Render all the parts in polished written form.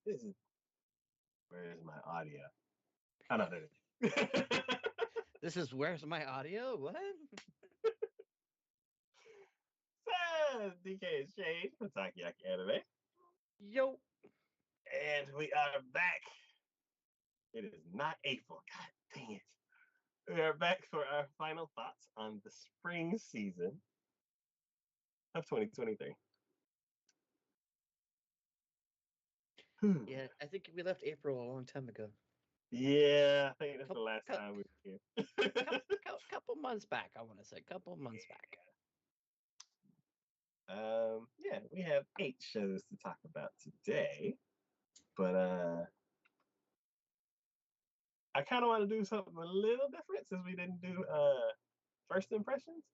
This is where's my audio? I know that. This is Where's My Audio? What? Says DK is Shade from TacoYaki Anime. Yo. And we are back. It is not April. God dang it. We are back for our final thoughts on the spring season of 2023. Yeah, I think we left April a long time ago. Yeah, I think that's the last time we were here. Couple months back, I want to say. Couple months back. Yeah, we have 8 shows to talk about today. But I kind of want to do something a little different since we didn't do first impressions.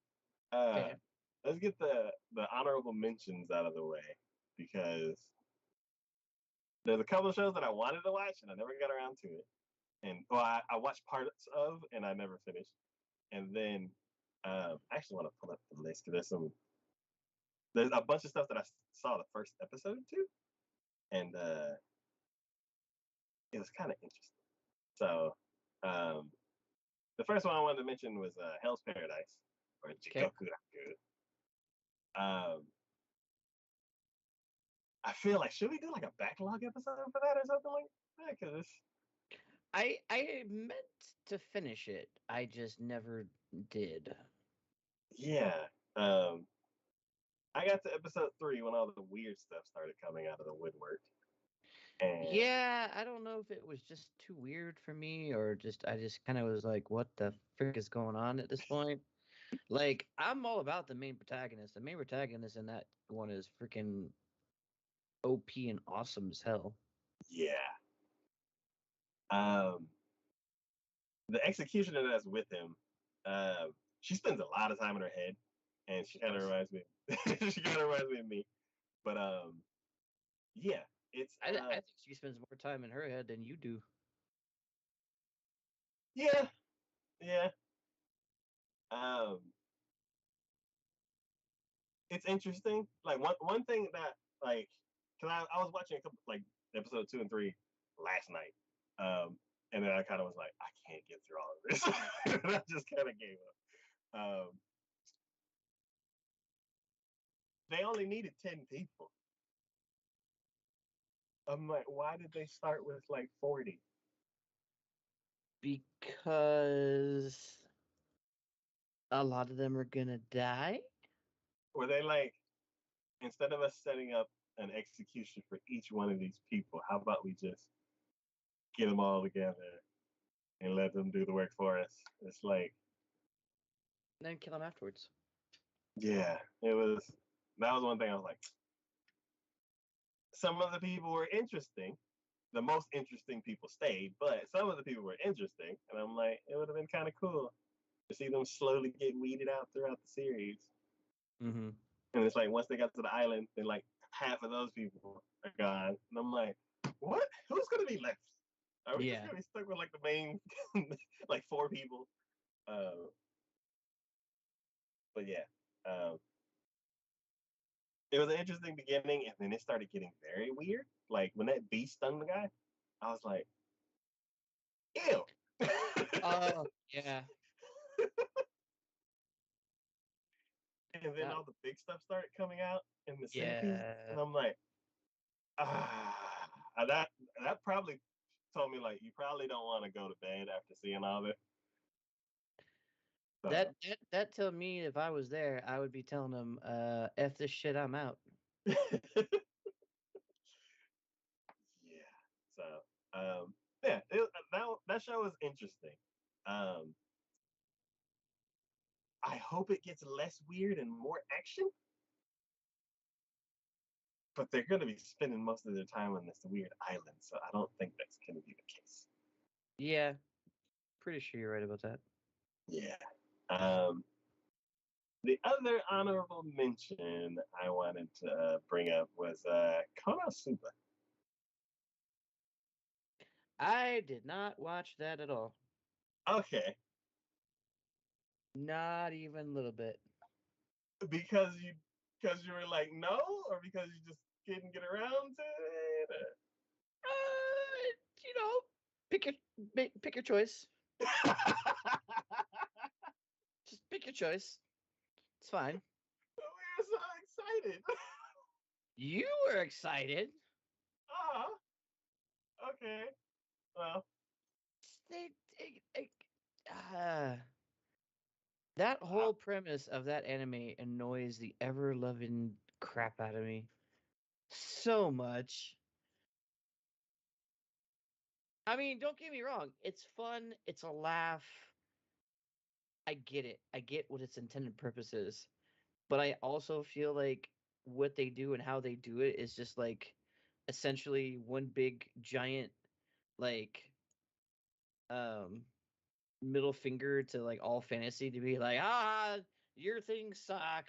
Okay. Let's get the honorable mentions out of the way because there's a couple of shows that I wanted to watch and I never got around to it. And I watched parts of and I never finished. And then I actually want to pull up the list because there's a bunch of stuff that I saw the first episode too, and it was kind of interesting. So the first one I wanted to mention was Hell's Paradise or TacoYaki. I feel like should we do like a backlog episode for that or something like that? Because I meant to finish it. I just never did. Yeah. I got to episode 3 when all the weird stuff started coming out of the woodwork. And yeah, I don't know if it was just too weird for me or I just kind of was like, what the frick is going on at this point? Like, I'm all about the main protagonist. The main protagonist in that one is freaking OP and awesome as hell. Yeah. The executioner that's with him, she spends a lot of time in her head, and she kind of reminds me. She kind of reminds me of me. But yeah, it's. I think she spends more time in her head than you do. Yeah, yeah. It's interesting. Like one thing that like, cause I was watching a couple like episode 2 and 3 last night, and then I kind of was like, I can't get through all of this. And I just kind of gave up. They only needed 10 people. I'm like, why did they start with like 40? Because a lot of them are gonna die. Were they like, instead of us setting up an execution for each one of these people, how about we just get them all together and let them do the work for us? It's like, And then kill them afterwards. yeah, that was one thing I was like, some of the people were interesting. The most interesting people stayed, but some of the people were interesting. And I'm like, it would have been kind of cool to see them slowly get weeded out throughout the series. Mm-hmm. And it's like, once they got to the island, then like half of those people are gone. And I'm like, what? Who's going to be left? Are we just going to be stuck with like the main, like 4 people? But yeah. It was an interesting beginning, and then it started getting very weird. Like when that bee stung the guy, I was like, ew. Oh, yeah. And then all the big stuff started coming out in the centipede, and I'm like, that probably told me like you probably don't want to go to bed after seeing all this. So. That told me if I was there, I would be telling them, "F this shit, I'm out." Yeah. So yeah, that show was interesting. I hope it gets less weird and more action. But they're going to be spending most of their time on this weird island, so I don't think that's going to be the case. Yeah, pretty sure you're right about that. Yeah. The other honorable mention I wanted to bring up was Konosuba. I did not watch that at all. Okay. Not even a little bit. Because you were like no, or because you just didn't get around to it? pick your choice. Just pick your choice. It's fine. We were so excited. You were excited. Ah, okay. Well, They, that I, whole premise of that anime annoys the ever loving crap out of me so much. I mean, don't get me wrong. It's fun. It's a laugh. I get it. I get what its intended purpose is. But I also feel like what they do and how they do it is just like essentially one big giant like um middle finger to like all fantasy to be like, your things suck,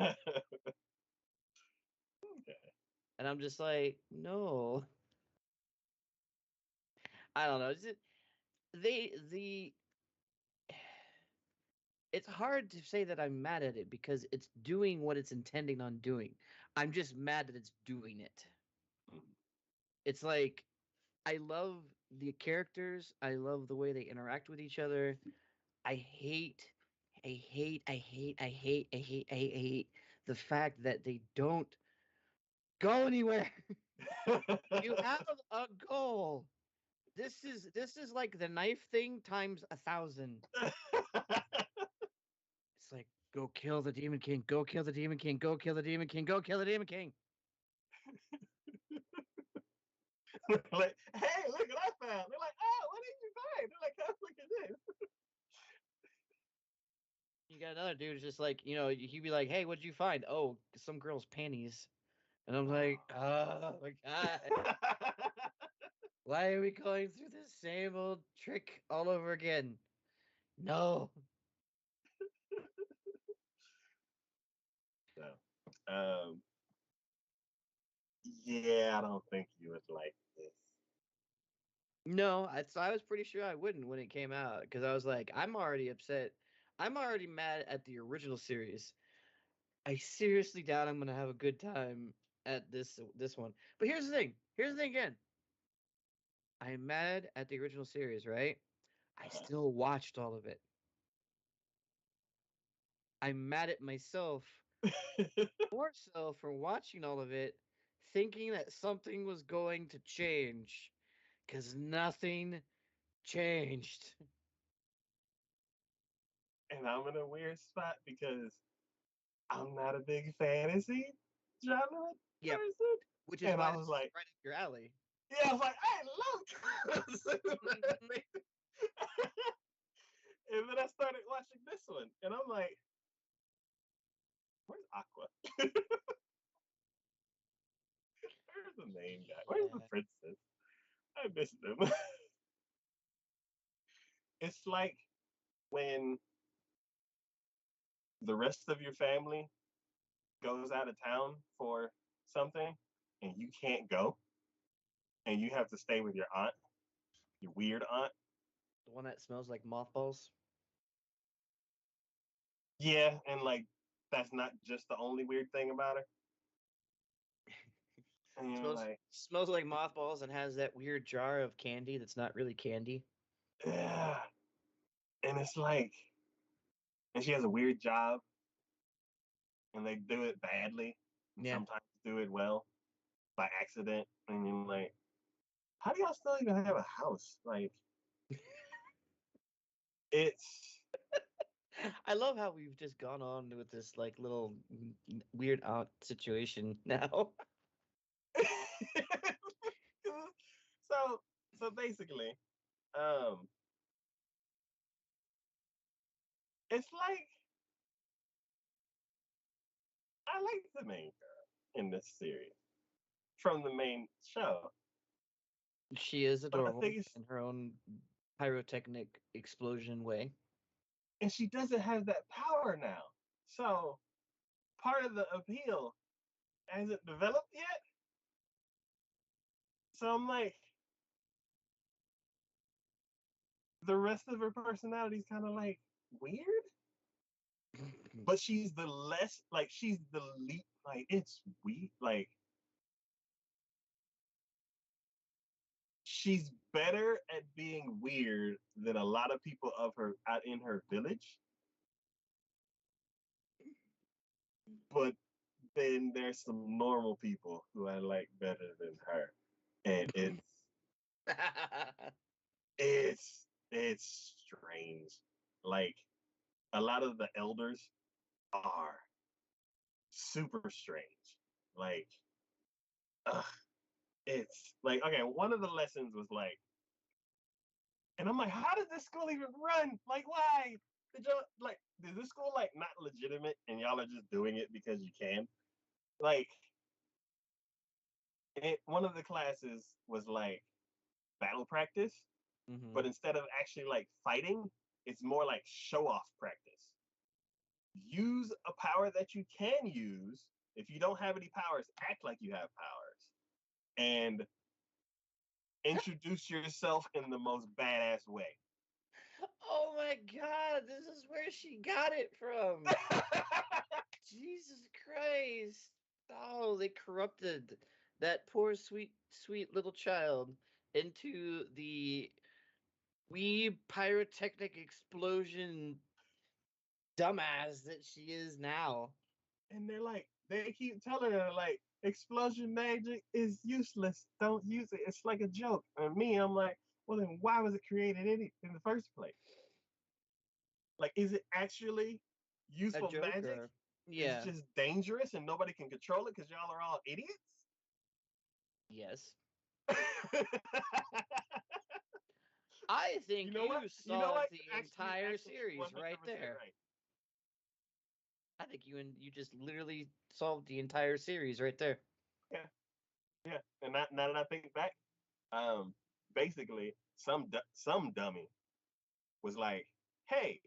okay. and I'm just like, no, I don't know. The it's hard to say that I'm mad at it because it's doing what it's intending on doing. I'm just mad that it's doing it. It's like I love the characters. I love the way they interact with each other. I hate, I hate, I hate, I hate, I hate, I hate, I hate the fact that they don't go anywhere. You have a goal. This is like the knife thing times 1,000. It's like go kill the demon king, go kill the demon king, go kill the demon king, go kill the demon king. Like, hey, look what I found. They're like, oh, what did you find? They're like, oh, look at this. You got another dude who's just like, he'd be like, hey, what'd you find? Oh, some girl's panties. And I'm like, oh my God. Why are we going through the same old trick all over again? No. So, um, yeah, I don't think you would like this. No, I was pretty sure I wouldn't when it came out because I was like, I'm already upset. I'm already mad at the original series. I seriously doubt I'm gonna have a good time at this one. But here's the thing. Here's the thing again. I'm mad at the original series, right? I still watched all of it. I'm mad at myself more so for watching all of it, thinking that something was going to change, because nothing changed. And I'm in a weird spot because I'm not a big fantasy genre Yep, person. which is And why I this was is like, right up your alley. yeah, I was like, I love And then I started watching this one, and I'm like, where's Aqua? Where's the main guy? Where's the Yeah. princess? I missed them. It's like when the rest of your family goes out of town for something and you can't go and you have to stay with your aunt, your weird aunt. The one that smells like mothballs. Yeah, and like that's not just the only weird thing about her. And you're Smells like, smells like mothballs and has that weird jar of candy that's not really candy. yeah. And it's like, and she has a weird job and they do it badly and Yeah. sometimes do it well by accident. And you're like, how do y'all still even have a house? Like, it's I love how we've just gone on with this like little weird aunt situation now. so so basically, um, it's like I like the main girl in this series from the main show, She is but I adorable think it's in her own pyrotechnic explosion way. and she doesn't have that power now. So part of the appeal hasn't developed yet. So I'm like, the rest of her personality is kind of like weird, but she's the less like she's the least like it's weird like she's better at being weird than a lot of people of her out in her village. But then there's some normal people who I like better than her, and it's strange. Like a lot of the elders are super strange. Like, ugh, it's like okay. One of the lessons was like, and I'm like, how does this school even run? Like, why? Did y'all like? Is this school like not legitimate, and y'all are just doing it because you can? Like, one of the classes was like battle practice, but instead of actually like fighting, it's more like show off practice. Use a power that you can use. If you don't have any powers, act like you have powers and introduce yourself in the most badass way. Oh my God, this is where she got it from. Jesus Christ. Oh, they corrupted that poor, sweet, sweet little child into the wee pyrotechnic explosion dumbass that she is now. And they're like, they keep telling her like, explosion magic is useless. Don't use it. It's like a joke. And me, I'm like, well, then why was it created in the first place? Like, is it actually A useful magic? Joker. Is it Yeah. just dangerous and nobody can control it because y'all are all idiots? Yes. I You think know what? you You know solved what? the Actually, entire actually, series right 100% there. right. I think you just literally solved the entire series right there. Yeah, yeah. And now that I think back, um, basically, some dummy was like, "Hey,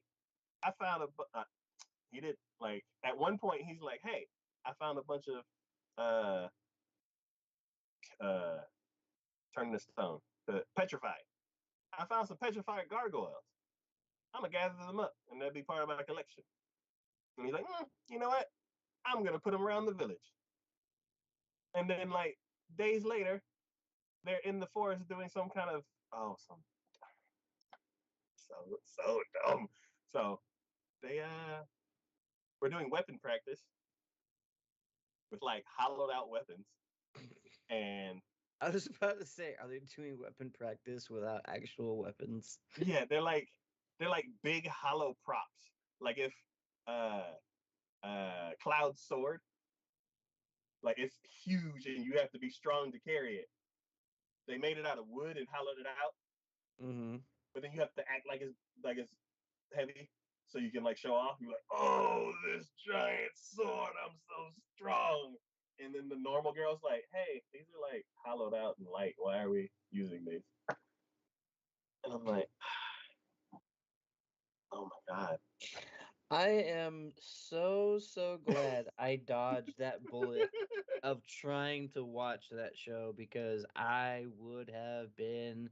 I found he did like at one point he's like, "Hey, I found a bunch of uh uh turning the stone to petrified. I found some petrified gargoyles. I'm gonna gather them up and they'll be part of my collection." And he's like, "You know what? I'm gonna put them around the village." And then like days later, they're in the forest doing some kind of some so dumb. So they were doing weapon practice with like hollowed out weapons, and I was about to say, are they doing weapon practice without actual weapons? yeah, they're like big hollow props. Like if uh Cloud's sword, like it's huge and you have to be strong to carry it. They made it out of wood and hollowed it out, Mm-hmm. but then you have to act like it's heavy so you can like show off. You're like, oh, this giant sword, I'm so strong. And then the normal girl's like, hey, these are like hollowed out and light. Why are we using these? And I'm like, oh my god. I am so glad I dodged that bullet of trying to watch that show because I would have been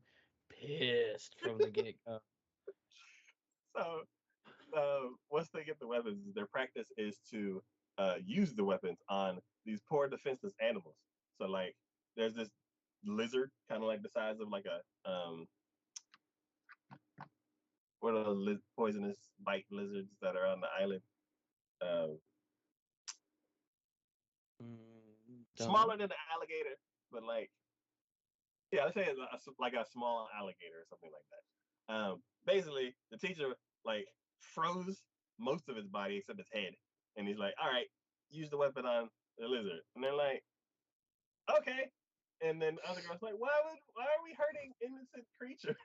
pissed from the get-go. So once they get the weapons, their practice is to use the weapons on these poor defenseless animals. So like, there's this lizard, kind of like the size of like a what are those poisonous bite lizards that are on the island? Um, Don't know. Smaller than an alligator, but like, yeah, let's say it's like a small alligator or something like that. Basically, the teacher like froze most of his body except his head, and he's like, "All right, use the weapon on the lizard," and they're like, "Okay." And then the other girl's like, why are we hurting innocent creatures?"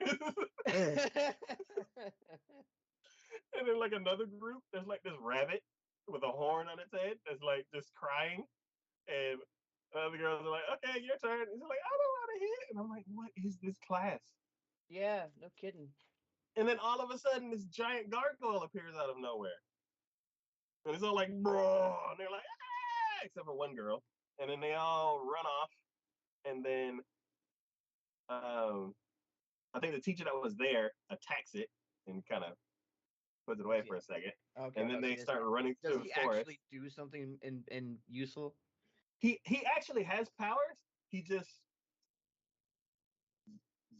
And then like another group, there's like this rabbit with a horn on its head that's like just crying. And the other girls are like, okay, your turn. He's like, I don't want to hit. And I'm like, what is this class? Yeah, no kidding. And then all of a sudden, this giant gargoyle appears out of nowhere. And it's all like, bro. And they're like, ah, except for one girl. And then they all run off. And then um, I think the teacher that was there attacks it and kind of puts it away for Yeah. a second. Okay, And then they okay. start running Does through the he forest. actually do something in useful? He actually has powers. He just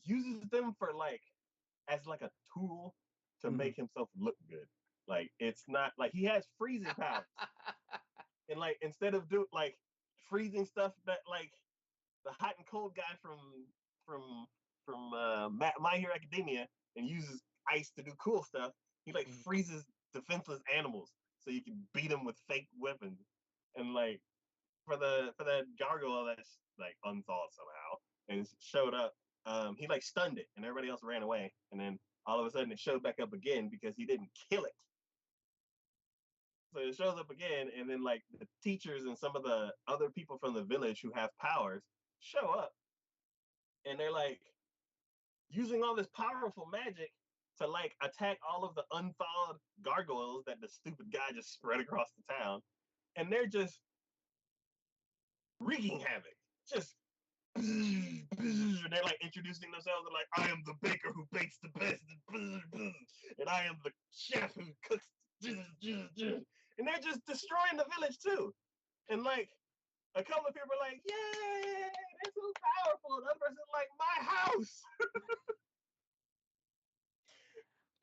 uses them for like as like a tool to make himself look good. Like it's not like he has freezing powers, and like instead of do like freezing stuff that like the hot and cold guy from My Hero Academia and uses ice to do cool stuff. He like freezes defenseless animals so you can beat them with fake weapons. And like for the gargoyle that's like unthawed somehow and it showed up, he like stunned it and everybody else ran away. And then all of a sudden it showed back up again because he didn't kill it. So it shows up again, and then like the teachers and some of the other people from the village who have powers show up, and they're like using all this powerful magic to like attack all of the unthawed gargoyles that the stupid guy just spread across the town, and they're just wreaking havoc. Just and they're like introducing themselves and like, I am the baker who bakes the best, and I am the chef who cooks, and they're just destroying the village too. And like a couple of people are like, "Yay, they're so powerful." The other person's like, "My house."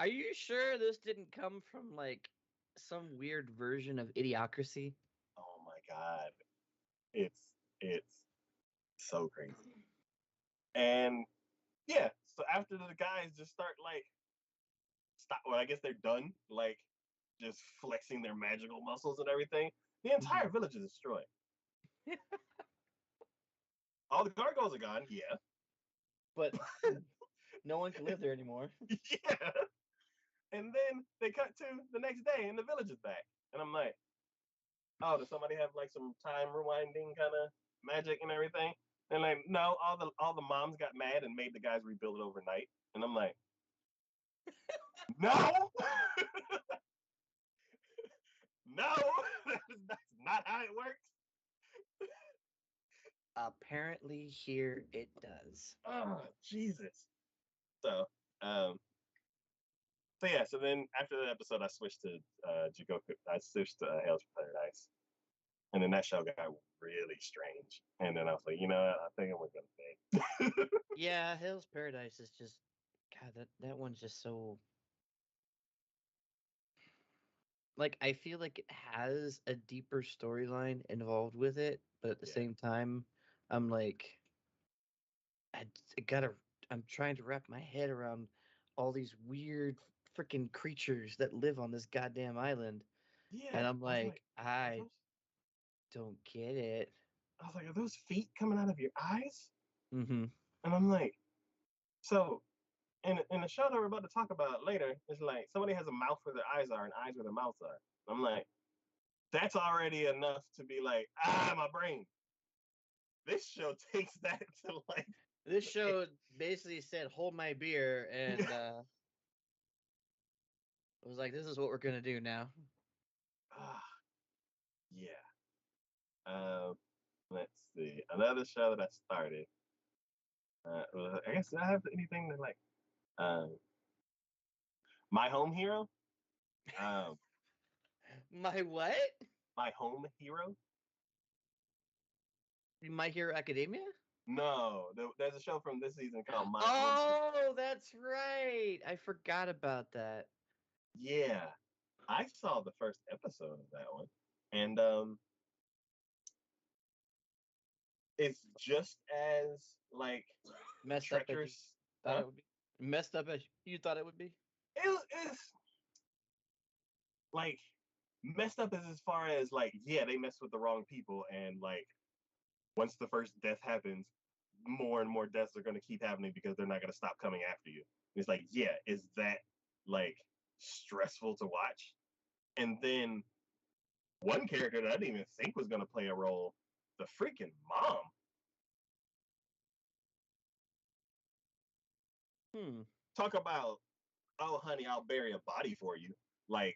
Are you sure this didn't come from like some weird version of Idiocracy? Oh my god, it's so crazy. And yeah, so after the guys just start like stop, well, I guess they're done, like just flexing their magical muscles and everything. The entire village is destroyed. All the gargoyles are gone, yeah. But no one can live there anymore. Yeah. And then they cut to the next day and the village is back. And I'm like, oh, does somebody have like some time rewinding kind of magic and everything? And like, no, all the moms got mad and made the guys rebuild it overnight. And I'm like, no, no, that's not how it works. Apparently, here it does. Oh, Jesus. So, um, so yeah. So then after that episode, I switched to Jigoku. I switched to Hell's Paradise, and then that show got really strange. And then I was like, you know what? I think I'm gonna stay. Yeah, Hell's Paradise is just God. That one's just so like I feel like it has a deeper storyline involved with it, but at the same time, I'm like, I gotta. I'm trying to wrap my head around all these weird freaking creatures that live on this goddamn island, and Yeah, I'm I was like, like, I don't get it. I was like, are those feet coming out of your eyes? Mm-hmm. And I'm like, so in the show that we're about to talk about later, it's like somebody has a mouth where their eyes are and eyes where their mouths are. I'm like, that's already enough to be like, my brain. This show takes that to like This show basically said, "Hold my beer," and it was like, "This is what we're gonna do now." yeah. Let's see. Another show that I started. I guess I have anything that like um, My Home Hero. Um, My what? My Home Hero. My Hero Academia? No, there's a show from this season called My Home Hero. Oh, that's right. I forgot about that. Yeah, I saw the first episode of that one, and it's just as like Messed up as you treacherous. thought it would be. Messed up as you thought it would be. It's like messed up as far as like, yeah, they mess with the wrong people, and like once the first death happens, more and more deaths are going to keep happening because they're not going to stop coming after you. It's like, yeah, is that like stressful to watch? And then one character that I didn't even think was going to play a role, the freaking mom. Talk about, oh honey, I'll bury a body for you. Like,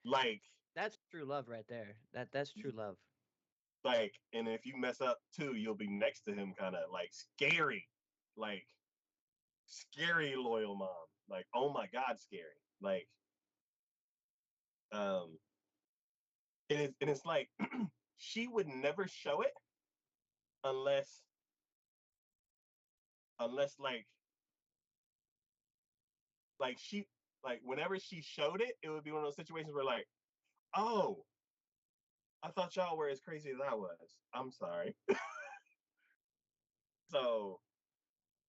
like, That's true love right there. That's true love. like, and if you mess up too, you'll be next to him, kind of like scary loyal mom. Like, oh my god, scary. Like, um, and it's like she would never show it unless unless she whenever she showed it, it would be one of those situations where like, oh, I thought y'all were as crazy as I was. I'm sorry. So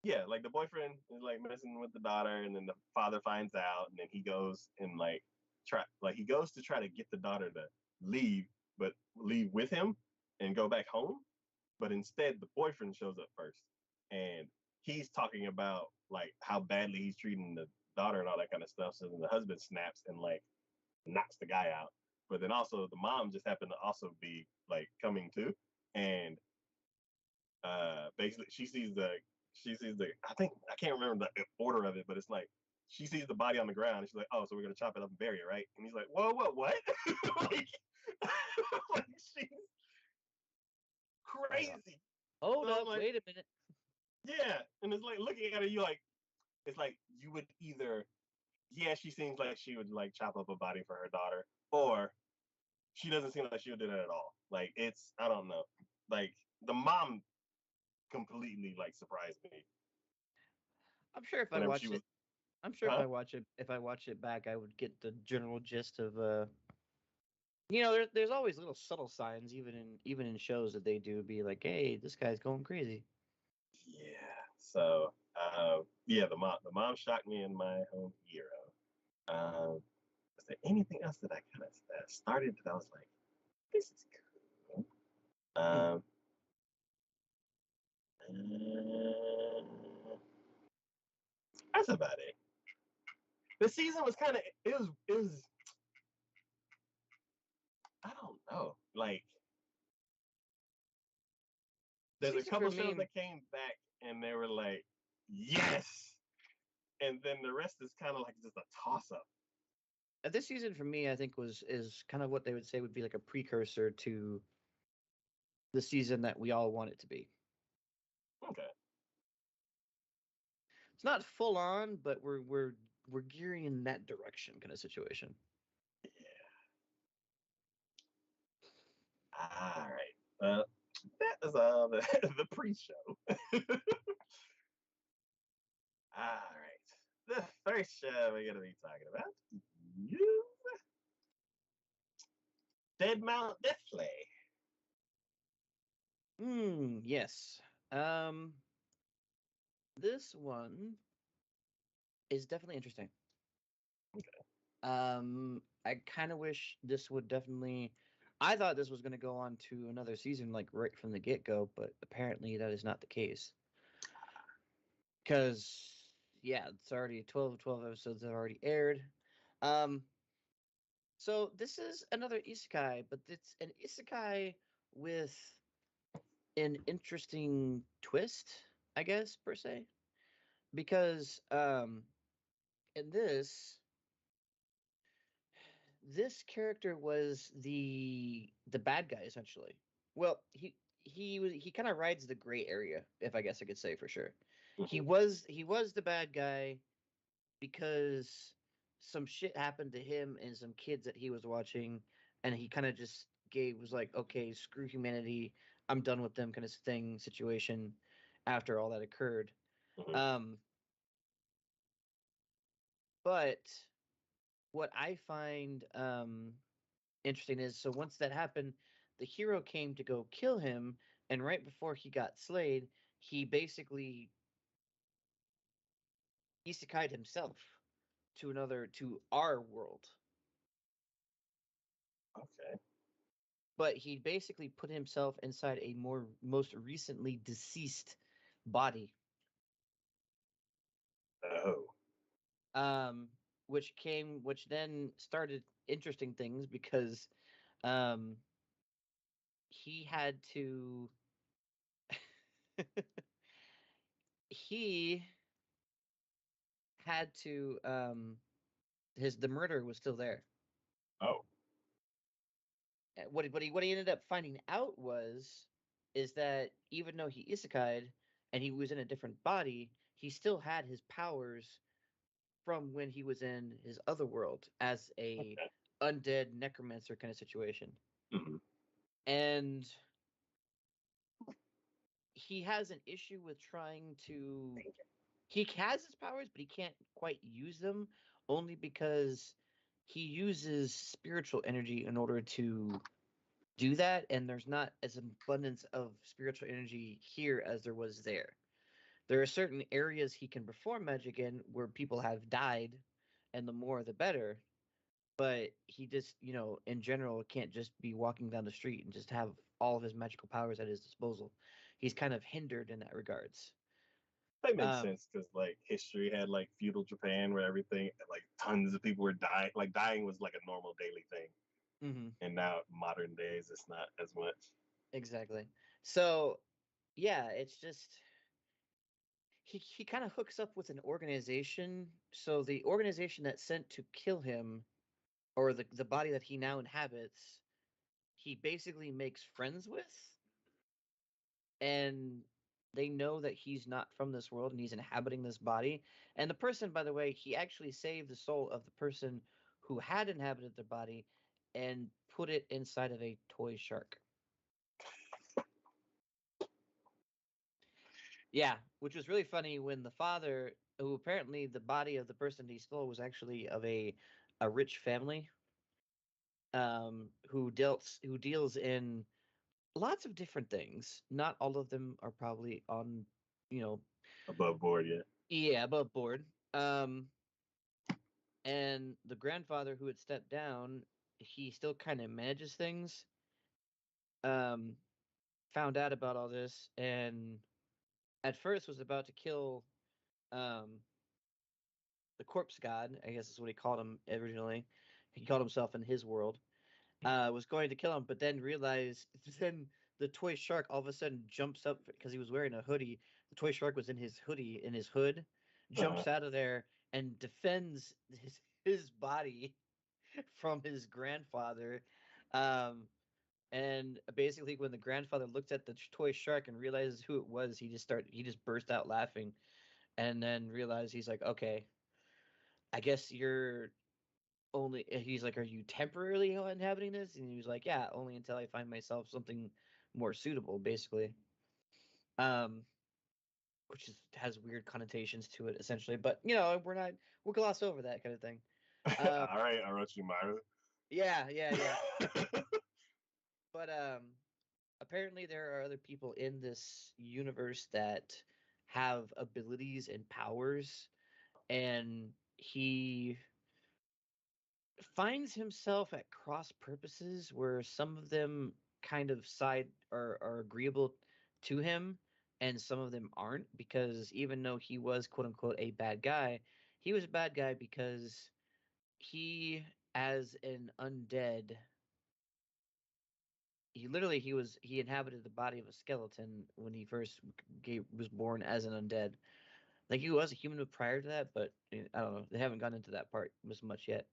yeah, like the boyfriend is like messing with the daughter, and then the father finds out, and then he goes and he goes to try to get the daughter to leave, but leave with him and go back home. But instead, the boyfriend shows up first, and he's talking about like how badly he's treating the daughter and all that kind of stuff. So then the husband snaps and like knocks the guy out. But then also the mom just happened to also be like coming too, and basically she sees the I think I can't remember the order of it, but it's like she sees the body on the ground and she's like, oh, so we're gonna chop it up and bury it, right? And he's like, whoa, what? like, like she's Like, crazy. hold So I'm up, like, wait a minute. yeah, and it's like looking at her, you like, it's like you would either, yeah, she seems like she would like chop up a body for her daughter, or she doesn't seem like she would do that at all. Like it's, I don't know, like the mom completely like surprised me I'm sure if I whenever she watched was, it, I'm sure huh? if I watch it back, I would get the general gist of there's always little subtle signs, even in shows that they do, be like, hey, this guy's going crazy. Yeah. So, yeah, the mom shocked me in my home hero. Was there anything else that I kind of started that I was like, this is cool? Hmm. Um, that's about it. The season was kind of it was I don't know. Like there's a Season for couple shows me, that came back and they were like, yes, and then the rest is kind of like just a toss up. this season for me, I think is kind of what they would say would be like a precursor to the season that we all want it to be. Okay. It's not full on, but we're gearing in that direction kind of situation. Yeah. All right. That is the the pre-show. All right. The first show we're gonna be talking about you Dead Mount Deathly. Yes. Um, this one is definitely interesting. I kind of wish this would definitely. I thought this was going to go on to another season, like right from the get go, but apparently that is not the case. Because, yeah, it's already 12 episodes that already aired. Um, so this is another isekai, but it's an isekai with an interesting twist, I guess, per se. Because in this character was the bad guy essentially. Well, he kind of rides the gray area, if I guess I could say for sure. Mm-hmm. He was the bad guy because some shit happened to him and some kids that he was watching, and he kind of just gave was like, okay, screw humanity, I'm done with them kind of thing situation. After all that occurred, Mm-hmm. um, but what I find interesting is so once that happened, the hero came to go kill him, and right before he got slayed, he basically isekai'd himself to our world. Okay. But he basically put himself inside a more most recently deceased body. Oh. Um which then started interesting things because um he had to he had to his the murder was still there. Oh. What he ended up finding out was is that even though he isekai'd and he was in a different body, he still had his powers from when he was in his other world as a Okay. undead necromancer kind of situation. Mm-hmm. And he has an issue with trying to. He has his powers, but he can't quite use them only because he uses spiritual energy in order to do that, and there's not as abundance of spiritual energy here as there was there. There are certain areas he can perform magic in where people have died, and the more the better. But he just, in general, can't just be walking down the street and just have all of his magical powers at his disposal. He's kind of hindered in that regards. That makes Um, sense because like history had like feudal Japan where everything like tons of people were dying. Like dying was like a normal daily thing, mhm, and now modern days it's not as much. exactly. So, yeah, it's just he kind of hooks up with an organization. So the organization that sent to kill him, or the body that he now inhabits, he basically makes friends with, and they know that he's not from this world and he's inhabiting this body. And the person, by the way, he actually saved the soul of the person who had inhabited the body and put it inside of a toy shark. Yeah, which was really funny when the father, who apparently the body of the person he stole was actually of a rich family, who deals in lots of different things. Not all of them are probably on, you know, Above board, yeah. yeah, above board. And the grandfather who had stepped down, he still kind of manages things. Um, Found out about all this, and at first was about to kill um the corpse god, I guess is what he called him originally. He called himself in his world. Was going to kill him, but then realized then the toy shark all of a sudden jumps up because he was wearing a hoodie. The toy shark was in his hoodie, in his hood, Uh-huh. jumps out of there and defends his body from his grandfather. Um, and basically, when the grandfather looked at the toy shark and realizes who it was, he just burst out laughing, and then realized he's like, okay, I guess you're only. He's like, are you temporarily inhabiting this? And he was like, yeah, only until I find myself something more suitable, basically. Um, which has weird connotations to it, essentially. But we'll gloss over that kind of thing. Um, All right, Orochimaru. yeah, yeah, yeah. But apparently there are other people in this universe that have abilities and powers, and he finds himself at cross purposes where some of them kind of side are agreeable to him and some of them aren't, because even though he was quote unquote a bad guy, he was a bad guy because he, as an undead, he inhabited the body of a skeleton when he first was born as an undead. Like he was a human prior to that, but I don't know. They haven't gone into that part as much yet.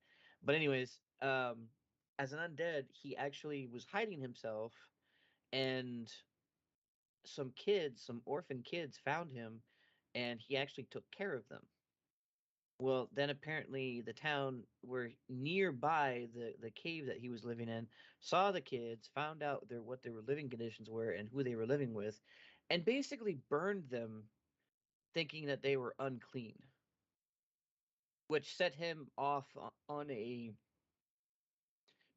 But anyways, as an undead, he actually was hiding himself, and some orphan kids, found him, and he actually took care of them. Well, then apparently the town were nearby the cave that he was living in, saw the kids, found out what their living conditions were and who they were living with, and basically burned them, thinking that they were unclean, which set him off on a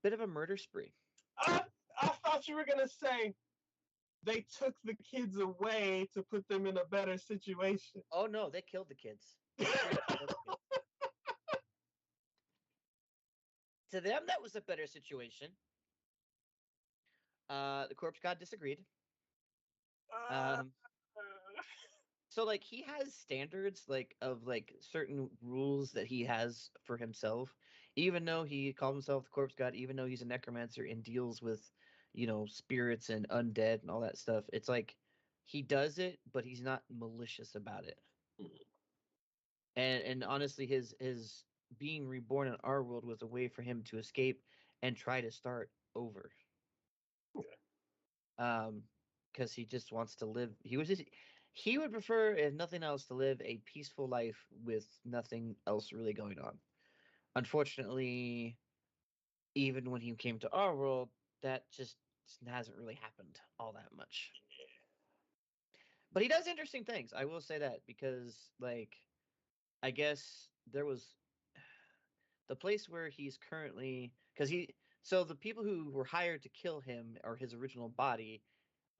bit of a murder spree. I thought you were gonna say they took the kids away to put them in a better situation. Oh no, they killed the kids. They straight up killed the kids. To them, that was a better situation. The corpse god disagreed. uh, Um, so like he has standards like of like certain rules that he has for himself, even though he called himself the corpse god, even though he's a necromancer and deals with, spirits and undead and all that stuff. It's like he does it, but he's not malicious about it. And honestly, his being reborn in our world was a way for him to escape and try to start over. Um, because he just wants to live. He would prefer, if nothing else, to live a peaceful life with nothing else really going on. Unfortunately, even when he came to our world, that just hasn't really happened all that much. But he does interesting things. I will say that because, like, I guess there was the place where he's currently because he so the people who were hired to kill him or his original body,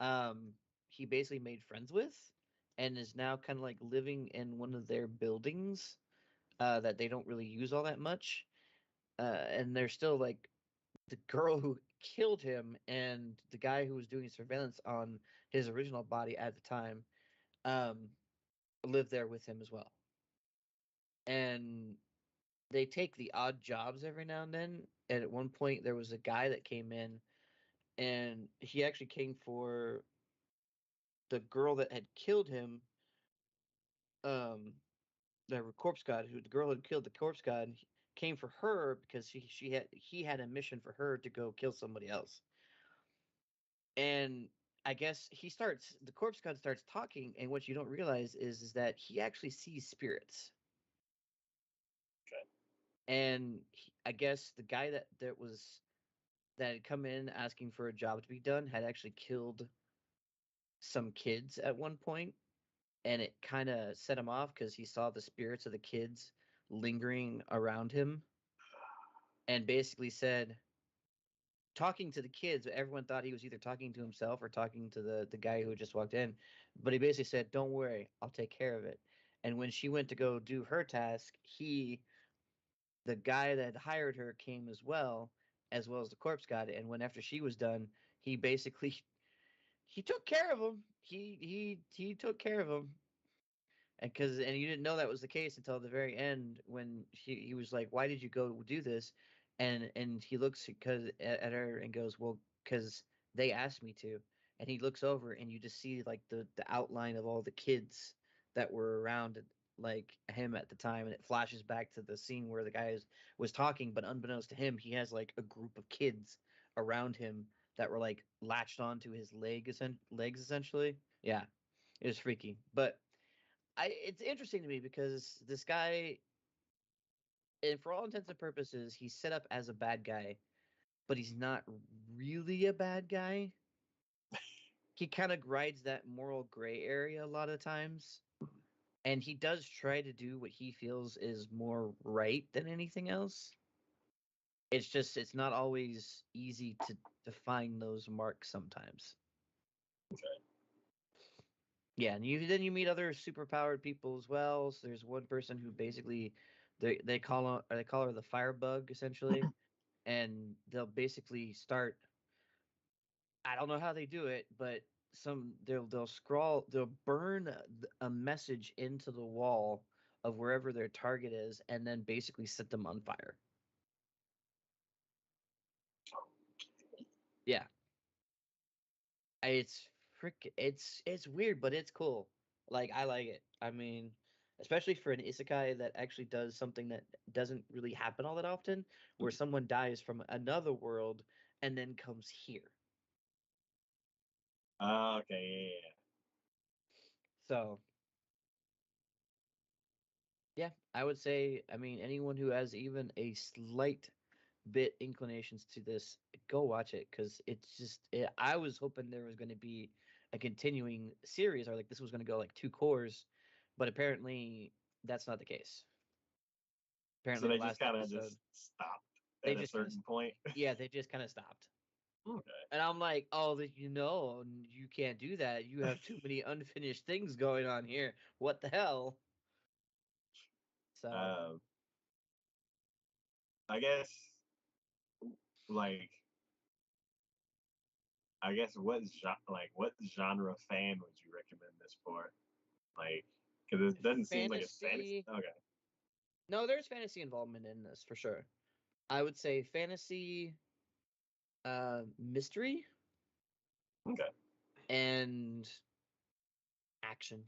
um, he basically made friends with, and is now kind of like living in one of their buildings that they don't really use all that much. And they're still like the girl who killed him and the guy who was doing surveillance on his original body at the time um, lived there with him as well. And they take the odd jobs every now and then. And at one point, there was a guy that came in, and he actually came for the girl that had killed him. The corpse god, who the girl who killed the corpse god, came for her because he had a mission for her to go kill somebody else. And I guess the corpse god starts talking, and what you don't realize is that he actually sees spirits. Okay. And I guess the guy that had come in asking for a job to be done had actually killed some kids at one point, and it kind of set him off because he saw the spirits of the kids lingering around him, and basically said, talking to the kids, everyone thought he was either talking to himself or talking to the guy who had just walked in. But he basically said, "Don't worry, I'll take care of it." And when she went to go do her task, the guy that hired her, came as well as the corpse god. And when after she was done, he basically he took care of him. He took care of him. And you didn't know that was the case until the very end when he was like, "Why did you go do this?" And he looks at her and goes, "Well, because they asked me to." And he looks over and you just see like the outline of all the kids that were around like him at the time, and it flashes back to the scene where the guy was talking, but unbeknownst to him, he has like a group of kids around him that were like latched onto his legs essentially. Yeah, it was freaky, but it's interesting to me because this guy, and for all intents and purposes, he's set up as a bad guy, but he's not really a bad guy. He kind of rides that moral gray area a lot of times, and he does try to do what he feels is more right than anything else. It's just it's not always easy to find those marks sometimes. Okay. Yeah, and you meet other superpowered people as well. So there's one person who basically they call her the firebug essentially, and they'll basically start. I don't know how they do it, but they'll burn a message into the wall of wherever their target is, and then basically set them on fire. Yeah, it's weird, but it's cool. Like I like it. I mean, especially for an isekai that actually does something that doesn't really happen all that often, where someone dies from another world and then comes here. Okay. Yeah. So yeah, I would say, I mean, anyone who has even a slight bit inclinations to this, go watch it because I was hoping there was going to be a continuing series or like this was going to go like two cores, but apparently that's not the case. So Apparently the they just last kind of episode just stopped they at a just kind of certain point. yeah they just kind of stopped, Okay. and I'm like, oh, you can't do that. You have too many unfinished things going on here. What the hell? So Um, I guess like what genre fan would you recommend this for? Like, because it doesn't seem like it's fantasy. fantasy. Okay. No, there's fantasy involvement in this for sure. I would say fantasy, mystery, Okay. and action.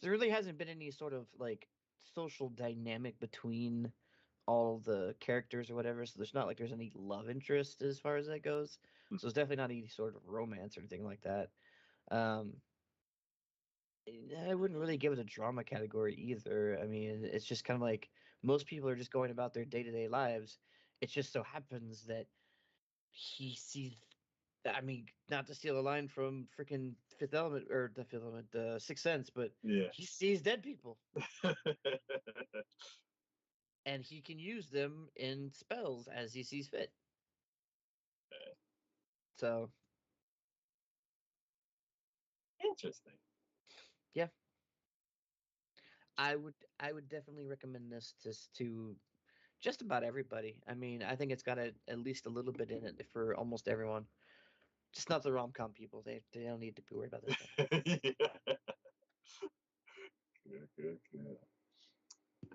There really hasn't been any sort of like social dynamic between all the characters or whatever, so there's not like there's any love interest as far as that goes. So it's definitely not any sort of romance or anything like that. Um, I wouldn't really give it a drama category either. I mean, it's just kind of like most people are just going about their day-to-day lives. It just so happens that he sees I mean, not to steal a line from freaking Fifth Element or the Fifth Element, the Sixth Sense, but Yeah. he sees dead people and he can use them in spells as he sees fit. So Interesting. yeah, I would definitely recommend this to just about everybody. I mean, I think it's got at least a little bit in it for almost everyone. Just not the rom com people. They don't need to be worried about this stuff. Yeah. Good, good, good.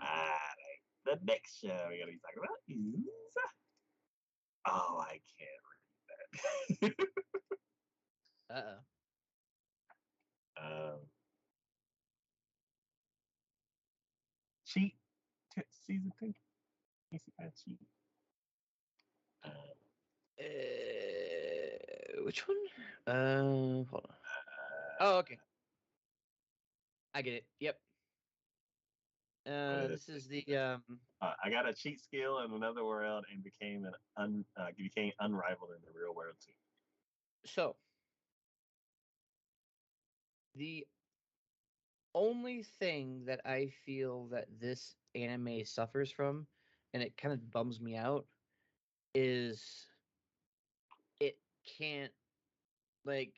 Alright. The next show we're gonna be talking about is I can't read that. Uh um Cheat season 2. Isekai Cheat. Um, which one? Hold on. Oh, okay. I get it. Yep. what is This it? is the I got a cheat skill in another world and became became unrivaled in the real world too. so the only thing that I feel that this anime suffers from, and it kind of bums me out, is it can't like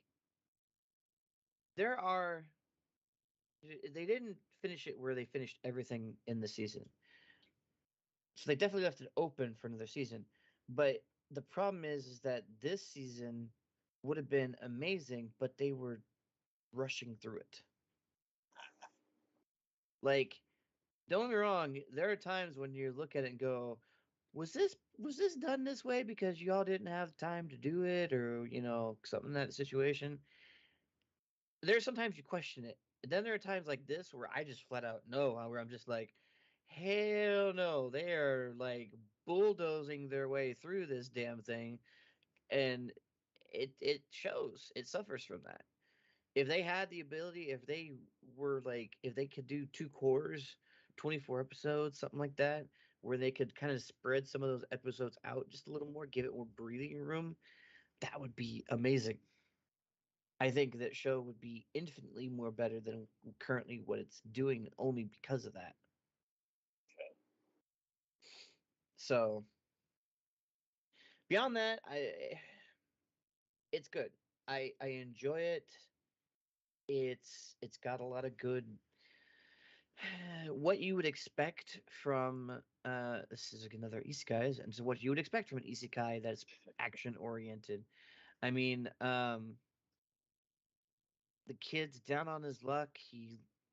there are they didn't finish it where they finished everything in the season. So they definitely left it open for another season. But the problem is that this season would have been amazing, but they were rushing through it. Like, don't get me wrong, there are times when you look at it and go, was this done this way because y'all didn't have time to do it, or something in that situation? There's sometimes you question it. And then there are times like this where I just flat out know, where I'm just like, hell no, they are like bulldozing their way through this damn thing, and it shows. It suffers from that. If they had the ability, if they could do two cores, 24 episodes, something like that, where they could kind of spread some of those episodes out just a little more, give it more breathing room, that would be amazing. I think that show would be infinitely more better than currently what it's doing, only because of that. So beyond that, it's good. I enjoy it. It's got a lot of good what you would expect from this is another isekai, and so what you would expect from an isekai that's action oriented. I mean, the kid's down on his luck.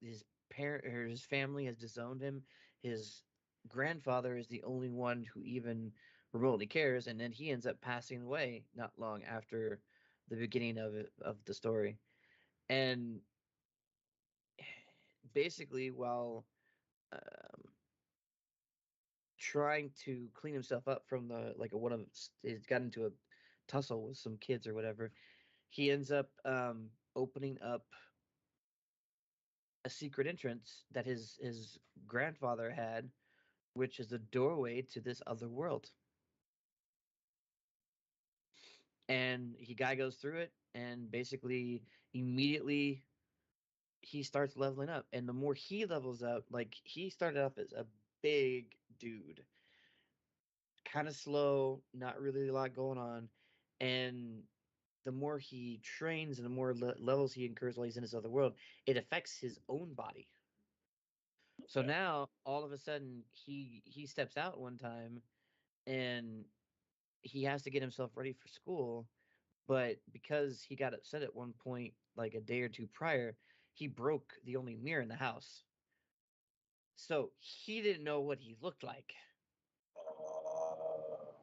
His parent or his family has disowned him. His grandfather is the only one who even remotely cares, and then he ends up passing away not long after the beginning of the story. And basically, while um, trying to clean himself up from the like one of he's got into a tussle with some kids or whatever, he ends up opening up a secret entrance that his grandfather had, which is a doorway to this other world. And he guy goes through it, and basically immediately he starts leveling up. And the more he levels up, like he started off as a big dude, kind of slow, not really a lot going on, and the more he trains and the more levels he incurs while he's in this other world, it affects his own body. So Okay. now all of a sudden he steps out one time and he has to get himself ready for school, but because he got upset at one point like a day or two prior, he broke the only mirror in the house. So he didn't know what he looked like. Uh,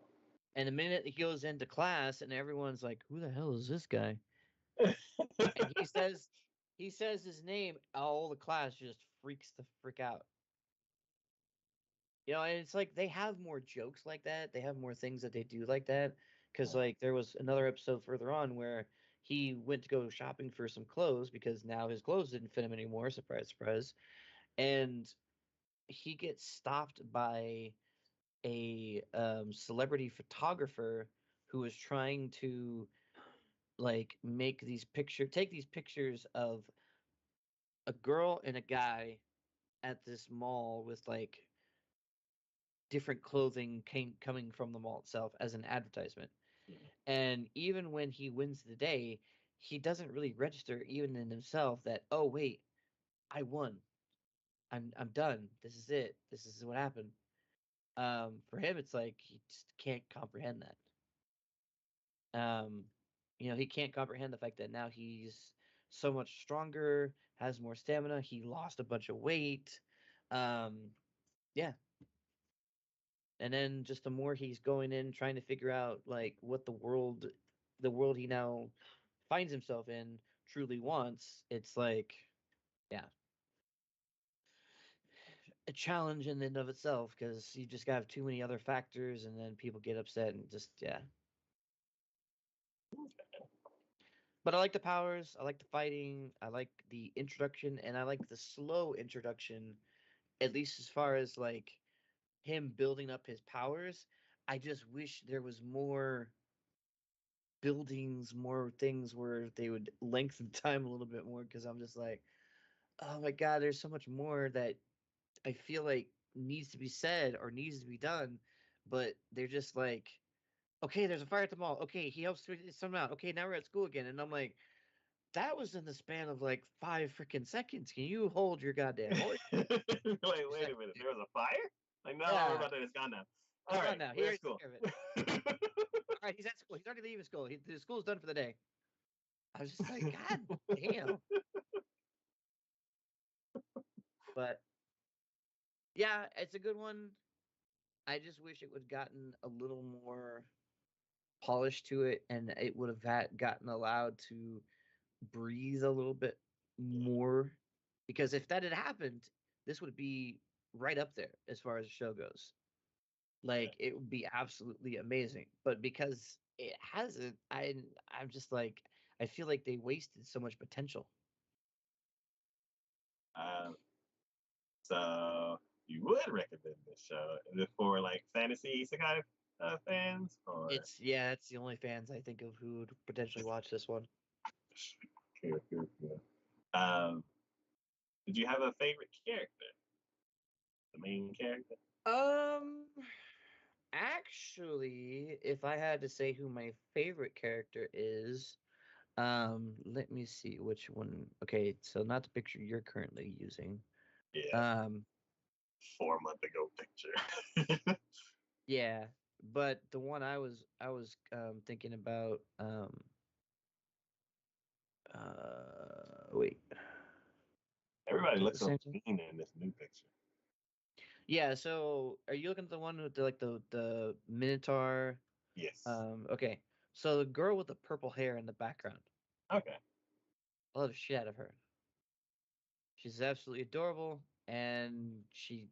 And the minute he goes into class and everyone's like, "Who the hell is this guy?" and he says his name, all the class just freaks the frick out. And it's like they have more jokes like that. They have more things that they do like that. Because like there was another episode further on where he went to go shopping for some clothes because now his clothes didn't fit him anymore. Surprise, surprise. And he gets stopped by a celebrity photographer who is trying to like take these pictures of a girl and a guy at this mall with like different clothing coming from the mall itself as an advertisement. Mhm. And even when he wins the day, he doesn't really register even in himself that, oh wait, I won. I'm done. This is it. This is what happened. For him it's like he just can't comprehend that. Um, he can't comprehend the fact that now he's so much stronger, has more stamina, he lost a bunch of weight. Um, yeah. And then just the more he's going in trying to figure out like what the world he now finds himself in truly wants, it's like, yeah, a challenge in and of itself because you just got too many other factors and then people get upset and just, yeah. But I like the powers, I like the fighting, I like the introduction, and I like the slow introduction, at least as far as like him building up his powers. I just wish there was more buildings, more things where they would lengthen time a little bit more because I'm just like, oh my god, there's so much more that I feel like needs to be said or needs to be done, but they're just like, okay, there's a fire at the mall. Okay, he helps someone out. Okay, now we're at school again, and I'm like, that was in the span of like 5 freaking seconds. Can you hold your goddamn horse Wait, for a wait a second, minute. dude? There was a fire? Like, no, don't worry Yeah, about that. It's gone now. it's All gone right, now. He we're at already took school. care of it. All right, he's at school. He's already leaving school. The school's done for the day. I was just like, God damn. But yeah, it's a good one. I just wish it would gotten a little more polish to it, and it would have gotten allowed to breathe a little bit Yeah. more. Because if that had happened, this would be right up there as far as the show goes. Yeah. Like it would be absolutely amazing. But because it hasn't, I'm just like, I feel like they wasted so much potential. Um, so you would recommend this show? Is it for like fantasy isekai fans, or It's the only fans I think of who would potentially watch this one. cool, cool, cool. Um, did you have a favorite character? The main character? Um, Actually, if I had to say who my favorite character is, let me see which one. Okay, so not the picture you're currently using. Yeah, Um, 4 month ago picture. yeah, but the one I was thinking about, wait, Everybody is it the looks so same thing? mean in this new picture. Yeah, so are you looking at the one with the Minotaur? Yes. Okay. So the girl with the purple hair in the background. Okay. I love the shit out of her. She's absolutely adorable, and she's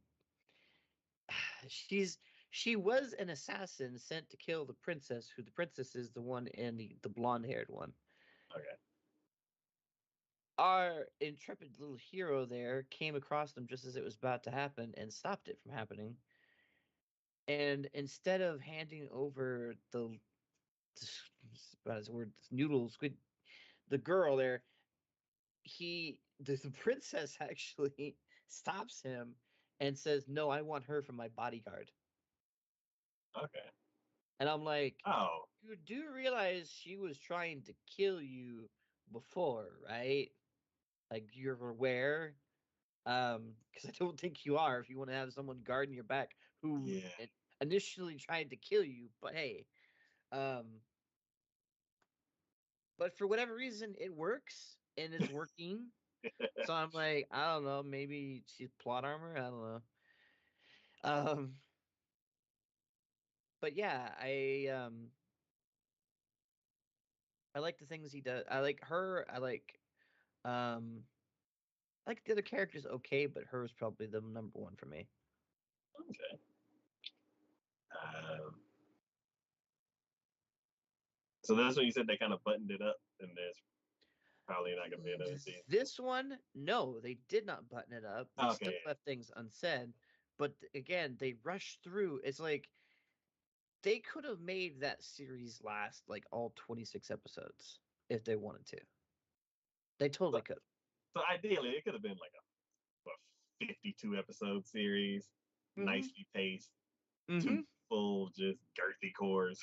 she was an assassin sent to kill the princess, who the princess is the one in the blonde haired one. Okay. Our intrepid little hero there came across them just as it was about to happen and stopped it from happening. And instead of handing over about his word, this noodle squid, the girl there, the princess actually stops him and says, "No, I want her for my bodyguard." Okay. And I'm like, Oh, you do realize she was trying to kill you before, right? Like you're aware. Because I don't think you are if you want to have someone guarding your back who yeah. initially tried to kill you. But hey, um, but for whatever reason, it works and it's working. So I'm like, I don't know, maybe she's plot armor. I don't know. Um, but yeah, I like the things he does. I like her. Um I like the other characters okay, but her is probably the number one for me. Okay. Um, so that's when you said they kind of buttoned it up, and there's probably not going to be another season. This one, no, they did not button it up. They still Okay. left things unsaid, but again, they rushed through. It's like they could have made that series last like all 26 episodes. if they wanted to. They totally could. So ideally, it could have been like a 52 episode series, Mm-hmm. nicely paced, Mm-hmm. two full just girthy cores.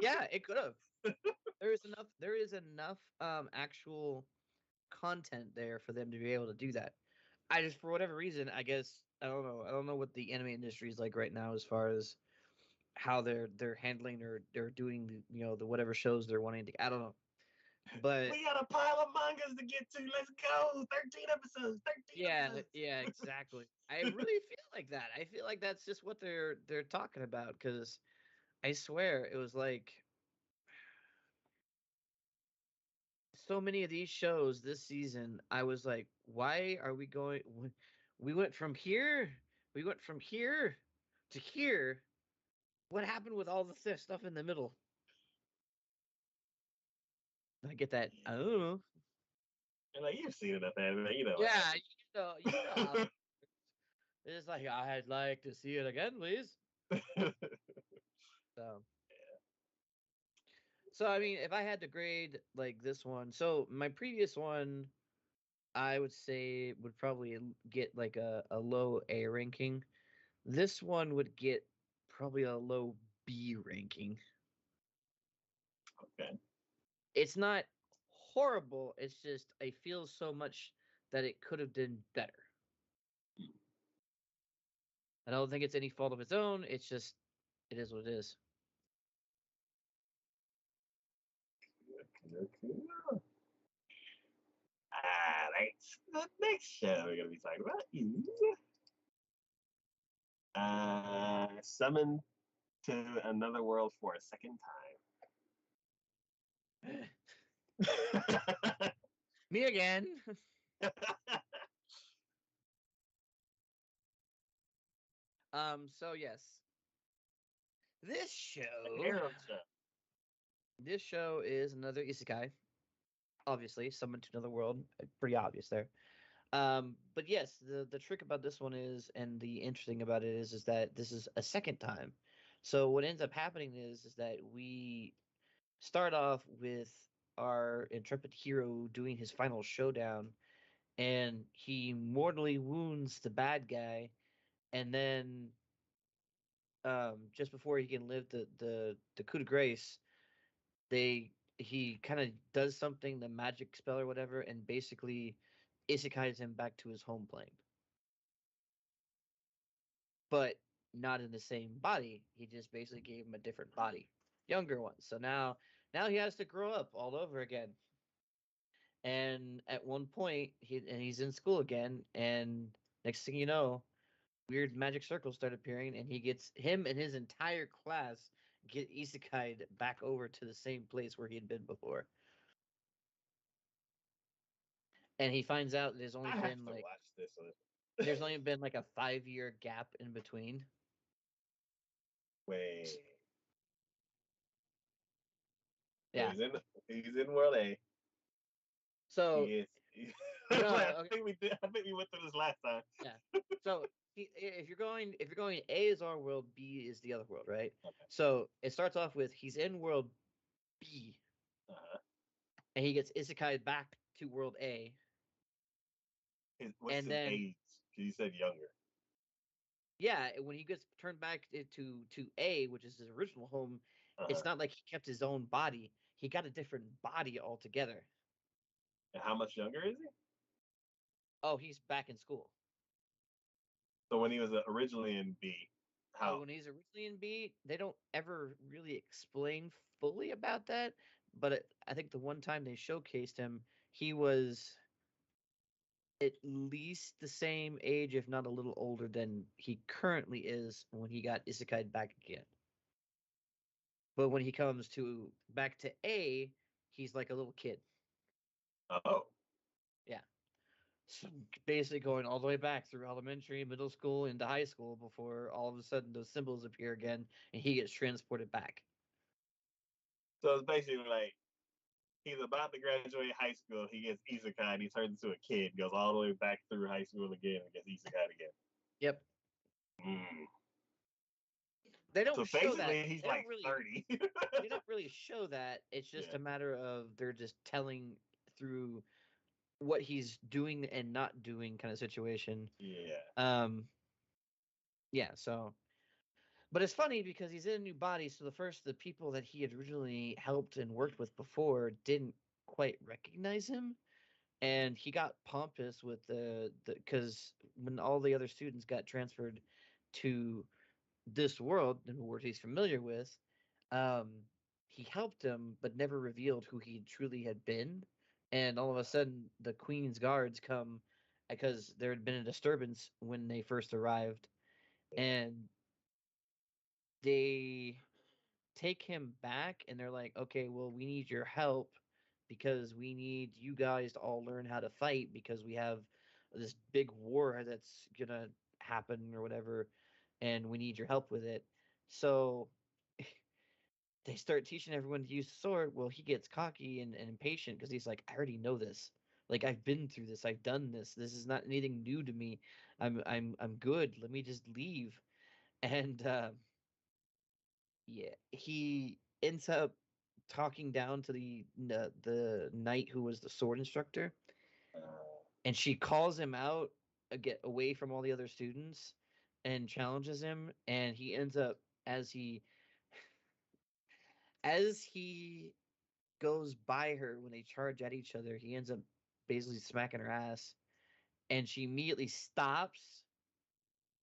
Yeah, it could have. There is enough. There is enough actual content there for them to be able to do that. I just, for whatever reason, I guess I don't know. I don't know what the anime industry is like right now as far as how they're handling or they're doing the whatever shows they're wanting to. I don't know, but We got a pile of mangas to get to. Let's go. 13 episodes. 13 yeah, episodes. yeah, exactly. I really feel like that. I feel like that's just what they're talking about because I swear it was like so many of these shows this season. I was like, why are we going? We went from here. We went from here to here. What happened with all the stuff in the middle? I get that. I don't Yeah. know. And like you've seen enough anime, you know what Yeah, happened. you know how it's like. I'd like to see it again, please. So, so I mean, if I had to grade like this one, so my previous one, I would say would probably get like a low A ranking. This one would get probably a low B ranking. Okay. It's not horrible. It's just I feel so much that it could have been better. I don't think it's any fault of its own. It's just it is what it is. Okay. All right. The next show we're gonna be talking about is Summoned to Another World for a Second Time. Me again. So yes. This show Harem show. this show is another isekai. Obviously, summoned to another world. Pretty obvious there. But yes, the trick about this one is, and the interesting about it is that this is a second time. So what ends up happening is that we start off with our intrepid hero doing his final showdown, and he mortally wounds the bad guy, and then just before he can live the coup de grace, he kind of does something, the magic spell or whatever, and basically isekais him back to his home plane, but not in the same body. He just basically gave him a different body, younger one. So now he has to grow up all over again. And at one point, he's in school again, and next thing you know, weird magic circles start appearing, and he gets him and his entire class get isekai'd back over to the same place where he had been before. And he finds out I have to watch this one. there's only been like a 5 year gap in between. Wait. So Yeah. he's in World A. So He is. no, I okay, think we did. I think we went through this last time. yeah. So if you're going A is our world, B is the other world, right? Okay. So it starts off with he's in world B, Uh-huh. and he gets isekai back to world A, What's and his then age? Because you said younger. yeah, when he gets turned back to A, which is his original home, it's Uh-huh. not like he kept his own body. He got a different body altogether. And how much younger is he? Oh, he's back in school. So when he was originally in B, Oh, how? when he's originally in B, they don't ever really explain fully about that. But I think the one time they showcased him, he was at least the same age, if not a little older than he currently is when he got isekai back again. But when he comes to back to A, he's like a little kid. Oh. Yeah. So basically going all the way back through elementary, middle school, into high school before all of a sudden those symbols appear again and he gets transported back. So it's basically like he's about to graduate high school. He gets isekai and he turns into a kid, goes all the way back through high school again and gets isekai again. Yep. Mm. They don't So show that. basically, he's They don't like really. 30. They don't really show that. It's just Yeah. a matter of they're just telling through what he's doing and not doing kind of situation. Yeah. Um, yeah. So, but it's funny because he's in a new body. So the people that he had originally helped and worked with before didn't quite recognize him, and he got pompous with the because when all the other students got transferred to this world and what he's familiar with, um, he helped him but never revealed who he truly had been. And all of a sudden, the Queen's guards come because there had been a disturbance when they first arrived, and they take him back and they're like, okay, well, we need your help because we need you guys to all learn how to fight because we have this big war that's gonna happen or whatever, and we need your help with it. So they start teaching everyone to use the sword. Well, he gets cocky and impatient because he's like, I already know this. Like I've been through this. I've done this. This is not anything new to me. I'm good. Let me just leave. And yeah, he ends up talking down to the knight who was the sword instructor, Uh, and she calls him out, get away from all the other students, and challenges him. And he ends up as he goes by her when they charge at each other, he ends up basically smacking her ass, and she immediately stops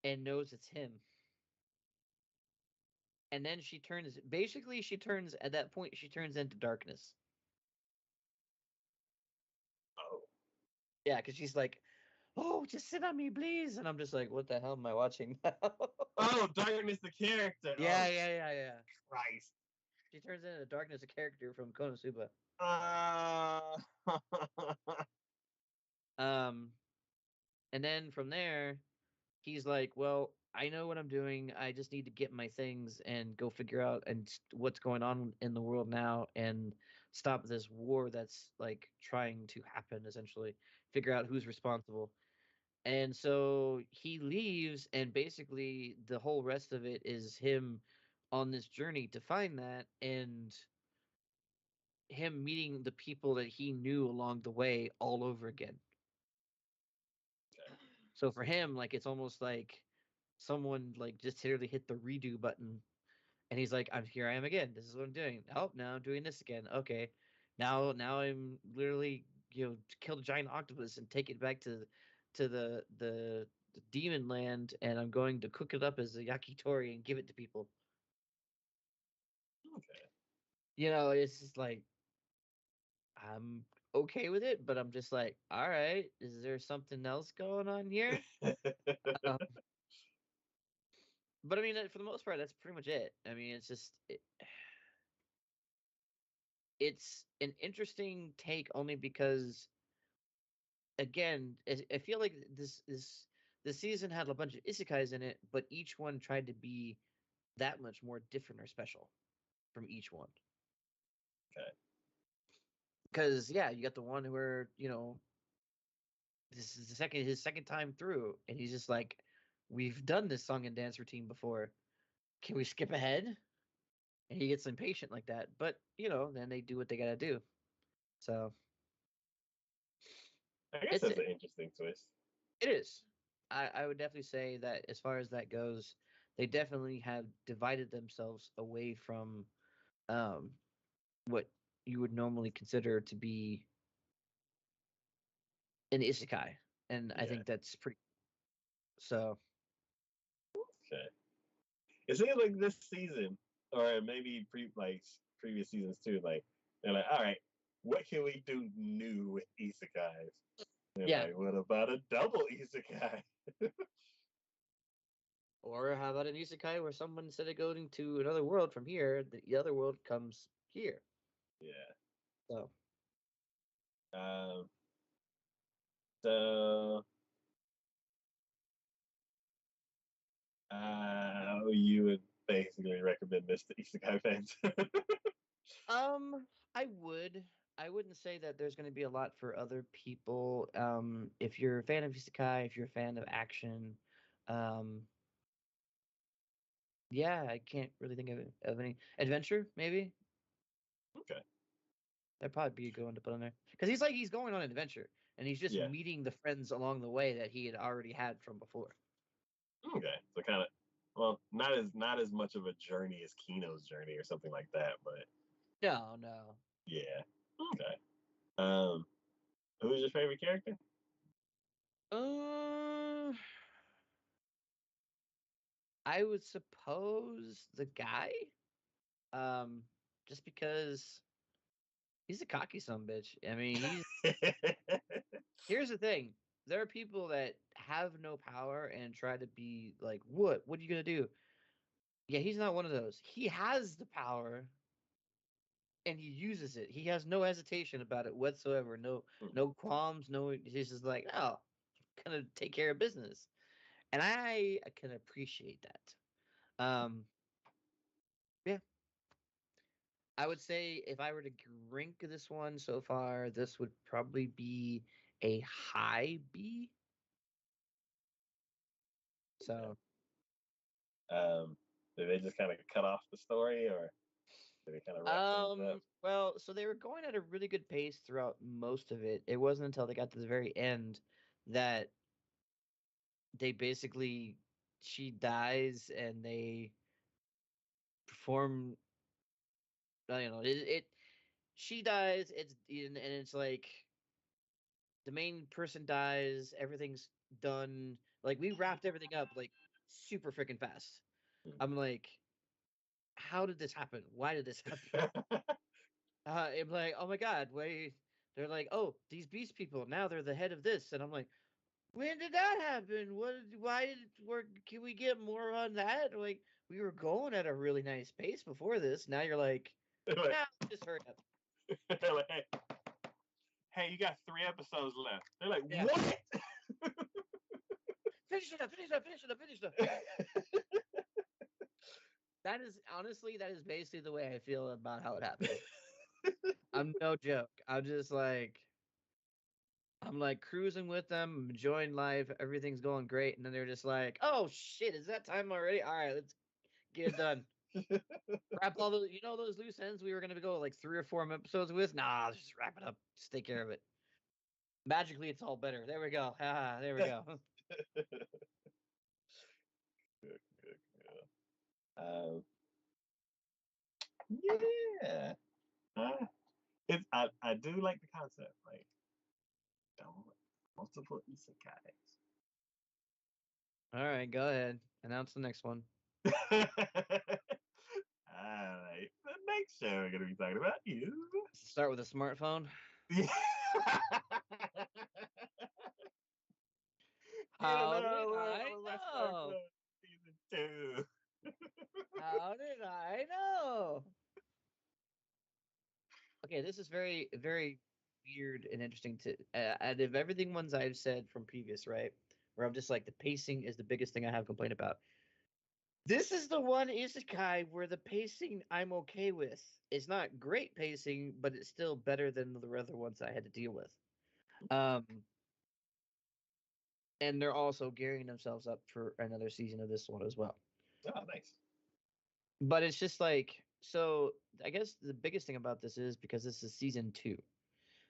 and knows it's him. And then she turns at that point she turns into darkness. oh. Yeah, because she's like, "Oh, just sit on me, please," and I'm just like, "What the hell am I watching now?" Oh, Darkness the character. Yeah, Oh, yeah, yeah, yeah. Christ. She turns into darkness, a character from Konosuba. Uh, Um, and then from there, he's like, "Well, I know what I'm doing. I just need to get my things and go figure out what's going on in the world now and stop this war that's like trying to happen. Essentially, figure out who's responsible." And so he leaves, and basically the whole rest of it is him on this journey to find that, and him meeting the people that he knew along the way all over again. okay. So for him, like it's almost like someone like just literally hit the redo button, and he's like, "I'm here. I am again. This is what I'm doing. Oh, now I'm doing this again. Okay, now I'm literally to kill the giant octopus and take it back to the demon land, and I'm going to cook it up as a yakitori and give it to people." Okay. It's just like I'm okay with it, but I'm just like, all right, is there something else going on here? Um, but I mean, for the most part, that's pretty much it. I mean, it's an interesting take only because again, I feel like this season had a bunch of isekais in it, but each one tried to be that much more different or special from each one. Okay. Because yeah, you got the one where this is his second time through, and he's just like, "We've done this song and dance routine before. Can we skip ahead?" And he gets impatient like that, but then they do what they gotta do. So I guess it's that's it an interesting twist. is. I would definitely say that as far as that goes, they definitely have divided themselves away from um, what you would normally consider to be an isekai, and I Yeah. think that's pretty. So Okay. It seems like this season, or maybe previous seasons too, like they're like, all right, what can we do new with isekais? They're yeah. like, what about a double isekai? Or how about an isekai where someone instead of going to another world from here, the other world comes here. Yeah. So Um, so you would basically recommend this to isekai fans. I would. I wouldn't say that there's going to be a lot for other people. If you're a fan of isekai, if you're a fan of action, um, Yeah, I can't really think of any adventure. Maybe Okay. that'd probably be a good one to put on there because he's going on an adventure and he's just Yeah. meeting the friends along the way that he had already had from before. Okay. So kind of, well, not as much of a journey as Kino's journey or something like that, but No, no. yeah. Okay. Um, who's your favorite character? Uh, I would suppose the guy. Um, just because he's a cocky son of a bitch. I mean, here's the thing. There are people that have no power and try to be like, what? What are you gonna do? Yeah, he's not one of those. He has the power and he uses it. He has no hesitation about it whatsoever. No qualms. No, he's just like, oh, gonna take care of business, and I can appreciate that. Um, yeah, I would say if I were to rank this one so far, this would probably be a high B. Okay. So, Did they just kind of cut off the story, or did they kind of wrap things up? well, so they were going at a really good pace throughout most of it. It wasn't until they got to the very end that they basically she dies and they perform. I don't know. It she dies. And it's like the main person dies. Everything's done. Like we wrapped everything up like super freaking fast. Hmm. I'm like, how did this happen? Why did this happen? I'm like, oh my god, wait. They're like, oh, these beast people now they're the head of this, and I'm like, when did that happen? Why did it work? Can we get more on that? Like, we were going at a really nice pace before this. Now you're like, They're like, nah, just hurry up. they're like, hey, you got 3 episodes left. They're like, Yeah, what? finish it up, finish it up, finish it up, finish it up. That is honestly, that is basically the way I feel about how it happened. I'm no joke. I'm like cruising with them, I'm enjoying life, everything's going great, and then they're just like, "Oh shit, is that time already? All right, let's get it done." Wrap all those, those loose ends we were gonna go like 3 or 4 episodes with. Nah, let's just wrap it up. Just take care of it. Magically, it's all better. There we go. Ah, there we go. Good, good, good. Um, yeah. Uh, I do like the concept. Like, don't multiple isekais. All right, go ahead. Announce the next one. Alright. The next show we're gonna be talking about is Start with a smartphone. You How did know what? I On my know? smartphone season 2. How did I know? Okay, this is very, very weird and interesting to. Out of everything ones I've said from previous, right, where I'm just like the pacing is the biggest thing I have complained about. This is the one isekai where the pacing I'm okay with. It's not great pacing, but it's still better than the other ones I had to deal with. Um, and they're also gearing themselves up for another season of this one as well. Oh, nice. But it's just like so. I guess the biggest thing about this is because this is season 2.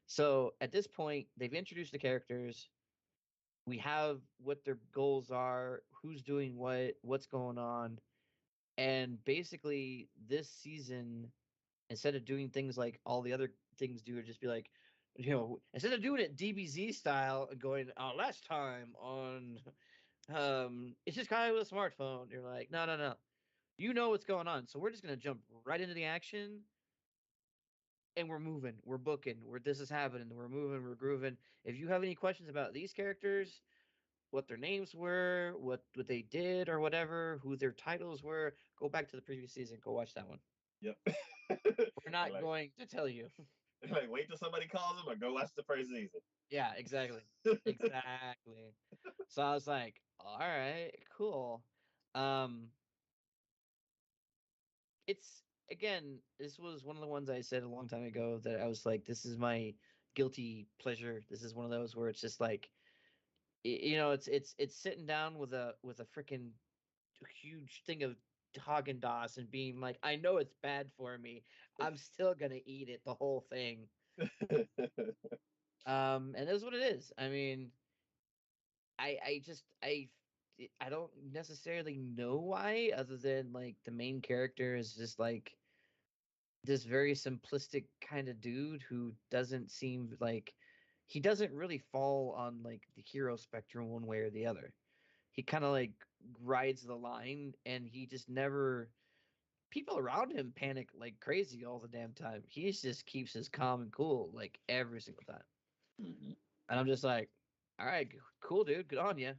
So at this point, they've introduced the characters. We have what their goals are, who's doing what, what's going on, and basically this season instead of doing things like all the other things do, just be like, instead of doing it DBZ style and going, last time on, it's just kind of with a smartphone. You're like, no, no, no, you know what's going on, so we're just gonna jump right into the action, and we're moving, we're booking, this is happening, we're moving, we're grooving. If you have any questions about these characters, what their names were, what they did, or whatever, who their titles were, go back to the previous season, go watch that one. Yep. We're they're not like, going to tell you. they're like, wait till somebody calls them or go watch the first season. Yeah, exactly. Exactly. So I was like, all right, cool. Um, it's again, this was one of the ones I said a long time ago that I was like, this is my guilty pleasure. This is one of those where it's just like, it's sitting down with a freaking huge thing of Haagen-Dazs and being like, I know it's bad for me. I'm still gonna eat it, the whole thing. And that's what it is. I mean, I just I don't necessarily know why, other than like the main character is just like this very simplistic kind of dude who doesn't seem like he doesn't really fall on like the hero spectrum one way or the other. He kind of like rides the line, and he just never people around him panic like crazy all the damn time. He just keeps his calm and cool like every single time. Mhm. And I'm just like, all right, cool, dude, good on you.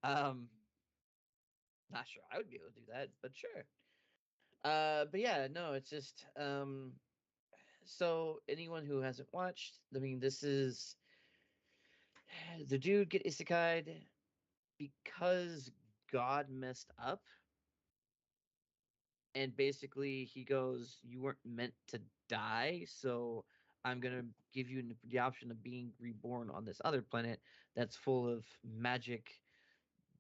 Um, not sure I would be able to do that, but sure. But yeah, no, it's just so anyone who hasn't watched, I mean, this is the dude get isekai'd because God messed up, and basically he goes, "You weren't meant to die, so I'm gonna give you the option of being reborn on this other planet that's full of magic,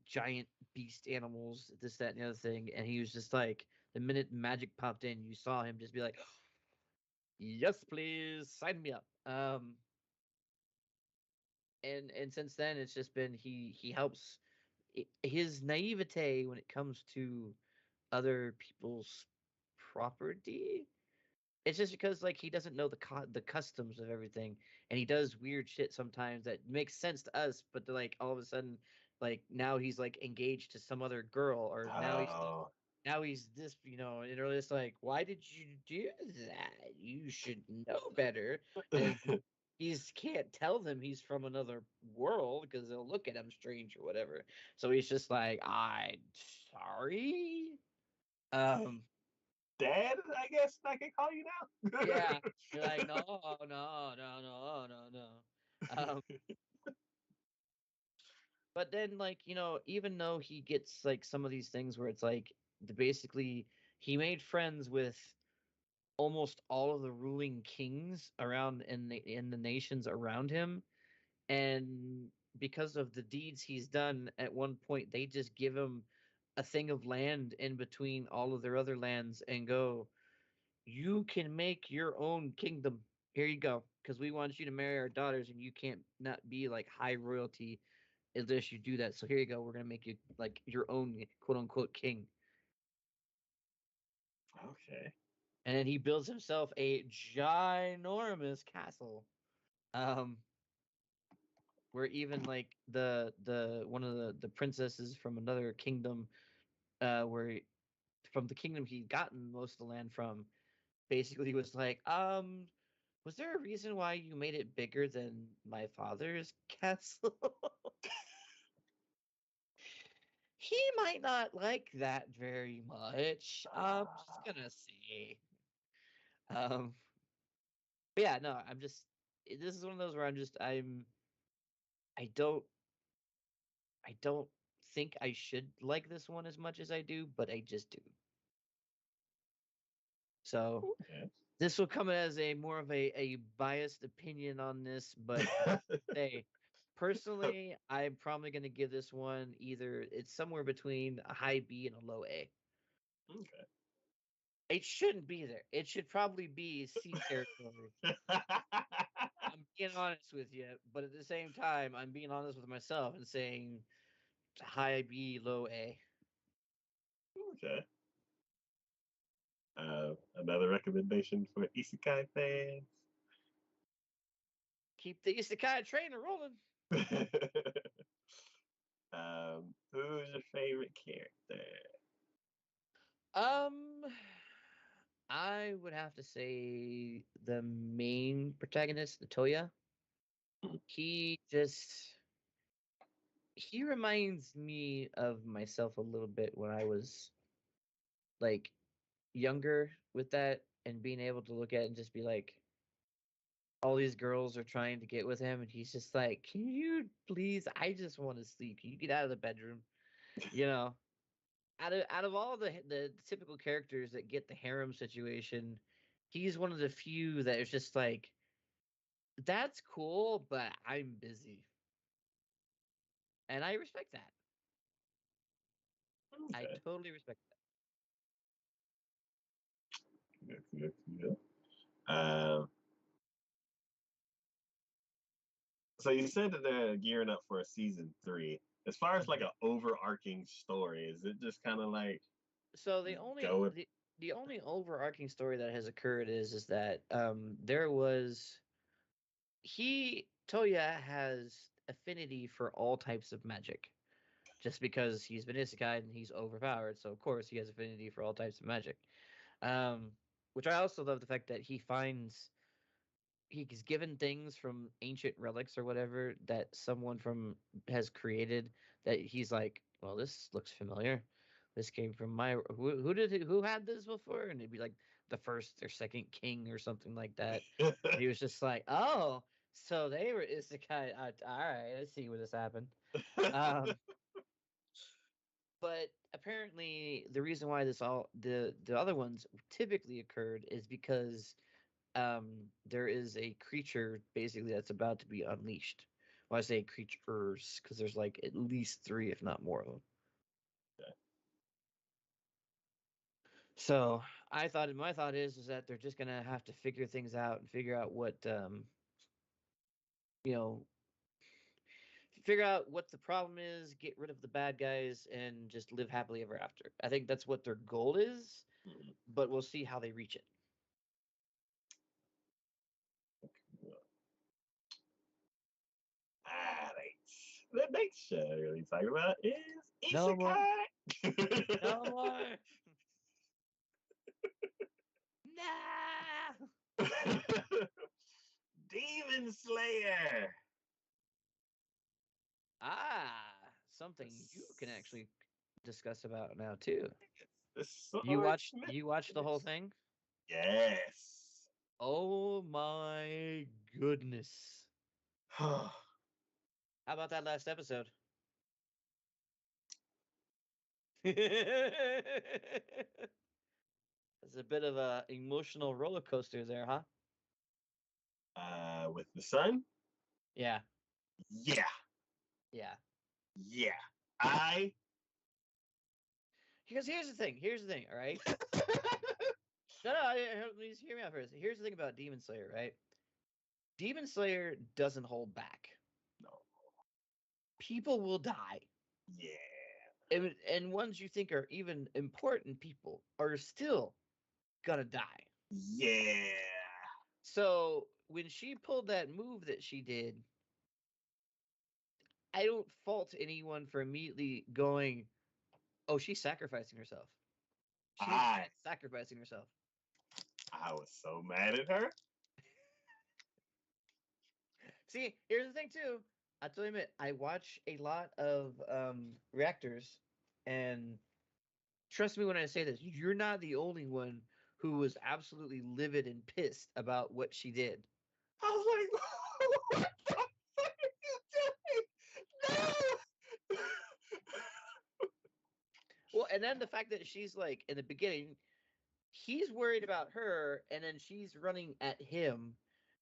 giant beast animals, this, that, and the other thing." And he was just like, the minute magic popped in, you saw him just be like, "Yes, please, sign me up." And since then, it's just been he helps his naivete when it comes to other people's property. It's just because like he doesn't know the customs of everything, and he does weird shit sometimes that makes sense to us, but like all of a sudden, like now he's like engaged to some other girl, or Oh. now he's this, and they're just like, why did you do that? You should know better. And he's can't tell them he's from another world because they'll look at him strange or whatever. So he's just like, I'm sorry. Um, Dad, I guess I can call you now. yeah. You're like, no, no, no, no, no, no. Um, but then like, even though he gets like some of these things where it's like basically he made friends with almost all of the ruling kings around in the nations around him, and because of the deeds he's done, at one point they just give him a thing of land in between all of their other lands and go, you can make your own kingdom. Here you go, because we want you to marry our daughters, and you can't not be like high royalty unless you do that. So here you go, we're gonna make you like your own quote unquote king. Okay. And then he builds himself a ginormous castle. Um, where even like the one of the princesses from another kingdom, where from the kingdom he'd gotten most of the land from, basically was like, was there a reason why you made it bigger than my father's castle? He might not like that very much. I'm just Ah, gonna say. Um, but yeah, no, I'm just. This is one of those where I don't I don't think I should like this one as much as I do, but I just do. So okay. this will come as a more of a biased opinion on this, but just to say, personally, I'm probably going to give this one either it's somewhere between a high B and a low A. Okay. It shouldn't be there. It should probably be C territory. I'm being honest with you, but at the same time, I'm being honest with myself and saying high B, low A. Okay. Another recommendation for Isekai fans. Keep the Isekai train rolling. Who's your favorite character? Um, I would have to say the main protagonist, the Toya. He just he reminds me of myself a little bit when I was like younger with that, and being able to look at it and just be like, all these girls are trying to get with him, and he's just like, can you please? I just want to sleep. Can you get out of the bedroom? You know, out of all the typical characters that get the harem situation, he's one of the few that is just like, that's cool, but I'm busy. And I respect that. I Okay. totally respect that. Okie. Um, so you said that they're gearing up for a season 3. As far as like an overarching story, is it just kind of like So go with? the only overarching story that has occurred is that there was Toya has affinity for all types of magic. Just because he's been isekai and he's overpowered, so of course he has affinity for all types of magic. Which I also love the fact that he's given things from ancient relics or whatever that someone from has created that he's like, well, this looks familiar. This came from my who had this before, and it'd be like the first or second king or something like that. And he was just like, oh, so they were isekai. All right, I see where this happened. Um, but apparently, the reason why the other ones typically occurred is because there is a creature basically that's about to be unleashed. Well, I say creatures because there's like at least three, if not more of them. Okay. So my thought is that they're just gonna have to figure things out and figure out what you know figure out what the problem is, get rid of the bad guys, and just live happily ever after. I think that's what their goal is, Mhm. but we'll see how they reach it. Right. The next show we're going to be talking about is No more, Isekai. no more. Nah. Demon Slayer. Something you can This, actually discuss about now too. the swordsmith. You watched the whole thing? Yes. Oh my goodness. How about that last episode? It's a bit of a emotional roller coaster there, huh? With the sun? Yeah. Yeah. Yeah. Yeah. I. Because here's the thing. Here's the thing, all right? No, please hear me out first. Here's the thing about Demon Slayer, right? Demon Slayer doesn't hold back. No. People will die. Yeah. And ones you think are even important people are still gonna die. Yeah. So when she pulled that move that she did, I don't fault anyone for immediately going, "Oh, she's sacrificing herself. She's I sacrificing herself." I was so mad at her. See, here's the thing too. I tell you, admit, I watch a lot of reactors, and trust me when I say this, you're not the only one who was absolutely livid and pissed about what she did. I was like, what the fuck are you doing? No. Well, and then the fact that she's like in the beginning, he's worried about her, and then she's running at him,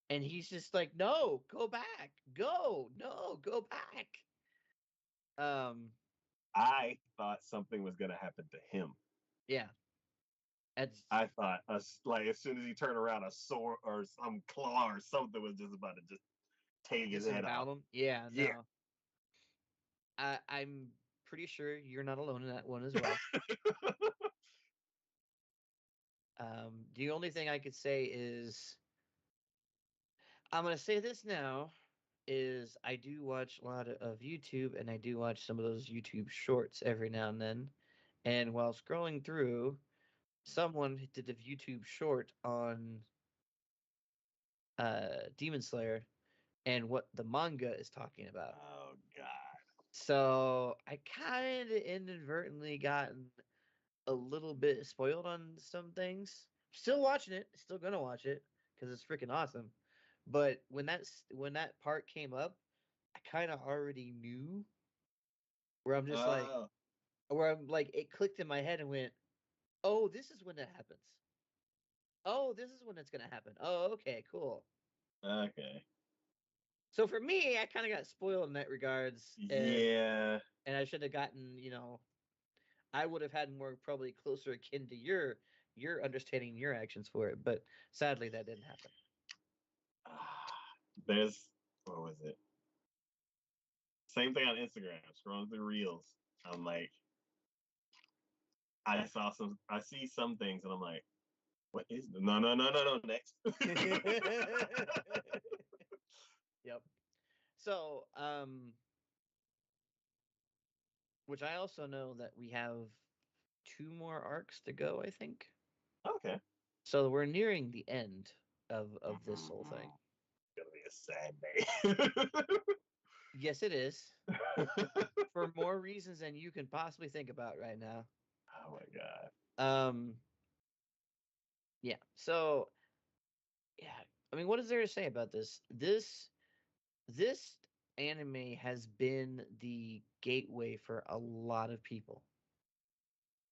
and he's just like, "No, go back, go, no, go back." Um, I thought something was gonna happen to him. yeah, that's I thought us like as soon as he turned around, a sword or some claw or something was just about to just take his head off. disembowel him. Yeah, Yeah. no, I'm pretty sure you're not alone in that one as well. The only thing I could say is I'm gonna say this now is I do watch a lot of YouTube and I do watch some of those YouTube shorts every now and then. And while scrolling through, someone did a YouTube short on Demon Slayer and what the manga is talking about. Oh God. So I kind of inadvertently gotten a little bit spoiled on some things. Still watching it, still gonna watch it because it's freaking awesome. But when that part came up, I kind of already knew where I'm just like, Oh, where I'm like, it clicked in my head and went, "Oh, this is when that happens. Oh, this is when it's gonna happen. Oh, okay, cool." okay. So for me, I kind of got spoiled in that regards, Yeah. and I should have gotten, I would have had more probably closer akin to your you're understanding your actions for it. But sadly, that didn't happen. There's what was it? Same thing on Instagram. Scrolling through reels. I'm like, I see some things, and I'm like, what is the no next? Yep. So, which I also know that we have 2 more arcs to go, I think. Okay. So we're nearing the end of this whole Mm-hmm. thing. It's gonna be a sad day. Yes, it is. For more reasons than you can possibly think about right now. Oh my god. Um, yeah. So, yeah. I mean, what is there to say about this? This anime has been the gateway for a lot of people.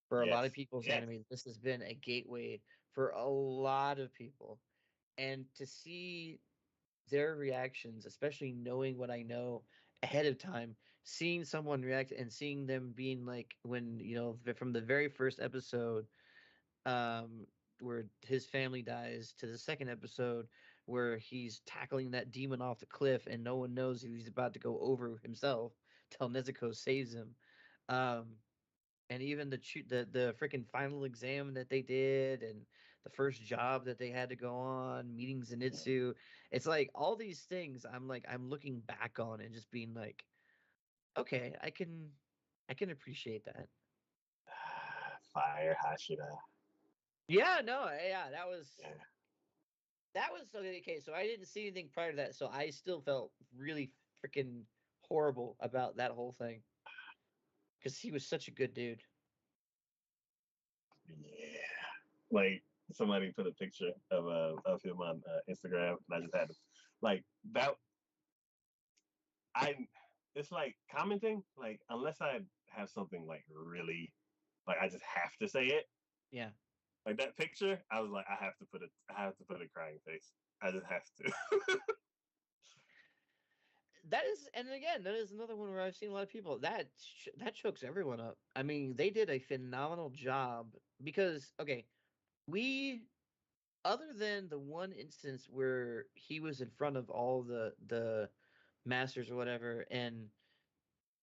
For a lot of Yes. people's Yes. anime, this has been a gateway for a lot of people. And to see their reactions, especially knowing what I know ahead of time, seeing someone react and seeing them being like when, from the very first episode, where his family dies to the second episode where he's tackling that demon off the cliff and no one knows he's about to go over himself till Nezuko saves him. Um, and even the freaking final exam that they did and the first job that they had to go on, meeting Zenitsu, it's like all these things I'm looking back on and just being like, okay, I can appreciate that. Fire Hashira. Yeah, no, yeah, that was Yeah. okay. So I didn't see anything prior to that, so I still felt really freaking horrible about that whole thing because he was such a good dude. Yeah. Like somebody put a picture of him on Instagram, and I just had to, like that. I it's like commenting, like unless I have something like really, like I just have to say it. Yeah, Like that picture, I was like, I have to put a crying face. I just have to. that is, and again, that is another one where I've seen a lot of people that chokes everyone up. I mean, they did a phenomenal job because okay, we other than the one instance where he was in front of all the masters or whatever, and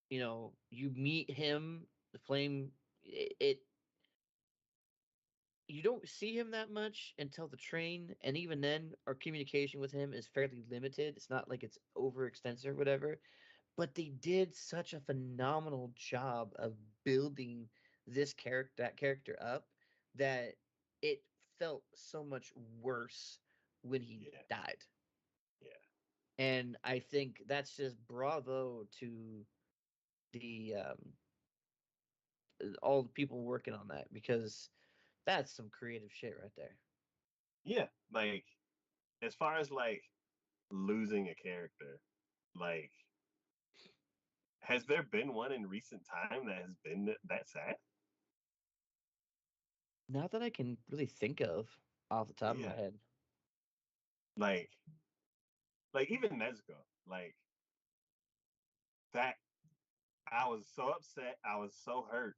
you meet him, the flame, it you don't see him that much until the train, and even then, our communication with him is fairly limited. It's not like it's overextensive or whatever, but they did such a phenomenal job of building that character up that it felt so much worse when he Yeah, died. yeah, And I think that's just bravo to the all the people working on that because that's some creative shit right there. yeah. Like as far as like losing a character, like has there been one in recent time that has been that sad? Not that I can really think of off the top of my Yeah, head. like even Nezuko, like that. I was so upset. I was so hurt,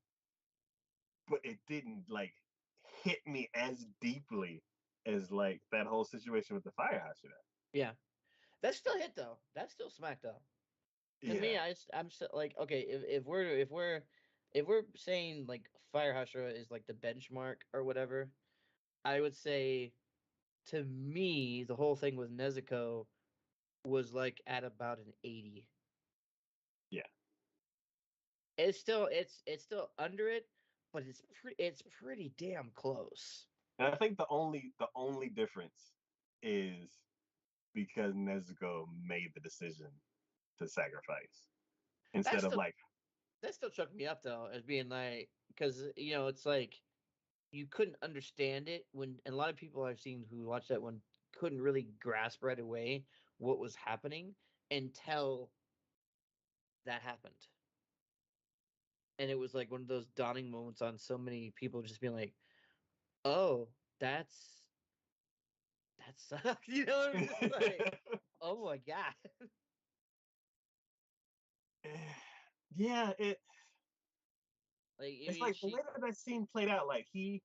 but it didn't like hit me as deeply as like that whole situation with the fire Hashira. Yeah, that still hit though. That still smacked though. To me, Yeah, I'm still like, okay, if we're saying like Fire Hashira is like the benchmark or whatever, I would say to me the whole thing with Nezuko was like at about an 80. yeah. It's still under it, but it's pretty damn close. And I think the only difference is because Nezuko made the decision to sacrifice That's instead of still like, that still chucked me up though, as being like because it's like you couldn't understand it when and a lot of people I've seen who watched that one couldn't really grasp right away what was happening until that happened. And it was like one of those dawning moments on so many people just being like, "Oh, that sucks." It was just like, "Oh my god." yeah, Like I it's mean like the way she that scene played out. Like he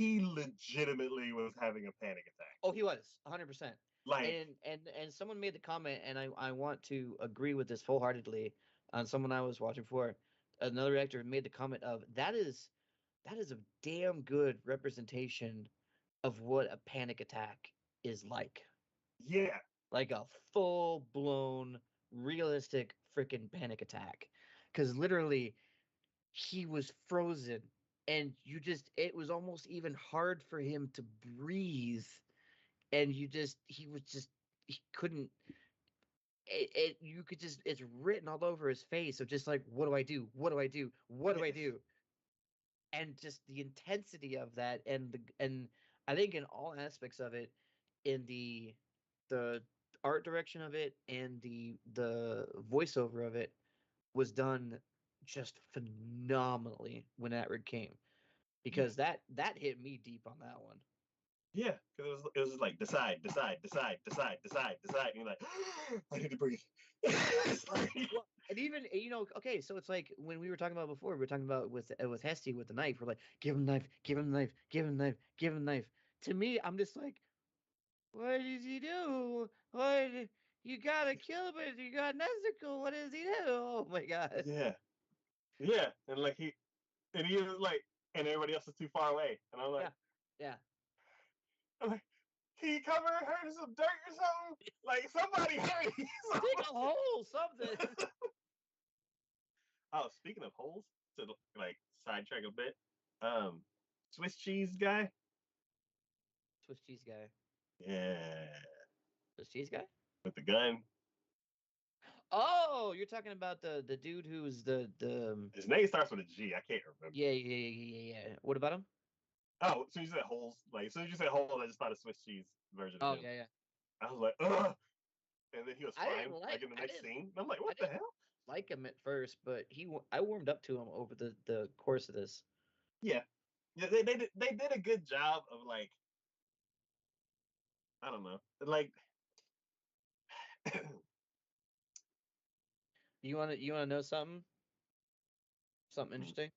he legitimately was having a panic attack. Oh, he was 100%. Like, And someone made the comment, and I want to agree with this wholeheartedly. On someone I was watching for, another actor made the comment of that is a damn good representation of what a panic attack is yeah, like a full blown realistic freaking panic attack, because literally he was frozen, and it was almost even hard for him to breathe, and he couldn't you could just it's written all over his face of just like, what do I do, what do I do, what do I yes, do, and just the intensity of that, and I think in all aspects of it, in the art direction of it and the voiceover of it was done just phenomenally when Atwood came, yeah, because that hit me deep on that one. yeah. Because it was just like decide, decide, decide, decide, decide, decide. And you're like, I need to breathe. It's like, Well, and even okay, so it's like when we were talking about before, we were talking about with Hesty with the knife. We're like, give him knife, give him knife, give him knife, give him knife. To me, I'm just like, what does he do? What, you gotta kill him, but you got Nezuko. What does he do? Oh my god. yeah, yeah. And he was like, and everybody else is too far away. And Yeah, yeah. I'm like, can you cover her in some dirt or something? Like, somebody hurry. Dig a hole, something. Oh, speaking of holes, to like sidetrack a bit, um, Swiss cheese guy. Swiss cheese guy. Yeah, Swiss cheese guy. with the gun. Oh, you're talking about the dude who's the His name starts with a G. I can't remember. yeah. What about him? Oh, so you said holes. Like, as soon as you said holes, I just thought a Swiss cheese version of Oh him. yeah. I was like, ugh. And then he was I didn't fine, like like in the I next didn't scene. And I'm like, I what the didn't hell? like him at first, but I warmed up to him over the course of this. Yeah, yeah. They did a good job of like, I don't know, like, You wanna know something? Something interesting?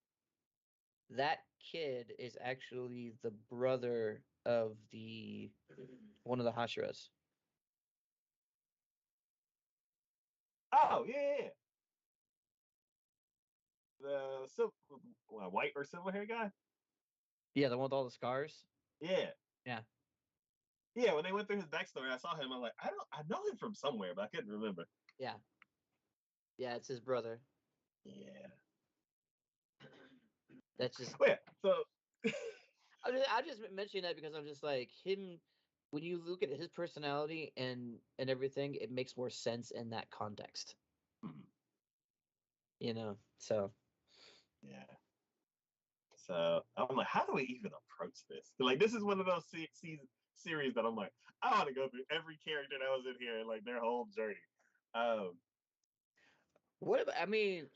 That kid is actually the brother of the one of the Hashiras. oh yeah. The silver, white or silver hair guy. Yeah, the one with all the scars. Yeah, Yeah, yeah. When they went through his backstory, I saw him. I'm like, I know him from somewhere, but I couldn't remember. yeah, yeah. It's his brother. Yeah. That's just Well, yeah. So I just mentioning that because I'm just like him. When you look at his personality and everything, it makes more sense in that context. So yeah. So I'm like, how do we even approach this? Like, this is one of those series that I'm like, I want to go through every character that was in here and like their whole journey. Um, what about, I mean,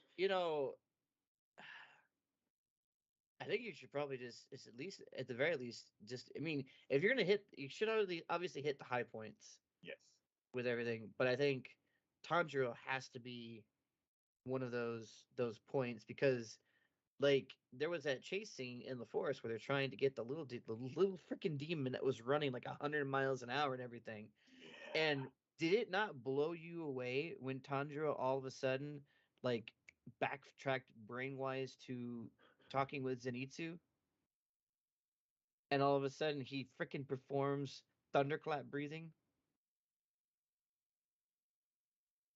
I think you should probably just, it's at least at the very least, just, I mean, if you're gonna hit, you should obviously hit the high points yes. with everything. But I think Tanjiro has to be one of those points, because like there was that chase scene in the forest where they're trying to get the little freaking demon that was running like 100 miles an hour and everything. Yeah. And did it not blow you away when Tanjiro all of a sudden like backtracked brain-wise to talking with Zenitsu, and all of a sudden he freaking performs thunderclap breathing?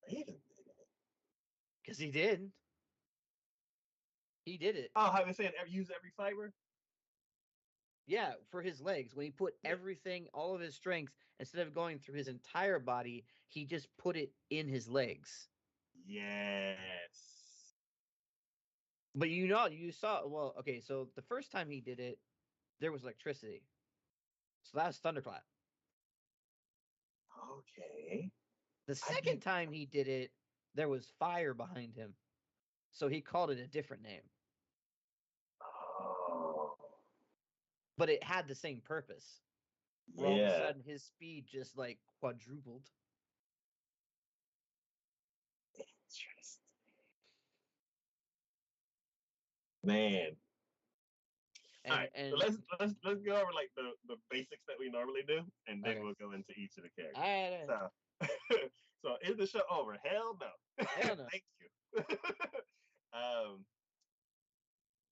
Wait a minute. Because he did. He did it. Oh, how they saying use every fiber? Yeah, for his legs. When he put Yeah. everything, all of his strength, instead of going through his entire body, he just put it in his legs. Yes. But you saw, well, okay, so the first time he did it, there was electricity. So that was thunderclap. Okay. The I second did. time he did it, there was fire behind him. So he called it a different name. Oh. But it had the same purpose. Where all of a Yeah. sudden his speed just like quadrupled. Interesting. Man. All and right, so and let's go over like the basics that we normally do, and then okay. we'll go into each of the All characters. right, all right. So, so is the show over? Hell no. Hell no. Thank you. um,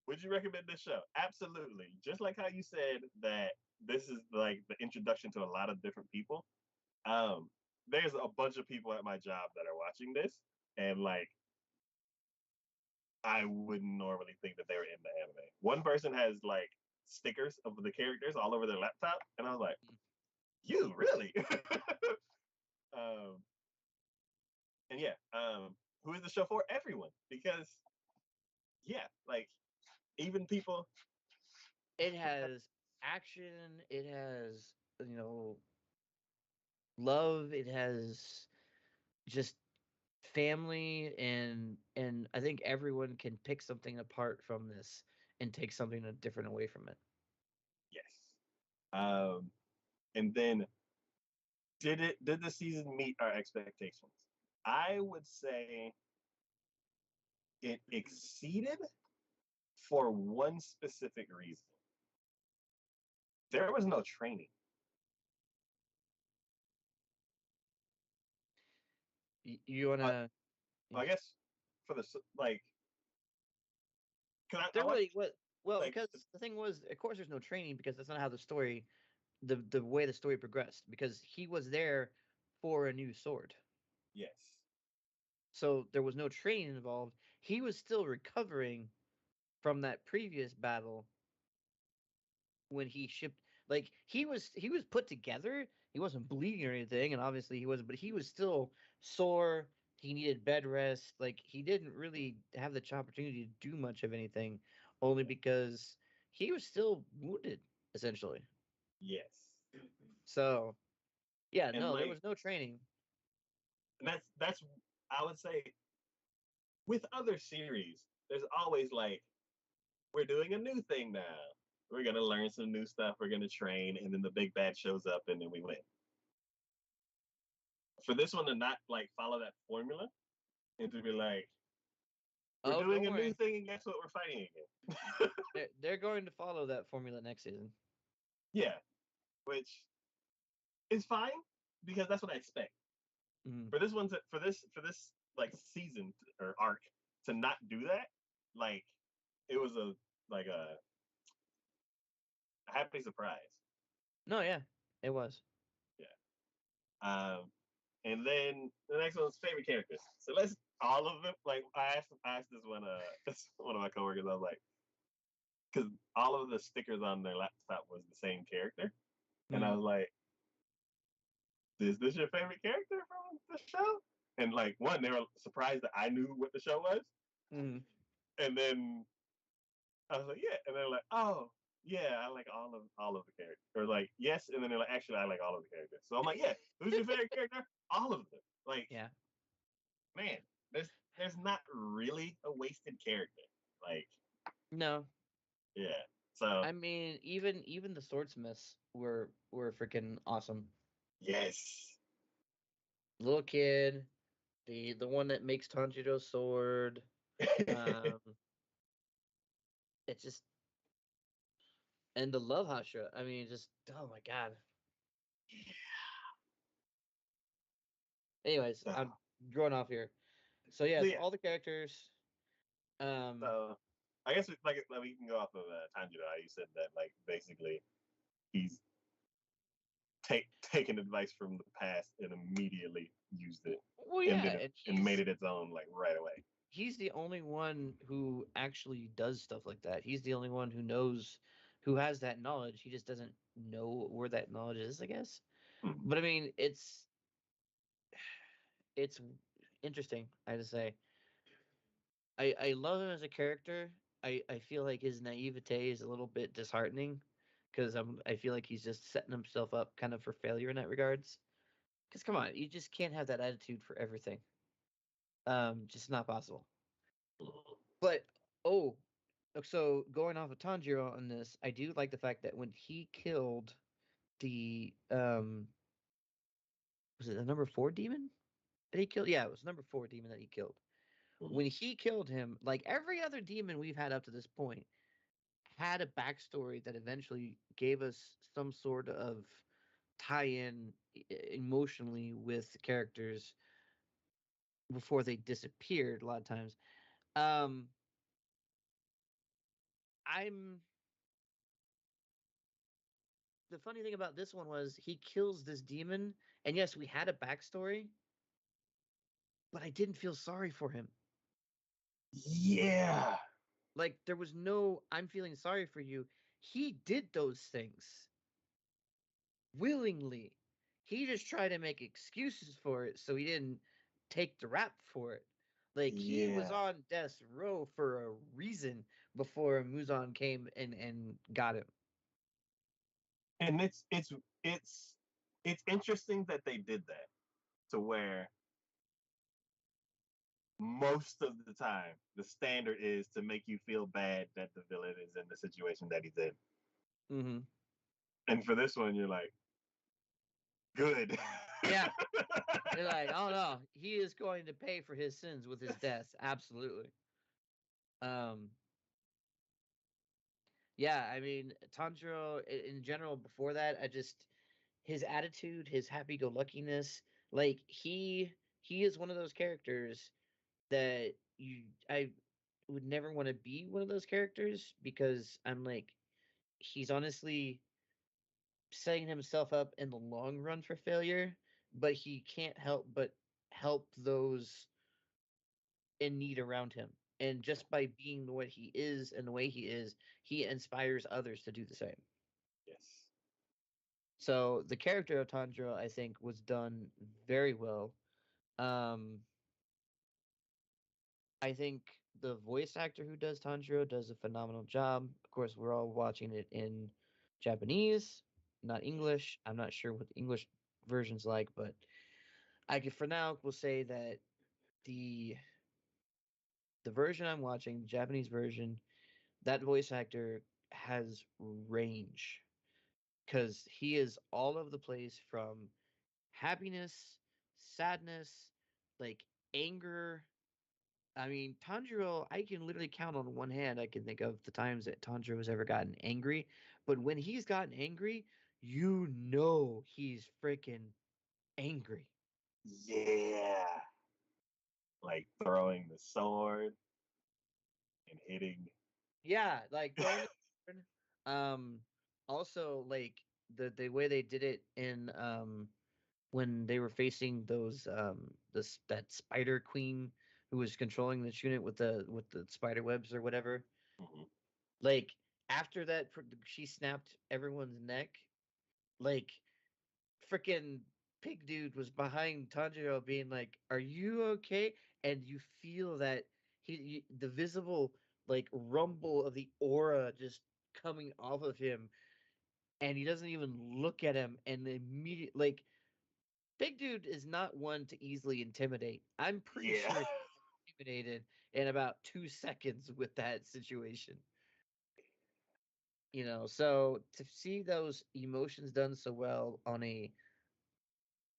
would you recommend this show? Absolutely. Just like how you said that this is like the introduction to a lot of different people. Um, there's a bunch of people at my job that are watching this, and like I wouldn't normally think that they were into anime. One person has like stickers of the characters all over their laptop, and I was like, "You really?" um, and yeah, who is the show for? Everyone, because yeah, like even people. It has action. It has, you know, love. It has just family, and I think everyone can pick something apart from this and take something different away from it. Yes. Um, and then did the season meet our expectations? I would say it exceeded for one specific reason. There was no training. You Uh, wanna? I guess for the like, because I There watched really what? Well, like because the thing was, of course, there's no training because that's not how the way the story progressed. Because he was there for a new sword, yes, so there was no training involved. He was still recovering from that previous battle when he shipped. Like he was put together. He wasn't bleeding or anything, and obviously he wasn't. But he was still sore. He needed bed rest. Like he didn't really have the opportunity to do much of anything, only yeah, because he was still wounded essentially. yes, So yeah, and no, there like was no training. and that's I would say with other series, there's always like we're doing a new thing now. We're gonna learn some new stuff. We're gonna train, and then the big bad shows up, and then we win. For this one to not like follow that formula and to be like, we're Oh, doing don't a new worry. thing, and guess what? We're fighting again. They're going to follow that formula next season. Yeah, which is fine because that's what I expect. Mhm. For this one to for this like season or arc to not do that, like it was a like a happy surprise. No, yeah, it was. Yeah. And then the next one's favorite characters. So let's all of them. Like I asked this one this one of my coworkers. I was like, because all of the stickers on their laptop was the same character, and I Mhm. was like, is this your favorite character from the show? And like one, they were surprised that I knew what the show was, Mhm. and then I was like, yeah, and they're like, oh, yeah, I like all of the characters, or like yes, and then they're like, actually, I like all of the characters. So I'm like, yeah, who's your favorite character? All of them. Like, Yeah. man, there's not really a wasted character. Like, No, yeah. So I mean, even the swordsmiths were freaking awesome. yes, Little kid, the one that makes Tanjiro's sword. Um, it's just and the love Hashira. I mean, just oh my god. Anyways, so, I'm going off here. So yes, yeah. all the characters. So I guess like we can go off of Tanjiro. You said that like basically he's taken advice from the past and immediately used it Well, and yeah, then and and made it its own like right away. he's the only one who actually does stuff like that. He's the only one who knows, who has that knowledge. He just doesn't know where that knowledge is, I guess. Mhm. But I mean, it's interesting. I have to say, I love him as a character. I feel like his naivete is a little bit disheartening because I feel like he's just setting himself up kind of for failure in that regards. Because come on, you just can't have that attitude for everything. Just not possible. But oh, so going off of Tanjiro on this, I do like the fact that when he killed the was it the number 4 demon that he killed? Yeah, it was number 4 demon that he killed. When he killed him, like every other demon we've had up to this point, had a backstory that eventually gave us some sort of tie-in emotionally with the characters before they disappeared a lot of times. Um, I'm the funny thing about this one was he kills this demon, and yes, we had a backstory, but I didn't feel sorry for him. Yeah. Like there was no I'm feeling sorry for you. He did those things willingly. He just tried to make excuses for it so he didn't take the rap for it. Like he was Yeah. on death row for a reason before Muzan came and got him. And it's it's interesting that they did that to where most of the time the standard is to make you feel bad that the villain is in the situation that he's in. Mm-hmm. And for this one, you're like, good. Yeah. You're like, oh no, he is going to pay for his sins with his death. Absolutely. Um, yeah, I mean, Tanjiro in general before that, I just his attitude, his happy-go-luckiness, like he is one of those characters that I would never want to be one of those characters because I'm like he's honestly setting himself up in the long run for failure, but he can't help but help those in need around him. And just by being what he is and the way he inspires others to do the same. Yes. So the character of Tanjiro, I think, was done very well. Um, I think the voice actor who does Tanjiro does a phenomenal job. Of course, we're all watching it in Japanese, not Yeah. English. I'm not sure what the English version's like, but I could for now will say that the the version I'm watching, the Japanese version, that voice actor has range because he is all over the place from happiness, sadness, like anger. I mean, Tanjiro, I can literally count on one hand. I can think of the times that Tanjiro has ever gotten angry. But when he's gotten angry, you know he's freaking angry. Yeah. Like throwing the sword and hitting. Yeah, like throwing the sword. Also like the way they did it in when they were facing those this that spider queen who was controlling the unit with the spider webs or whatever. Mhm. Like after that, she snapped everyone's neck. Like freaking pig dude was behind Tanjiro, being like, "Are you okay?" And you feel that the visible like rumble of the aura just coming off of him, and he doesn't even look at him, and immediately like Big Dude is not one to easily intimidate. I'm pretty Yeah. sure he intimidated in about 2 seconds with that situation. You know, so to see those emotions done so well on a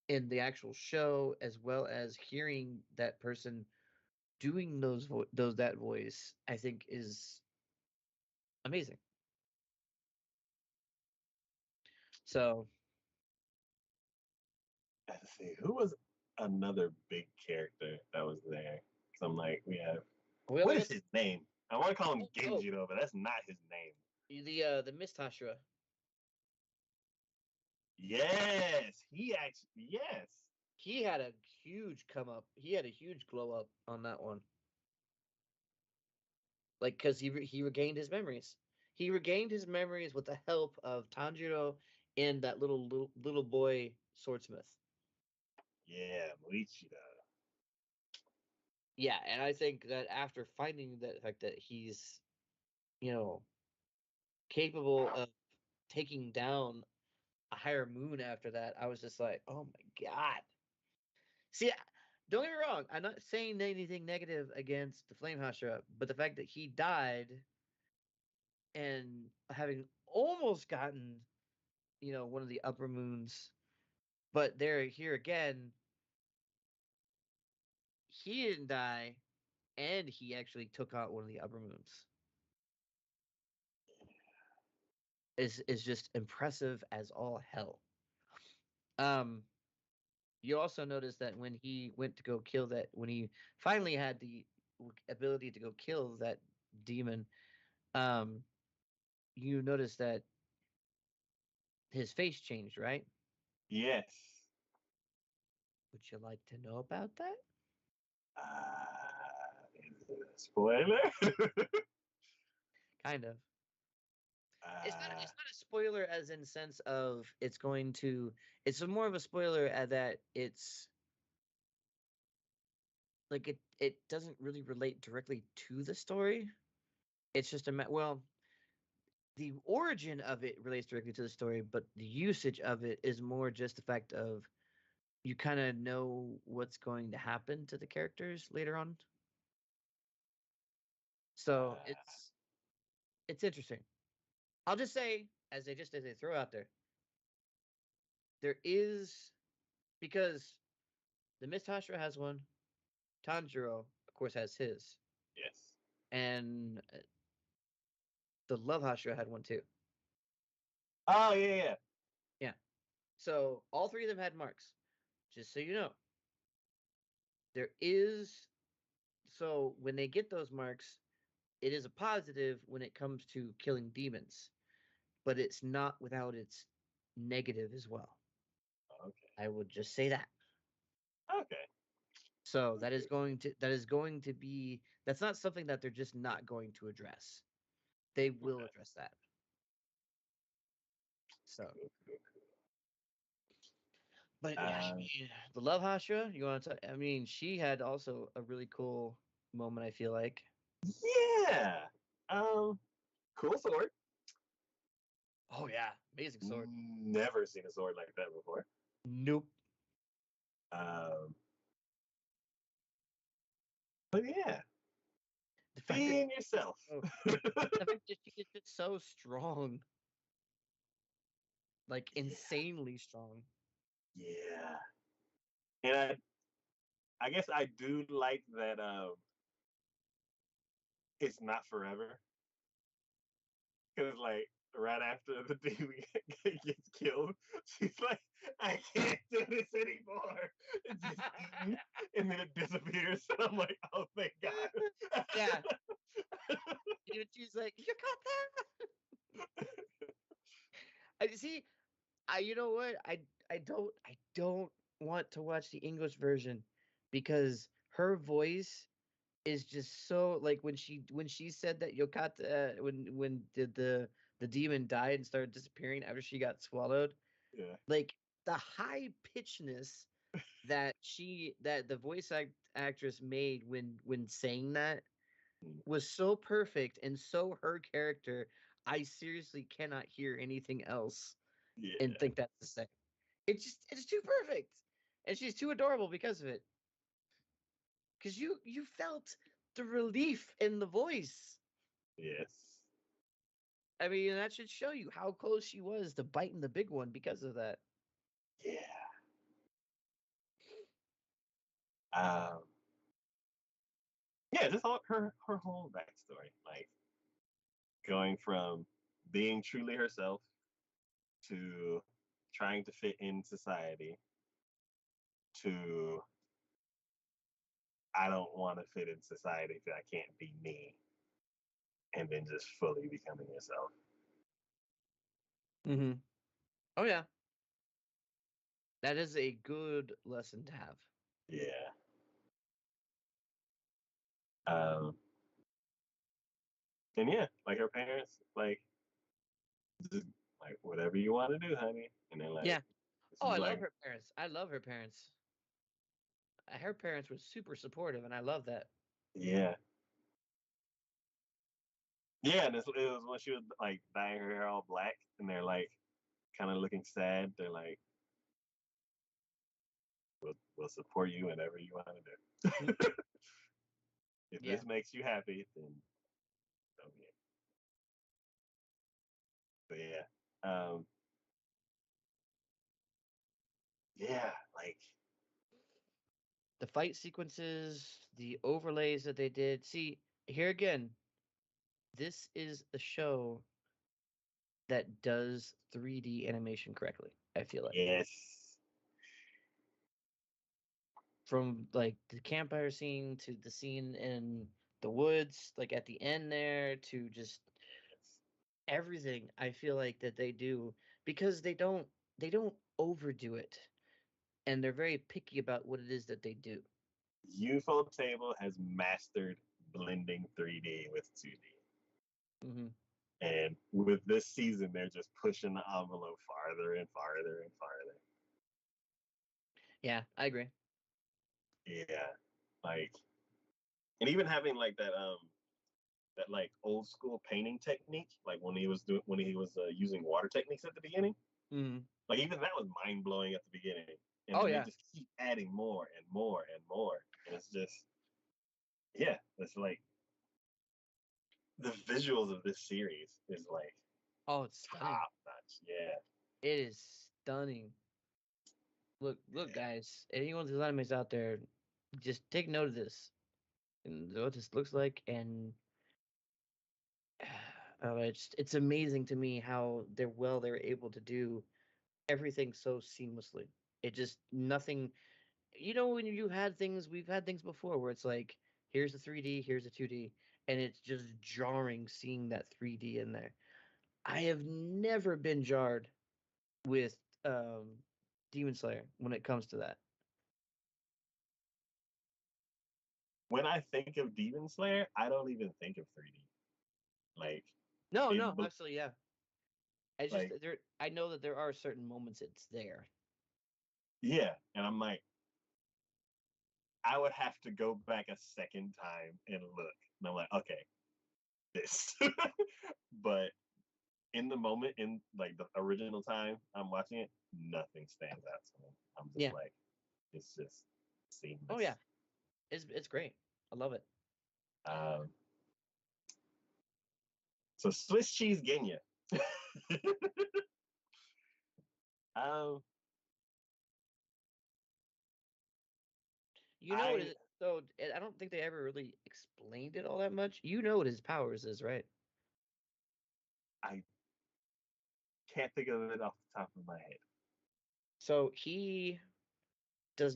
in the actual show, as well as hearing that person doing those that voice, I think is amazing. So Let's see. Who was another big character that was there? Because I'm like, we have. we What only is got his name? I want to call him oh Genji though, but that's not his name. the Miss Tashira. Yes, he actually. Yes. He had a huge come up. He had a huge glow up on that one. Like because he regained his memories. He regained his memories with the help of Tanjiro and that little boy swordsmith. Yeah, Muichida. Yeah, and I think that after finding that fact that he's you know capable of taking down a higher moon after that, I was just like, oh my god. See, don't get me wrong. I'm not saying anything negative against the Flame Hashira, but the fact that he died and having almost gotten one of the upper moons, but there here again, he didn't die, and he actually took out one of the upper moons. is just impressive as all hell. Um, you also notice that when he went to go kill that, when he finally had the ability to go kill that demon, um, you notice that his face changed, right? Yes. Would you like to know about that? Is it a spoiler? Kind of. It's not. uh, It's not a spoiler as in sense of it's going to. It's more of a spoiler at that it's like it doesn't really relate directly to the story. It's just well, the origin of it relates directly to the story, but the usage of it is more just the fact of you kind of know what's going to happen to the characters later on. So uh, it's interesting. I'll just say, as they throw out there is because the Miss Hashira has one, Tanjiro, of course, has his, yes. and the Love Hashira had one too. Oh yeah, yeah. Yeah. So all three of them had marks. Just so you know, there is. So when they get those marks, it is a positive when it comes to killing demons, but it's not without its negative as well. Okay. I would just say that. Okay. So that is going to be that's not something that they're just not going to address. They will Okay. address that. So, Cool, cool, cool. but yeah, I Um, mean, the Love Hashira, you want to? I mean, she had also a really cool moment. I feel like. yeah. Um, cool sword. Oh yeah, amazing sword. Never seen a sword like that before. Nope. Um, but yeah, The fact that being yourself. oh, the fact that she is just so strong, like Yeah, insanely strong. yeah. And I guess I do like that. It's not forever because like right after the demon gets killed, she's like, I can't do this anymore. It's just and then it disappears. And I'm like, oh thank God. Yeah, and she's like, "You got that?" I see. You know what? I don't want to watch the English version because her voice is just so like when she said that Yokata when did the demon died and started disappearing after she got swallowed, Yeah, like the high pitchness that the actress made when saying that was so perfect and so her character. I seriously cannot hear anything else and yeah, think that's the same. It's too perfect, and she's too adorable because of it. Because you felt the relief in the voice. yes, I mean, that should show you how close she was to biting the big one because of that. yeah. Um, yeah, just all her whole backstory, like going from being truly herself to trying to fit in society to I don't want to fit in society because I can't be me, and then just fully becoming yourself. Mm-hmm. Oh yeah, that is a good lesson to have. Yeah. Um, and yeah, like her parents, like just like whatever you want to do, honey. And then like Yeah. Oh, she's I love like, her parents. I love her parents. Her parents were super supportive, and I love that. yeah, yeah. And it was when she was like dyeing her hair all black, and they're like kind of looking sad. They're like, we'll support you whenever you want to Mhm. do. If Yeah. this makes you happy, then so be it. But yeah, um, yeah, like The fight sequences, the overlays that they did. See, here again, this is a show that does 3D animation correctly. I feel like Yes. from like the campfire scene to the scene in the woods, like at the end there, to just Yes. everything. I feel like that they do because they don't overdo it, and they're very picky about what it is that they do. UFO Table has mastered blending 3D with 2D. Hmm. And with this season, they're just pushing the envelope farther and farther and farther. Yeah, I agree. Yeah. Like, and even having like that like old school painting technique, like when he was using water techniques at the beginning. Hmm. Like even that was mind blowing at the beginning, and Oh then they yeah. just keep adding more and more and more, and it's just yeah, it's like the visuals of this series is like Oh, it's stunning. top notch. Yeah, It is stunning. Look, yeah, guys. Anyone who's animes out there, just take note of this and what this looks like, and it's amazing to me how they're able to do everything so seamlessly. It just nothing. When we've had things before where it's like, here's the 3D, here's the 2D, and it's just jarring seeing that 3D in there. I have never been jarred with Demon Slayer when it comes to that. when I think of Demon Slayer, I don't even think of 3D. Like No, it, no, absolutely, yeah. It's just like that I know that there are certain moments it's there. yeah, and I'm like, I would have to go back a second time and look, and I'm like, okay, this, but in the moment, in like the original time I'm watching it, nothing stands out to me. I'm just Yeah. like, it's just Oh yeah. seamless. It's great. I love it. Um, so Swiss cheese Genya. um, You know what I is so I don't think they ever really explained it all that much. You know what his powers is, right? I can't think of it off the top of my head. So he's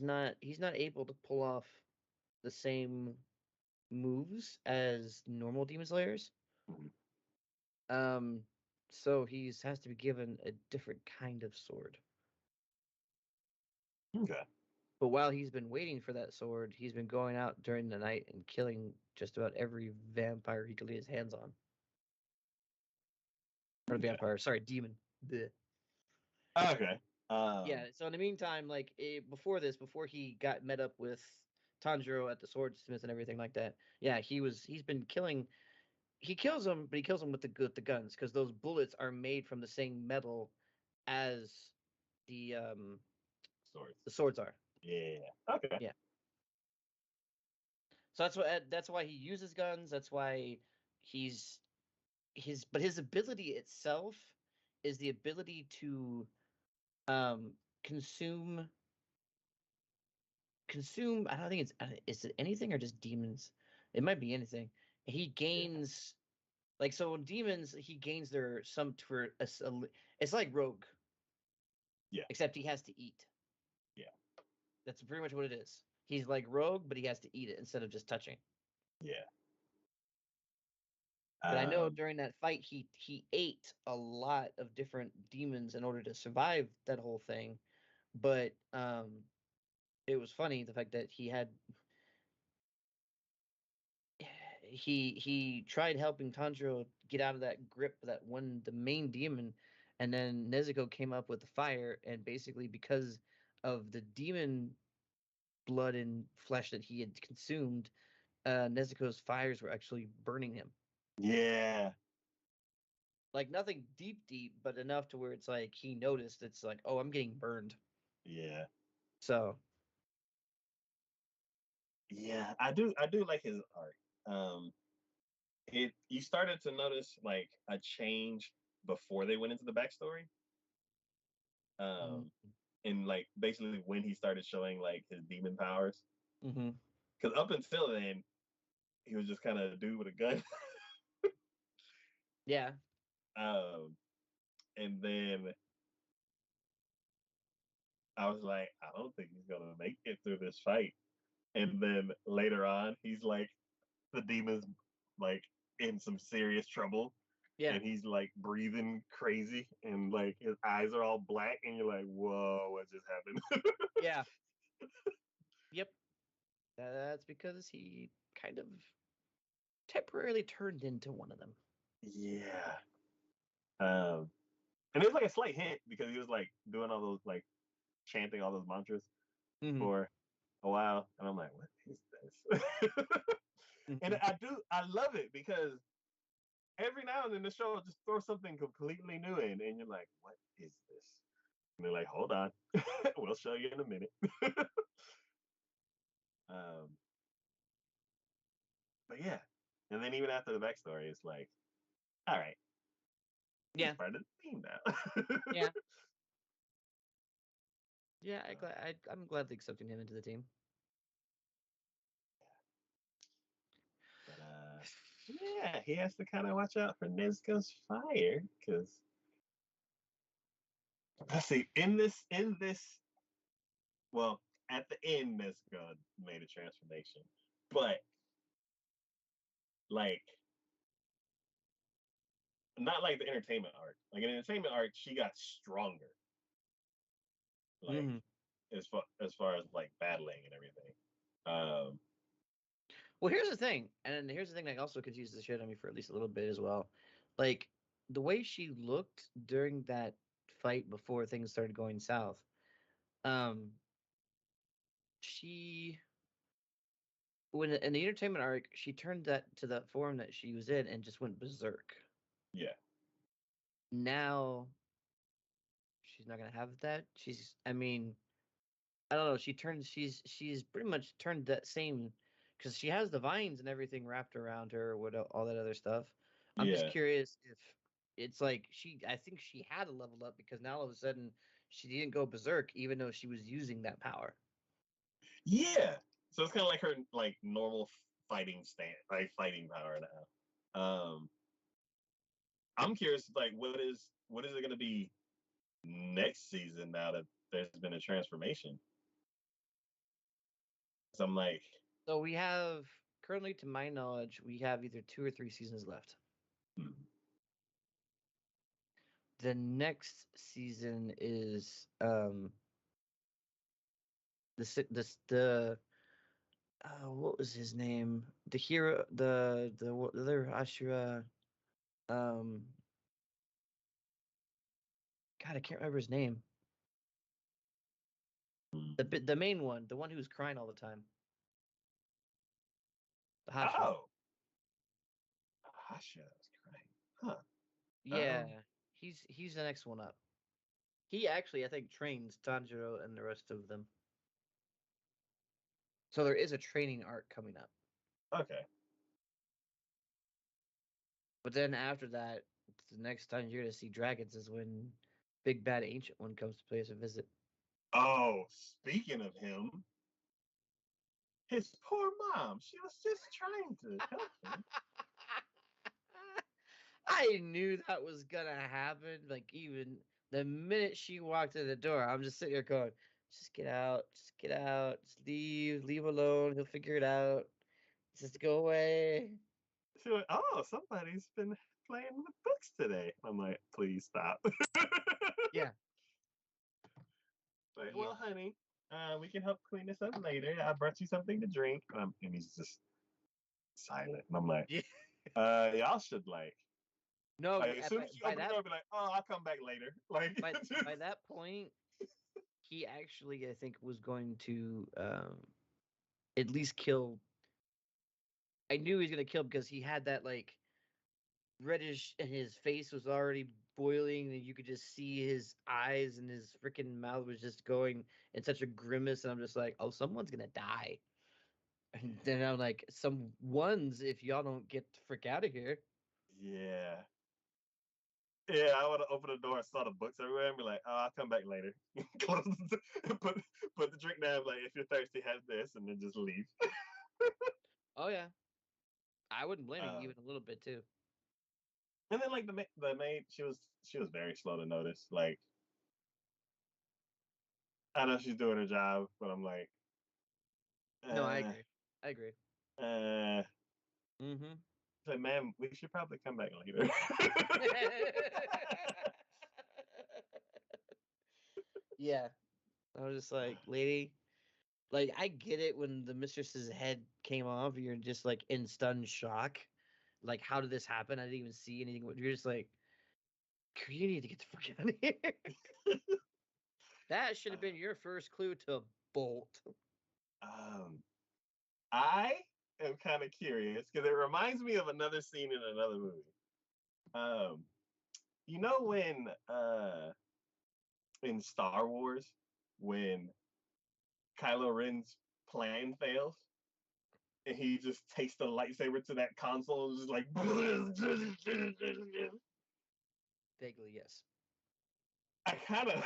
not able to pull off the same moves as normal demon slayers. Mhm. Um so he's has to be given a different kind of sword. Okay. But while he's been waiting for that sword, he's been going out during the night and killing just about every vampire he could lay his hands on. Or Okay. vampire, sorry, demon. Bleh. Okay. Um, Yeah, so in the meantime, like before he got met up with Tanjiro at the swordsmith and everything like that, yeah, he's been killing. He kills him, but he kills him with the guns because those bullets are made from the same metal as the um Swords. the swords are. Yeah. Okay. Yeah, so that's why he uses guns. That's why he's his ability itself is the ability to consume I don't think is it anything or just demons. It might be anything. He Yeah. gains like so in demons he gains their some for it's like rogue Yeah. except he has to eat. Yeah. That's pretty much what it is. He's like rogue but he has to eat it instead of just touching. Yeah. But I know Um, during that fight he ate a lot of different demons in order to survive that whole thing. But it was funny the fact that he tried helping Tanjiro get out of that grip of the main demon, and then Nezuko came up with the fire, and basically because of the demon blood and flesh that he had consumed, Nezuko's fires were actually burning him. yeah. Like nothing deep, but enough to where it's like he noticed. It's like, oh, I'm getting burned. Yeah. So Yeah. I do like his art. Um, it you started to notice like a change before they went into the backstory. mm, Um, and like basically when he started showing like his demon powers. mm-hmm. Because up until then, he was just kind of a dude with a gun. Yeah, um, And then I was like, I don't think he's gonna make it through this fight. And then later on, he's like, the demon's like in some serious trouble, Yeah. and he's like breathing crazy, and like his eyes are all black, and you're like, whoa, what just happened? Yeah. Yep. That's because he kind of temporarily turned into one of them. Yeah. Um, and it was like a slight hint because he was like doing all those like chanting all those mantras Mm-hmm. for a while, and I'm like, what is this? And Mm-hmm. I love it because every now and then the show will just throw something completely new in, and you're like, what is this? And they're like, hold on, we'll show you in a minute. um, but yeah, and then even after the backstory, it's like, all right, he's Yeah. part of the team now. Yeah. Yeah. Uh, I'm gladly accepting him into the team. but yeah, he has to kind of watch out for Nezuko's fire because let's see, in this, well, at the end, Nezuko made a transformation, but like not like the entertainment arc. Like in entertainment arc, she got stronger. Like Mm-hmm. as far as like battling and everything. Um, Well, here's the thing, and here's the thing that also confuses the shit out of me for at least a little bit as well. Like the way she looked during that fight before things started going south. Um, she when in the entertainment arc, she turned that to the form that she was in and just went berserk. yeah, Now she's not gonna have that. I mean, I don't know. She's pretty much turned that same because she has the vines and everything wrapped around her with all that other stuff. I'm just yeah, curious if it's like I think she had a level up because now all of a sudden she didn't go berserk even though she was using that power. yeah. So it's kind of like her like normal fighting stand, like fighting power now. I'm curious, like what is it going to be next season now that there's been a transformation? So I'm like, So we have currently, to my knowledge, we have either 2 or 3 seasons left. hmm, The next season is the what was his name? The hero, the other Ashura. Um, God, I can't remember his name. The main one, the one who was crying all the time. The Hashira. oh, Hasha was crying, huh? Um, Yeah, he's the next one up. He actually, I think, trains Tanjiro and the rest of them. So there is a training arc coming up. okay. But then after that, the next time you're gonna see dragons is when Big Bad Ancient One comes to pay us a visit. Oh, speaking of him, his poor mom. She was just trying to help him. I knew that was gonna happen. Like even the minute she walked in the door, I'm just sitting here going, just get out, just leave alone. He'll figure it out. Just go away. She went, oh, somebody's been playing with books today. I'm like, please stop. Yeah, Like, well, yeah, honey, we can help clean this up later. I brought you something to drink. And he's just silent. And I'm like, yeah. y'all should No, as soon as you by open the that door, be like, oh, I'll come back later. Like, by that point, he actually I think was going to at least kill. I knew he was gonna kill because he had that like reddish and his face was already boiling and you could just see his eyes and his freaking mouth was just going in such a grimace and I'm just like, oh, someone's gonna die. And then I'm like, some ones if y'all don't get the frick out of here. yeah. Yeah, I would have opened the door and saw the books everywhere and be like, oh, I'll come back later. Close put the drink down, like, if you're thirsty, have this, and then just leave. Oh yeah. I wouldn't blame him Uh, even a little bit too. And then like the maid, she was very slow to notice. Like I know she's doing her job, but I'm like, No, I uh, agree. I agree. uh. Mm-hmm. Like, ma'am, we should probably come back later. Yeah. I was just like, lady, like I get it when the mistress's head came off, you're just like in stunned shock. Like, how did this happen? I didn't even see anything. You're just like, you need to get the fuck out of here. That should have been your first clue to bolt. um, I am kind of curious because it reminds me of another scene in another movie. Um, you know when in Star Wars when Kylo Ren's plan fails and he just takes the lightsaber to that console and just like Vaguely, yes. I kind of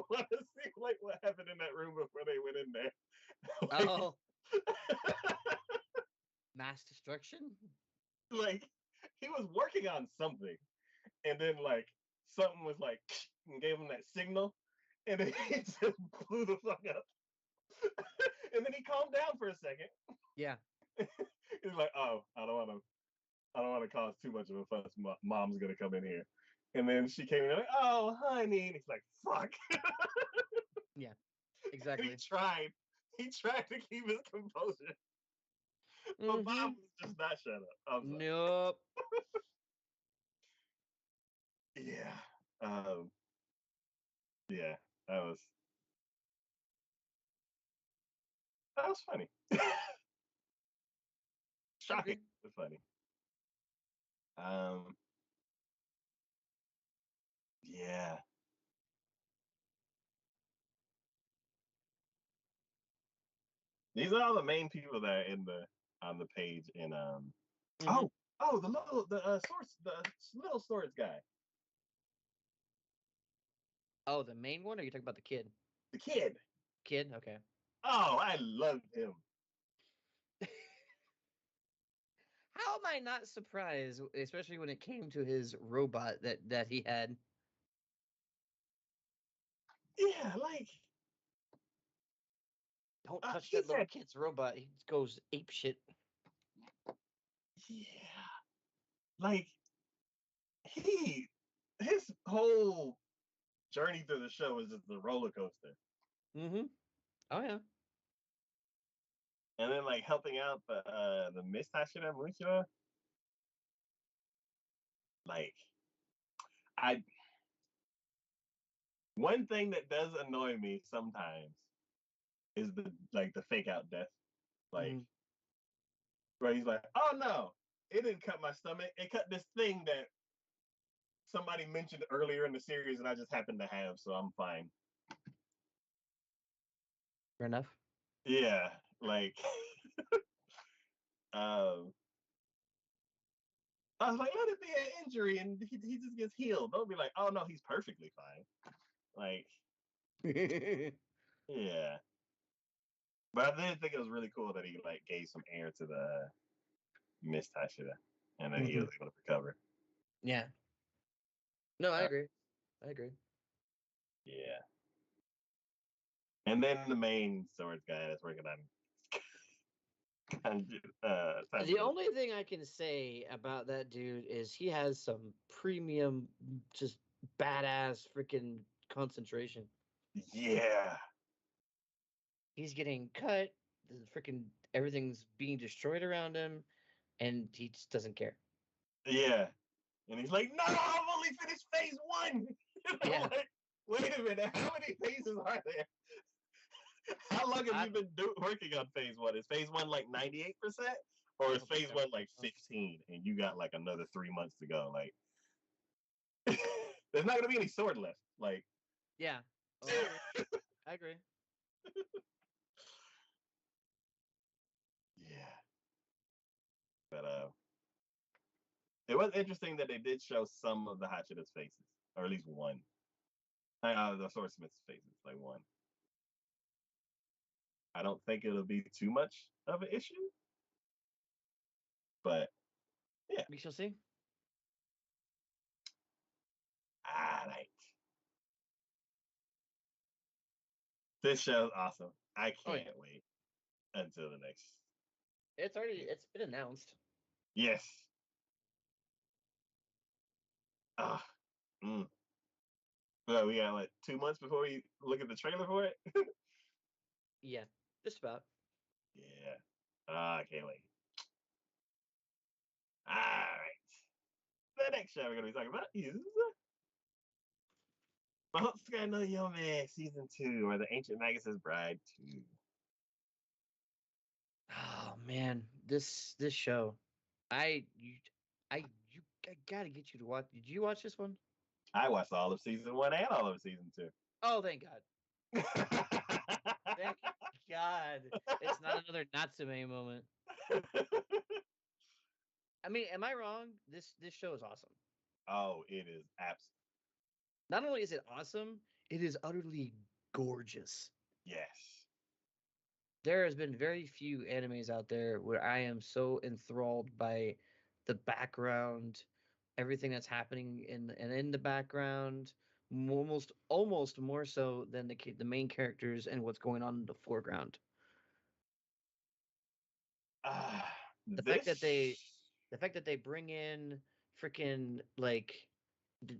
want to see like what happened in that room before they went in there. Like, Oh, mass destruction? like he was working on something, and then like something was like and gave him that signal, and then he just blew the fuck up. And then he calmed down for a second. Yeah. He's like, "Oh, I don't want to cause too much of a fuss. Mom's gonna come in here." And then she came in like, "Oh, honey," and he's like, "Fuck." Yeah. And Exactly. he tried to keep his composure, but Mm-hmm. Mom was just not shut up. I'm sorry. Nope. Yeah. Um, yeah, that was that was funny. I Shocking, agree. but funny. Um, yeah. These are all the main people that are in the on the page. And Mm-hmm. oh the source the little swords guy, Oh, the main one, or are you talking about the kid? the kid. Kid? Okay. Oh, I love him. How am I not surprised, especially when it came to his robot that he had? Yeah, like Don't touch he that little said, kid's robot. He goes ape shit. yeah, like he his whole journey through the show is just a roller coaster. Mm-hmm. Oh yeah. And then like helping out the Miss Hashira Mushira, like I one thing that does annoy me sometimes is the fake out death. Like Mm-hmm. where he's like, "Oh no, it didn't cut my stomach. It cut this thing that somebody mentioned earlier in the series, and I just happened to have, so I'm fine." Fair enough. Yeah, like um, I was like, let it be an injury, and he just gets healed. Don't be like, "Oh no, he's perfectly fine." Like, yeah. But I did think it was really cool that he like gave some air to the Miss Tashida, and then he Mm-hmm. was able to recover. Yeah. No, I Uh, agree. I agree. yeah. And then the main swords guy that's working on The Tanjiro. only thing I can say about that dude is he has some premium, just badass freaking concentration. Yeah, He's getting cut. The freaking everything's being destroyed around him, and he just doesn't care. yeah. And he's like, "No, I've only finished phase one." And I'm Yeah. like, "Wait a minute, how many phases are there? How long have I you been working on phase one? Is phase one like 98%, or is don't think phase so. one like 15, and you got like another 3 months to go? Like, there's not gonna be any sword left. Like, Yeah. Oh, I agree. I agree. yeah. But it was interesting that they did show some of the Hachida's faces, or at least one. The swordsmith's faces, like one. I don't think it'll be too much of an issue, but yeah, We shall see. All right. This show's awesome. I Oh yeah, can't wait until the next. it's been announced. Yes. Ah. Mm. Well, we got like 2 months before we look at the trailer for it. Yeah, just about. Yeah. I can't wait. All right. The next show we're gonna be talking about is Mahotsukai no Yome Season 2, or The Ancient Magus' Bride 2. Oh man, this show, I you, I gotta get you to watch. Did you watch this one? I watched all of Season 1 and all of Season 2. Oh, thank God. Thank God. It's not another Natsume moment. I mean, am I wrong? This show is awesome. Oh, it is absolute. Not only is it awesome, it is utterly gorgeous. Yes. There has been very few animes out there where I am so enthralled by the background, everything that's happening in the background, almost more so than the main characters and what's going on in the foreground. The fact that they This. the fact that they bring in freaking like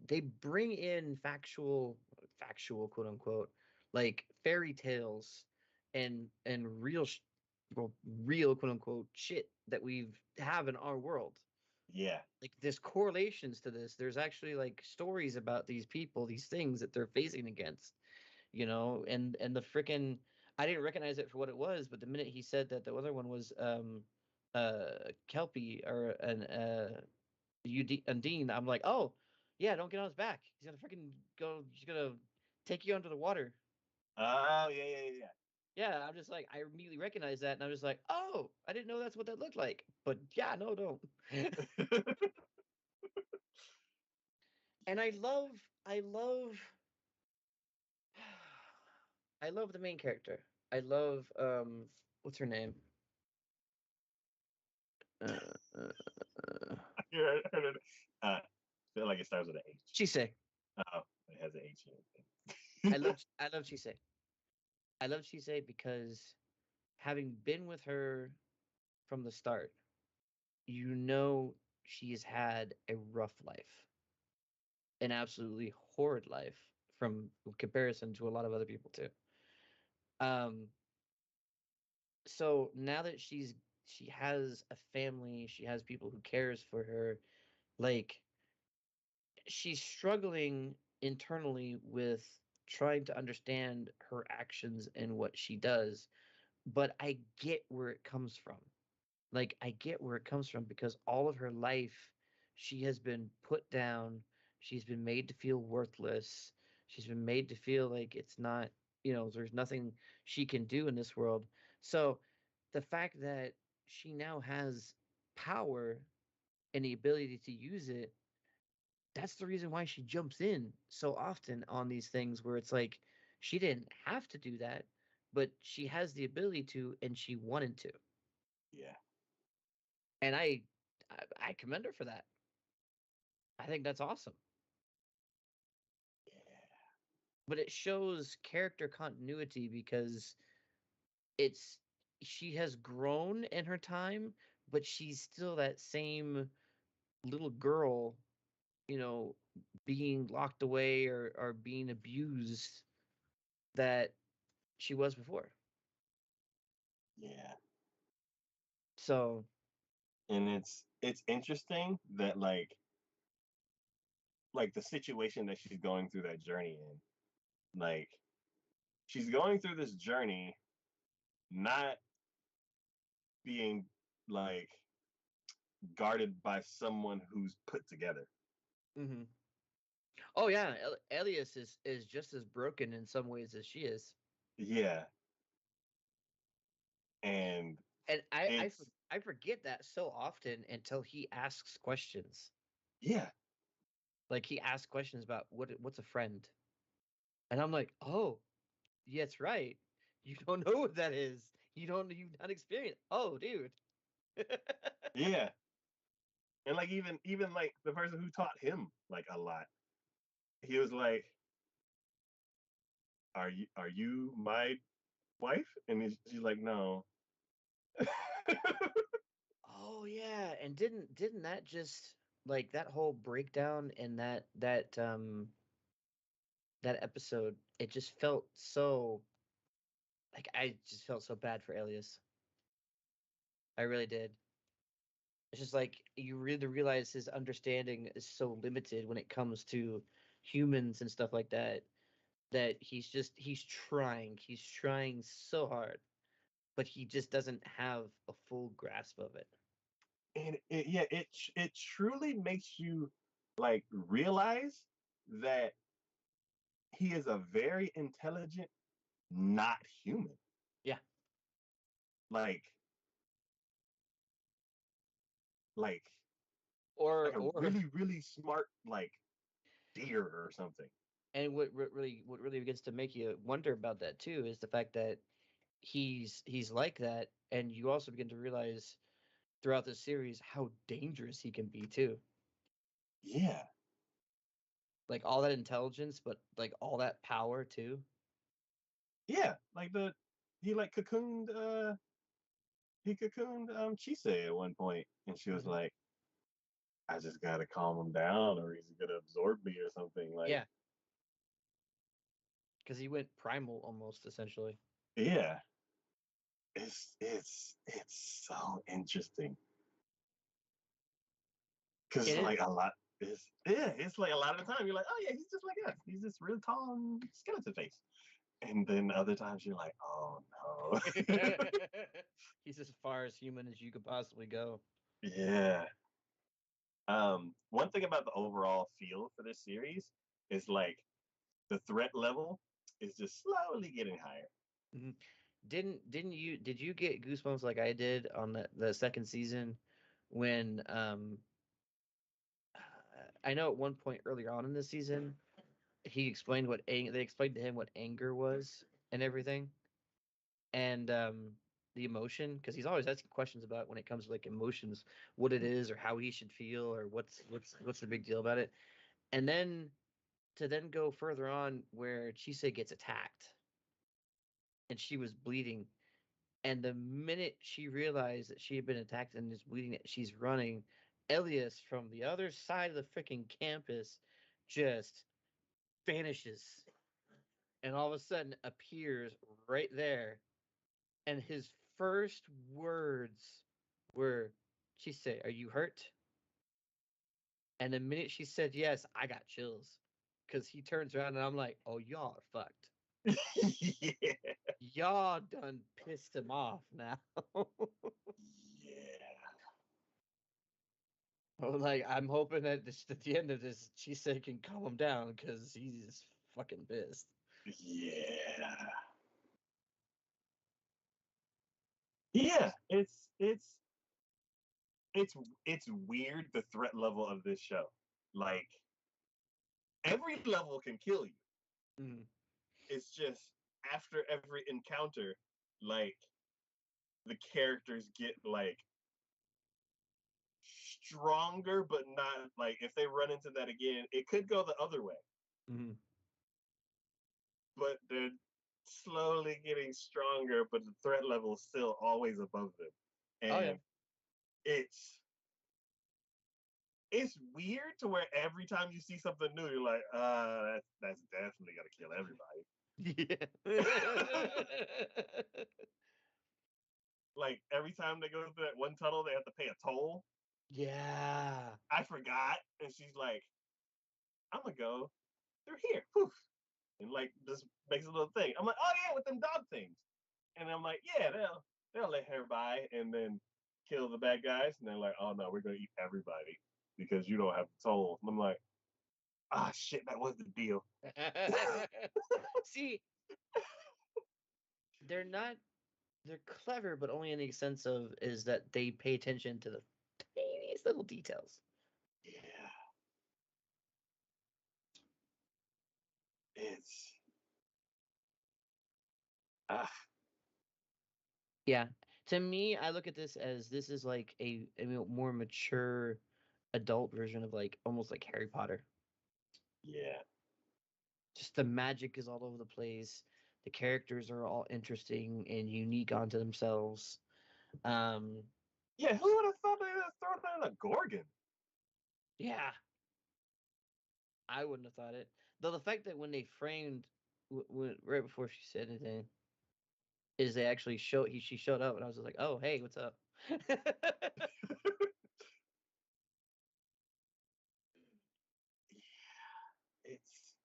they bring in factual quote unquote like fairy tales and real quote unquote shit that we've have in our world. Yeah. Like there's correlations to this. There's actually like stories about these people, these things that they're facing against, and the freaking I didn't recognize it for what it was, but the minute he said that the other one was Kelpie or an Undine, I'm like, oh yeah, don't get on his back. He's gonna freaking go. He's gonna take you under the water. Oh, yeah, yeah, yeah. Yeah, I'm just like I immediately recognized that, and I'm just like, oh, I didn't know that's what that looked like. But yeah, no, don't. And I love the main character. I love what's her name? Uh, uh, I heard it. Feel like it starts with an H. Chise. Oh, it has an H in I it. love Chise. I love Chise because having been with her from the start, you know she's had a rough life, an absolutely horrid life from comparison to a lot of other people too. Um, so now that she has a family, she has people who cares for her, like she's struggling internally with trying to understand her actions and what she does, but I get where it comes from. Like I get where it comes from because all of her life she has been put down, she's been made to feel worthless, she's been made to feel like it's not, there's nothing she can do in this world. So the fact that she now has power and the ability to use it, that's the reason why she jumps in so often on these things where it's like she didn't have to do that, but she has the ability to and she wanted to. Yeah. And I commend her for that. I think that's awesome. Yeah. But it shows character continuity because it's she has grown in her time, but she's still that same little girl, you know, being locked away or being abused that she was before. Yeah. So, And it's interesting that like the situation that she's going through that journey in. Like she's going through this journey not being like guarded by someone who's put together. mhm. Oh yeah, Elias is just as broken in some ways as she is. Yeah. And And it's I forget that so often until he asks questions. yeah, Like he asks questions about what's a friend, and I'm like, oh, yeah, that's right. You don't know what that is. You've not experienced. Oh, dude. yeah. And like even like the person who taught him like a lot. he was like, "Are you my wife?" And she's like, "No." Oh yeah, and didn't that just like that whole breakdown in that episode? It just felt so like I just felt so bad for Elias. I really did. It's just like you really realize his understanding is so limited when it comes to humans and stuff like that. That he's trying so hard, but he just doesn't have a full grasp of it. And yeah, it truly makes you like realize that he is a very intelligent, not human. Yeah. Like like Or like a or really really smart like deer or something. and what really begins to make you wonder about that too is the fact that he's like that, and you also begin to realize throughout the series how dangerous he can be too. Yeah, Like all that intelligence, but like all that power too. yeah. Like the he like cocooned Chise at one point, and she was Mhm. like, "I just gotta calm him down, or he's gonna absorb me or something." Like, Yeah, because he went primal almost essentially. yeah, it's so interesting because It is. like a lot it's like a lot of the time you're like, oh yeah, he's just like us. He's just real tall and skeleton face. And then other times you're like, oh no. He's as far as human as you could possibly go. Yeah. One thing about the overall feel for this series is like the threat level is just slowly getting higher. Mhm. Did you get goosebumps like I did on the second season when I know at one point earlier on in the season he explained they explained to him what anger was and everything, and the emotion, because he's always asking questions about when it comes to like emotions, what it is or how he should feel or what's the big deal about it. And then to then go further on where Chise gets attacked and she was bleeding, and the minute she realized that she had been attacked and is bleeding, she's running. Elias from the other side of the freaking campus just vanishes and all of a sudden appears right there. And his first words were, she said, "Are you hurt?" And the minute she said yes, I got chills. Because he turns around and I'm like, oh, y'all are fucked. Yeah. Y'all done pissed him off now. Yeah. Like, I'm hoping that this, at the end of this, Chisei can calm him down because he's fucking pissed. Yeah. Yeah. It's it's weird the threat level of this show. Like every level can kill you. Mm. It's just after every encounter, like the characters get like stronger, but not like if they run into that again, it could go the other way. Mm. But they're slowly getting stronger, but the threat level is still always above them. Oh, yeah. And it's it's weird to where every time you see something new, you're like, that's definitely gonna kill everybody. Yeah. Like every time they go through that one tunnel, they have to pay a toll. Yeah. I forgot, and she's like, "I'm gonna go through here." Poof. And like just makes a little thing. I'm like, oh yeah, with them dog things. And I'm like, yeah, they'll let her by and then kill the bad guys. And they're like, oh no, we're gonna eat everybody because you don't have the soul. And I'm like, ah shit, that was the deal. See, they're not they're clever, but only in the sense of is that they pay attention to the tiniest little details. Yeah, it's ah Yeah. To me, I look at this as this is like a more mature adult version of like almost like Harry Potter. yeah. Just the magic is all over the place. The characters are all interesting and unique onto themselves. Um, Yeah, who would have thought they would have thrown in a Gorgon? yeah, I wouldn't have thought it. Though the fact that when they framed, right before she said anything, is they actually she showed up, and I was just like, oh hey, what's up? It's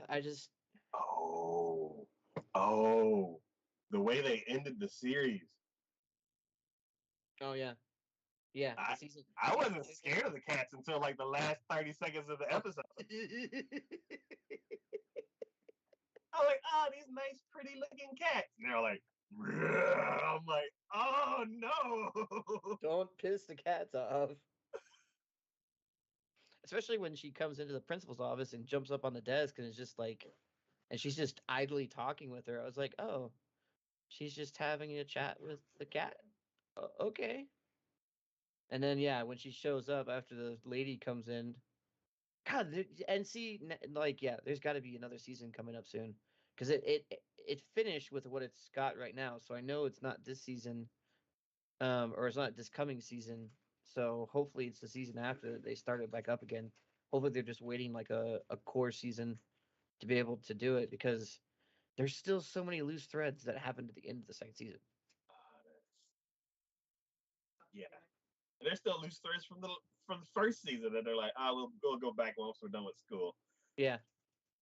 I just oh oh the way they ended the series. oh yeah the I season. I wasn't scared of the cats until like the last 30 seconds of the Oh. episode. I was like, oh, these nice, pretty looking cats. And they're like, I'm like, oh no. Don't piss the cats off. Especially when she comes into the principal's office and jumps up on the desk and is just like, and she's just idly talking with her. I was like, oh, she's just having a chat with the cat. Okay. And then yeah, when she shows up after the lady comes in, God, and see, like yeah, there's got to be another season coming up soon because it finished with what it's got right now. So I know it's not this season, or it's not this coming season. So hopefully it's the season after that they start it back up again. Hopefully they're just waiting like a core season to be able to do it because there's still so many loose threads that happened at the end of the second season. Yeah. And there's still loose threads from the first season that they're like, we'll go back once we're done with school. Yeah.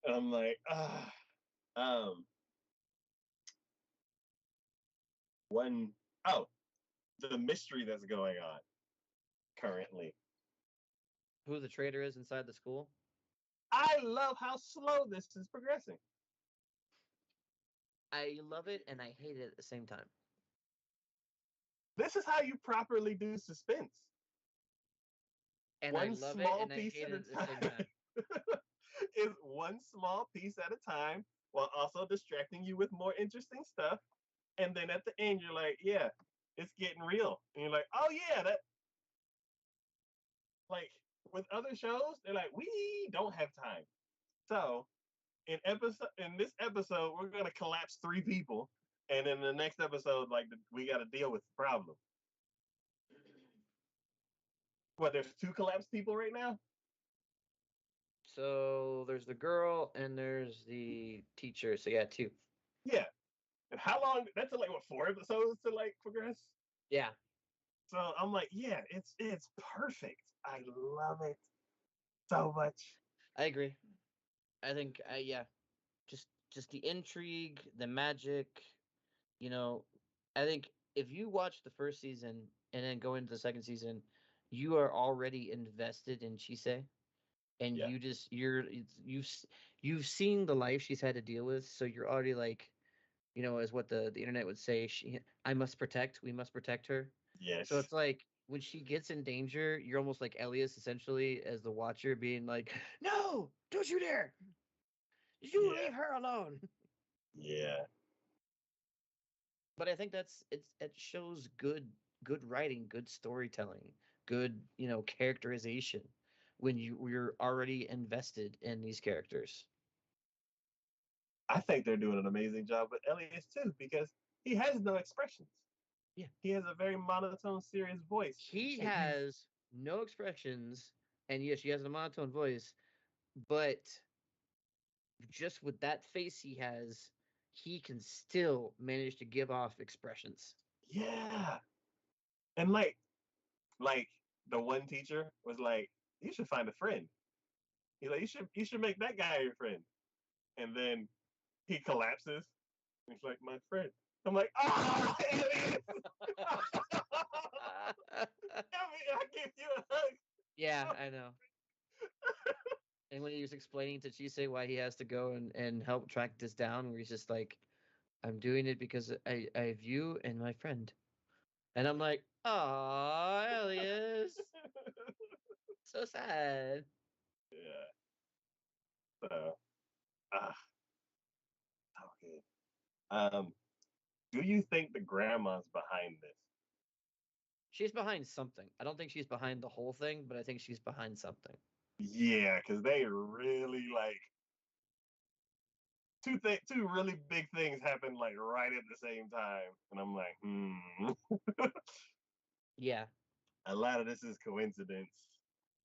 And I'm like, um, one oh, the mystery that's going on currently. Who the traitor is inside the school? I love how slow this is progressing. I love it and I hate it at the same time. This is how you properly do suspense. And I One love it small and I piece hate at it a at the same time. time. Is one small piece at a time while also distracting you with more interesting stuff. And then at the end, you're like, yeah, it's getting real. And you're like, oh, yeah, that, like, with other shows, they're like, we don't have time. So in this episode, we're going to collapse 3 people. And in the next episode, like, we got to deal with the problem. What, there's 2 collapsed people right now? So there's the girl and there's the teacher. So yeah, two. Yeah. And how long? That's like what 4 episodes to like progress. Yeah, So I'm like, yeah, it's perfect. I love it so much. I agree. I think yeah, just the intrigue, the magic. You know, I think if you watch the first season and then go into the second season, you are already invested in Chise, and Yeah, you've seen the life she's had to deal with, so you're already like, as what the internet would say, we must protect her. So yes, it's like when she gets in danger, you're almost like Elias essentially as the watcher being like, "No, don't you dare. You yeah, leave her alone." yeah. But I think it shows good writing, good storytelling, good, characterization when you're already invested in these characters. I think they're doing an amazing job with Elias too because he has no expressions. Yeah. He has a very monotone, serious voice. He And you, has no expressions, and yes, she has a monotone voice, but just with that face he can still manage to give off expressions. yeah, and like the one teacher was like, you should find a friend. He's like, you should make that guy your friend. And then he collapses. He's like, my friend. I'm like, ah, Elias! I give you a hug. Yeah, I know. And when he was explaining to Chise why he has to go and help track this down, where he's just like, I'm doing it because I have you and my friend. And I'm like, oh, Elias. So sad. Yeah. So, ah, so good. Um, do you think the grandma's behind this? She's behind something. I don't think she's behind the whole thing, but I think she's behind something. Yeah, because they really like two really big things happen like right at the same time, and I'm like, Yeah. a lot of this is coincidence.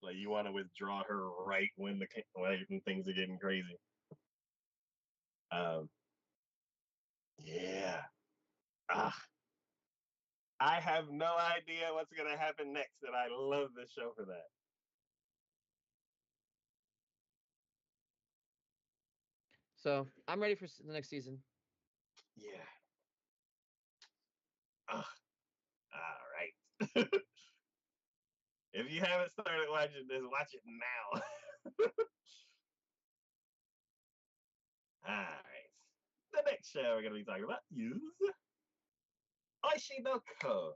Like you want to withdraw her right when when things are getting crazy. Um, yeah. Ah, I have no idea what's gonna happen next, and I love this show for that. So I'm ready for the next season. Yeah. Ah, all right. If you haven't started watching this, watch it now. All right. The next show we're gonna be talking about is Oishi no Ko.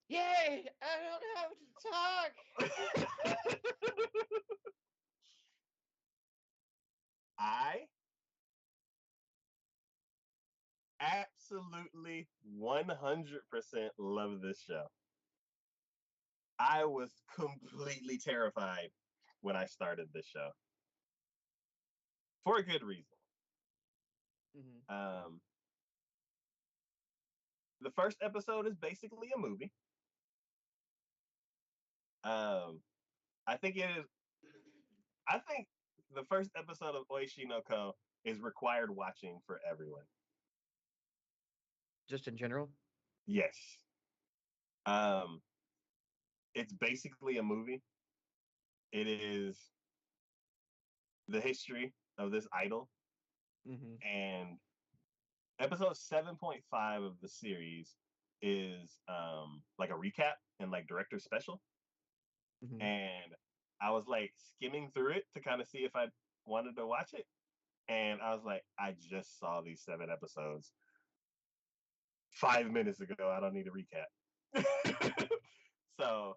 Yay! I don't have to talk. I absolutely 100% love this show. I was completely terrified when I started this show for a good reason. Mhm. Um, the first episode is basically a movie. Um, I think it is. I think the first episode of Oishi no Ko is required watching for everyone. Just in general. Yes. Um, it's basically a movie. It is the history of this idol, Mm-hmm. and episode 7.5 of the series is like a recap and like director special. Mm-hmm. And I was like skimming through it to kind of see if I wanted to watch it. And I was like, I just saw these 7 episodes 5 minutes ago. I don't need a recap. So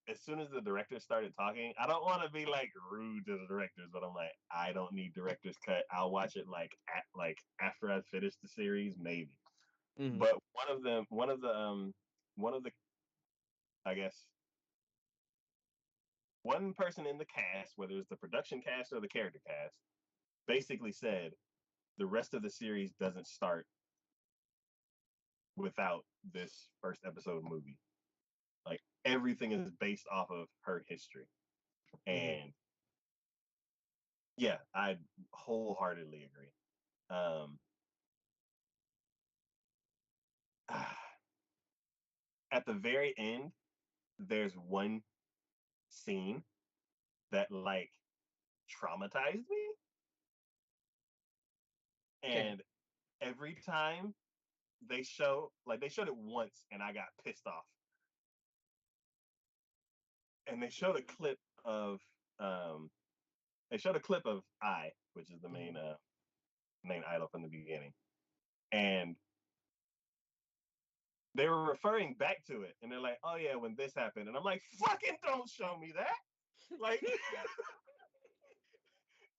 as soon as the director started talking, I don't want to be like rude to the directors, but I'm like, I don't need director's cut. I'll watch it like after I finish the series, maybe. Mm-hmm. But one of the I guess one person in the cast, whether it's the production cast or the character cast, basically said the rest of the series doesn't start without this first episode movie. Like everything is based off of her history. Mm-hmm. And yeah, I wholeheartedly agree. Um, at the very end, there's one scene that like traumatized me. Okay. And every time they showed it once and I got pissed off. And um they showed a clip of I, which is the Mm-hmm. main idol from the beginning. And they were referring back to it and they're like, oh yeah, when this happened. And I'm like, fucking don't show me that. Like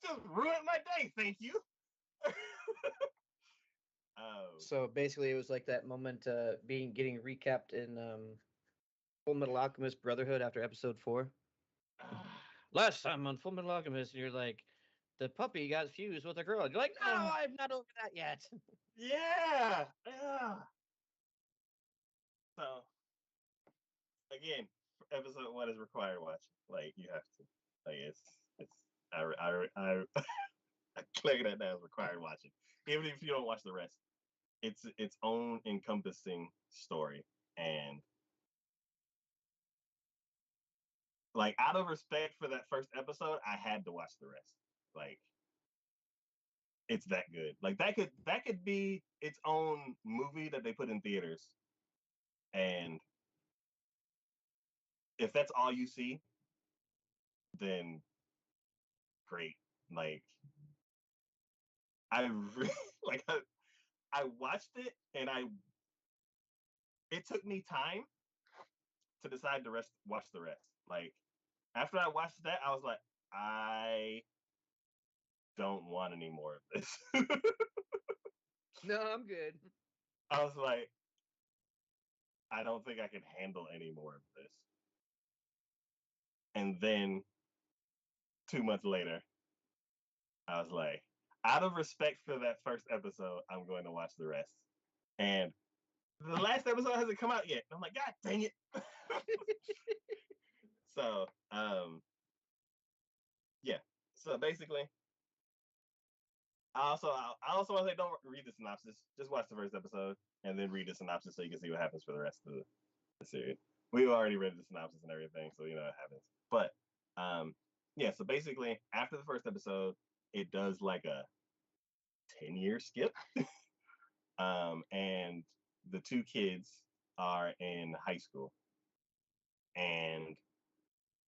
just ruined my day, thank you. Oh. So basically, it was like that moment getting recapped in Full Metal Alchemist Brotherhood after episode 4. Last time on Full Metal Alchemist, you're like, the puppy got fused with a girl. You're like, no, I'm not over that yet. Yeah. Yeah. So again, episode 1 is required watching. Like you have to. Like it's I clear that as required watching. Even if you don't watch the rest. It's its own encompassing story. And like out of respect for that first episode, I had to watch the rest. Like it's that good. Like that could be its own movie that they put in theaters. And if that's all you see, then great. Like I really like I watched it and it took me time to decide to watch the rest. Like after I watched that, I was like, I don't want any more of this. No, I'm good. I was like, I don't think I can handle any more of this. And then 2 months later, I was like, out of respect for that first episode, I'm going to watch the rest. And the last episode hasn't come out yet. I'm like, God dang it. So, yeah. So basically, I also want to say, don't read the synopsis. Just watch the first episode and then read the synopsis so you can see what happens for the rest of the series. We've already read the synopsis and everything, so you know what happens. But yeah. So basically, after the first episode, it does like a 10-year skip, and the two kids are in high school, and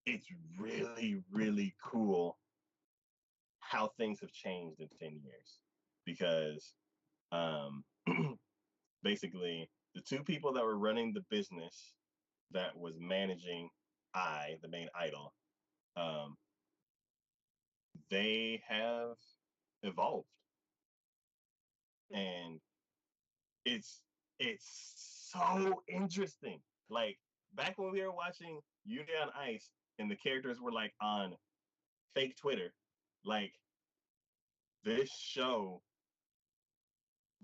it's really, really cool how things have changed in 10 years because um, basically the two people that were running the business that was managing the main idol, um, they have evolved, and it's so interesting. Like back when we were watching Yuri on Ice and the characters were like on fake Twitter, like this show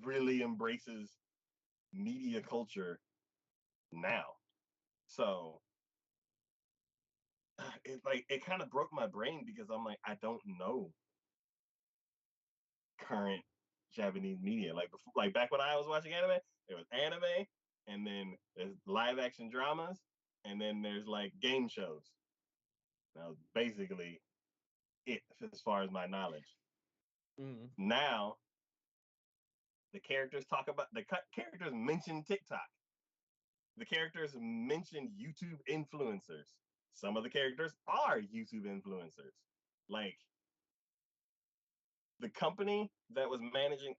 really embraces media culture now. So it kind of broke my brain because I'm like, I don't know current Japanese media. Like before, like back when I was watching anime, there was anime, and then there's live action dramas, and then there's like game shows. That was basically it as far as my knowledge. Mm. Now the characters talk about the characters mention TikTok. The characters mention YouTube influencers. Some of the characters are YouTube influencers. Like the company that was managing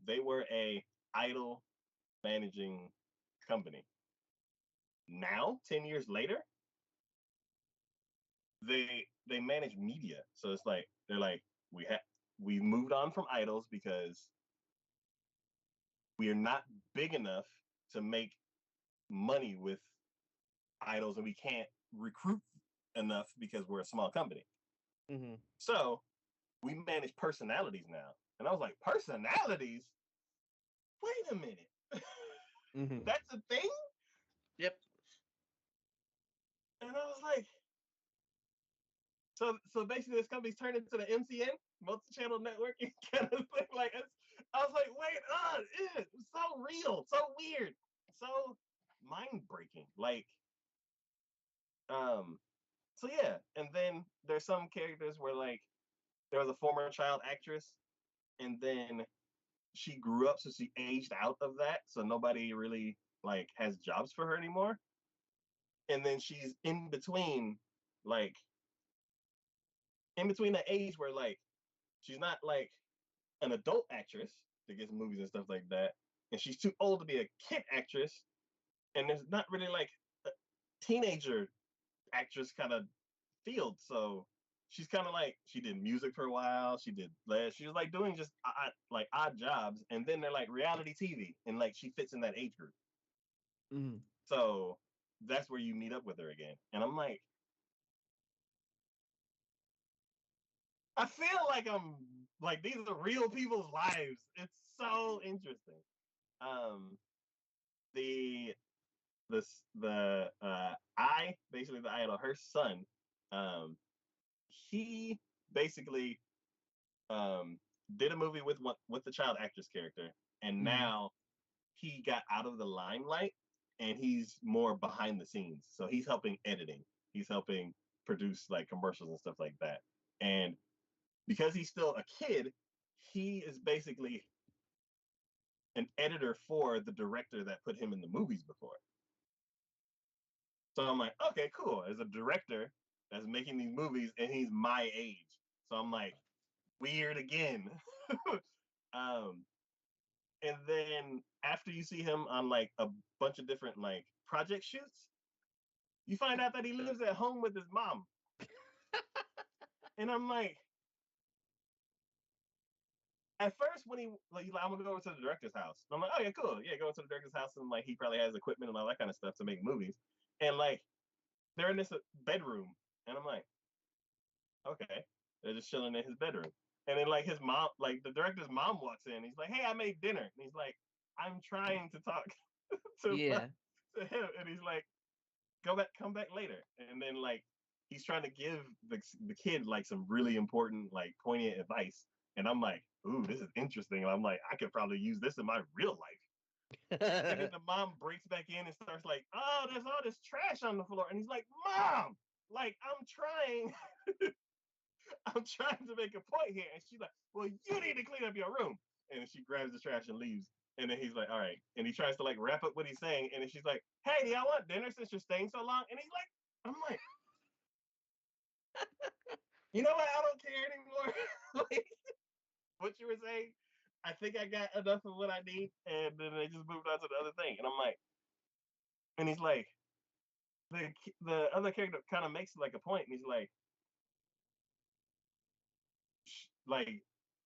they were a idol managing company. Now, 10 years later, they manage media. So it's like they're like, we moved on from idols because we are not big enough to make money with idols, and we can't recruit enough because we're a small company. Mm-hmm. So we manage personalities now. And I was like, personalities? Wait a minute. Mm-hmm. That's a thing? Yep. And I was like, so basically this company's turned into the MCN, multi-channel network kind of thing. Like I was like, wait, it's so real, so weird, so mind-breaking. Like, so yeah. And then there's some characters where like there was a former child actress, and then she grew up, so she aged out of that, so nobody really like has jobs for her anymore. And then she's like in between the age where like she's not like an adult actress that gets movies and stuff like that, and she's too old to be a kid actress, and there's not really like a teenager actress kind of field. So she's kind of like, she did music for a while, she was like doing just like odd jobs, and then they're like reality TV, and like she fits in that age group. Mm-hmm. So that's where you meet up with her again, and I'm like, I feel like I'm like, these are real people's lives. It's so interesting. Um, the basically the idol, her son, he basically did a movie with the child actress character, and Mm-hmm. now he got out of the limelight and he's more behind the scenes. So he's helping editing, he's helping produce like commercials and stuff like that. And because he's still a kid, he is basically an editor for the director that put him in the movies before. So I'm like, okay, cool. As a director that's making these movies, and he's my age. So I'm like, weird again. um, and then after you see him on like a bunch of different like project shoots, you find out that he lives at home with his mom. And I'm like, at first when he like, I'm gonna go over to the director's house. And I'm like, oh yeah, cool. Yeah, go to the director's house, and like he probably has equipment and all that kind of stuff to make movies. And like they're in this bedroom, And I'm like, okay. They're just chilling in his bedroom. And then like his mom, like the director's mom walks in. He's like, hey, I made dinner. And he's like, I'm trying to talk to, Yeah. to him. And he's like, come back later. And then like he's trying to give the kid like some really important, like poignant advice. And I'm like, ooh, this is interesting. And I'm like, I could probably use this in my real life. And then the mom breaks back in and starts like, oh, there's all this trash on the floor. And he's like, Mom, like I'm trying to make a point here. And she's like, well, you need to clean up your room. And then she grabs the trash and leaves. And then he's like, all right. And he tries to like wrap up what he's saying. And then she's like, hey, do y'all want dinner since you're staying so long? And he's like, I'm like, you know what? I don't care anymore. Like what you were saying. I think I got enough of what I need. And then they just moved on to the other thing. And I'm like, and he's like, the other character kind of makes like a point. And he's like,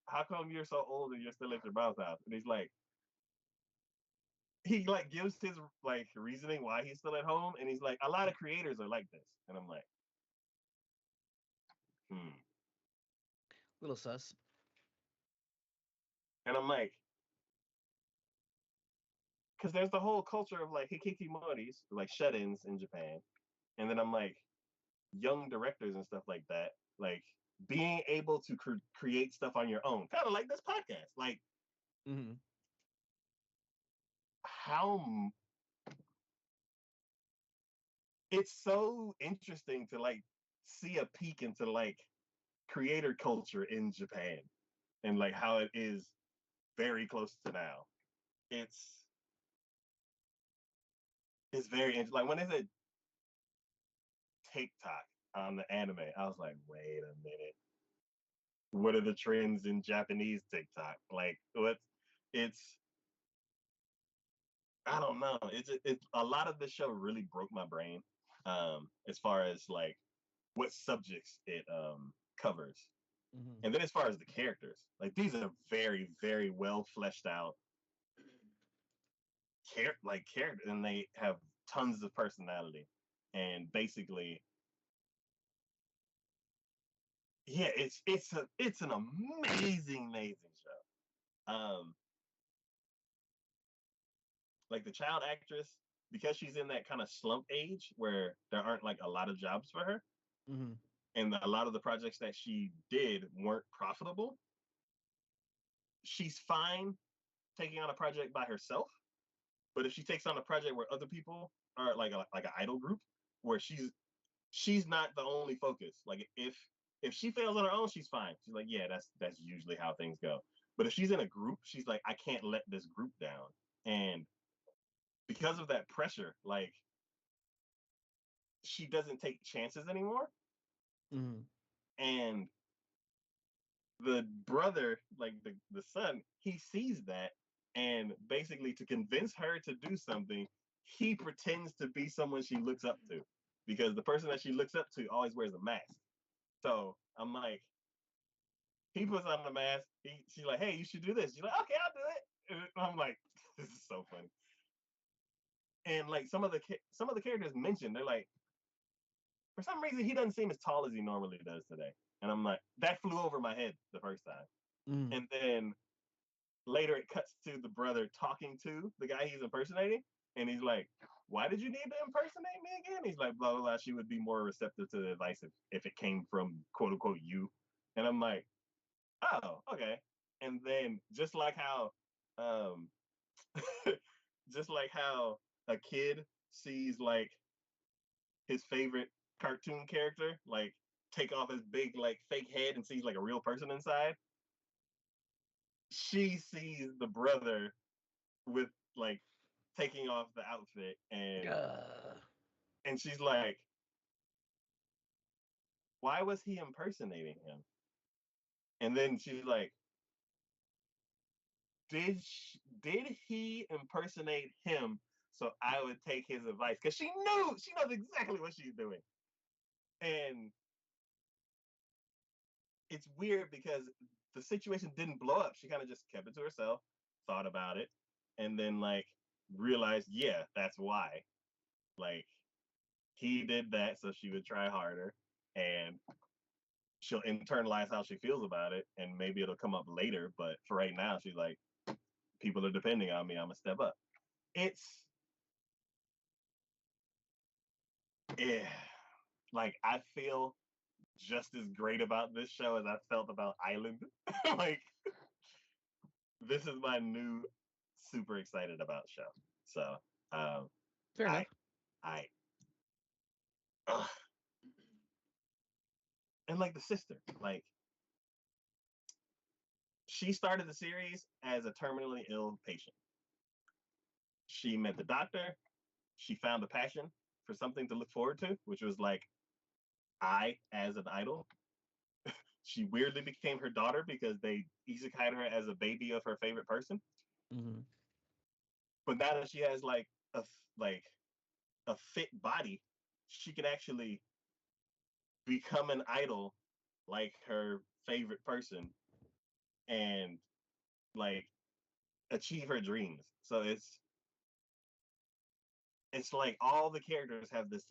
how come you're so old and you're still at your mom's house? And he's like, he like gives his like reasoning why he's still at home, and he's like, a lot of creators are like this, and I'm like, Little sus. and I'm like, because there's the whole culture of like hikikimoris, like shut-ins in Japan, and then I'm like, young directors and stuff like that, like being able to create stuff on your own, kind of like this podcast, like Mm-hmm. how it's so interesting to like see a peek into like creator culture in Japan and like how it is very close to now. It's very interesting. Like when they said TikTok on the anime, I was like, wait a minute. What are the trends in Japanese TikTok? Like what's it's I don't know. It's a lot of the show really broke my brain. As far as like what subjects it covers. Mm-hmm. And then as far as the characters, like these are very, very well fleshed out characters, and they have tons of personality. And basically, yeah, it's an amazing show. Like the child actress, because she's in that kind of slump age where there aren't like a lot of jobs for her, Mm-hmm. and a lot of the projects that she did weren't profitable. She's fine taking on a project by herself, but if she takes on a project where other people are like an idol group, where she's not the only focus. Like if she fails on her own, she's fine. She's like, yeah, that's usually how things go. But if she's in a group, she's like, I can't let this group down. And because of that pressure, like she doesn't take chances anymore. Mm-hmm. And the brother, like the son, he sees that, and basically to convince her to do something, he pretends to be someone she looks up to, because the person that she looks up to always wears a mask. So I'm like, he puts on the mask. She's like, hey, you should do this. She's like, okay, I'll do it. And I'm like, this is so funny. And like some of the characters mentioned, they're like, for some reason, he doesn't seem as tall as he normally does today. And I'm like, that flew over my head the first time. Mm-hmm. And then later it cuts to the brother talking to the guy he's impersonating. And he's like, why did you need to impersonate me again? He's like, blah, blah, blah. She would be more receptive to the advice if it came from quote unquote you. And I'm like, oh, okay. And then um, just like how a kid sees like his favorite cartoon character, like take off his big like fake head and sees like a real person inside. She sees the brother with like taking off the outfit, and she's like, why was he impersonating him? And then she's like, did he impersonate him so I would take his advice? Because she knows exactly what she's doing. And it's weird because the situation didn't blow up. She kind of just kept it to herself, thought about it, and then like realized, that's why. Like he did that so she would try harder. she'll internalize how she feels about it, and maybe it'll come up later. But for right now, she's like, people are depending on me. I'm gonna step up. It's yeah, like I feel just as great about this show as I felt about Island. Like this is my new super excited about show. So Fair enough. I ugh. And like the sister, like she started the series as a terminally ill patient. She met the doctor. She found a passion for something to look forward to, which was like I as an idol. She weirdly became her daughter because they isekai'd her as a baby of her favorite person. Mm-hmm. But now that she has like a fit body, she can actually become an idol like her favorite person and like achieve her dreams. So it's like all the characters have this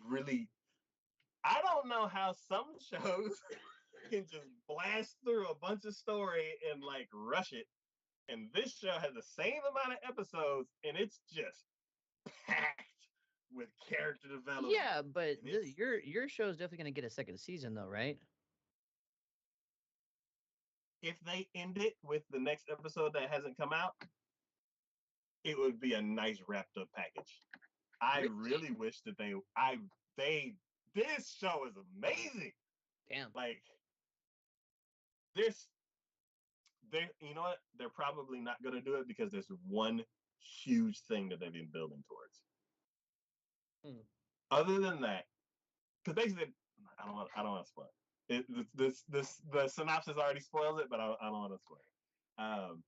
really I don't know how some shows can just blast through a bunch of story and like rush it. And this show has the same amount of episodes and it's just packed with character development. Yeah, but your show is definitely going to get a second season, though, right? If they end it with the next episode that hasn't come out, it would be a nice wrapped up package. I really wish that this show is amazing. Damn. Like you know what? They're probably not going to do it because there's one huge thing that they've been building towards. Other than that, because basically, I don't want to spoil it. The synopsis already spoils it, but I don't want to spoil it.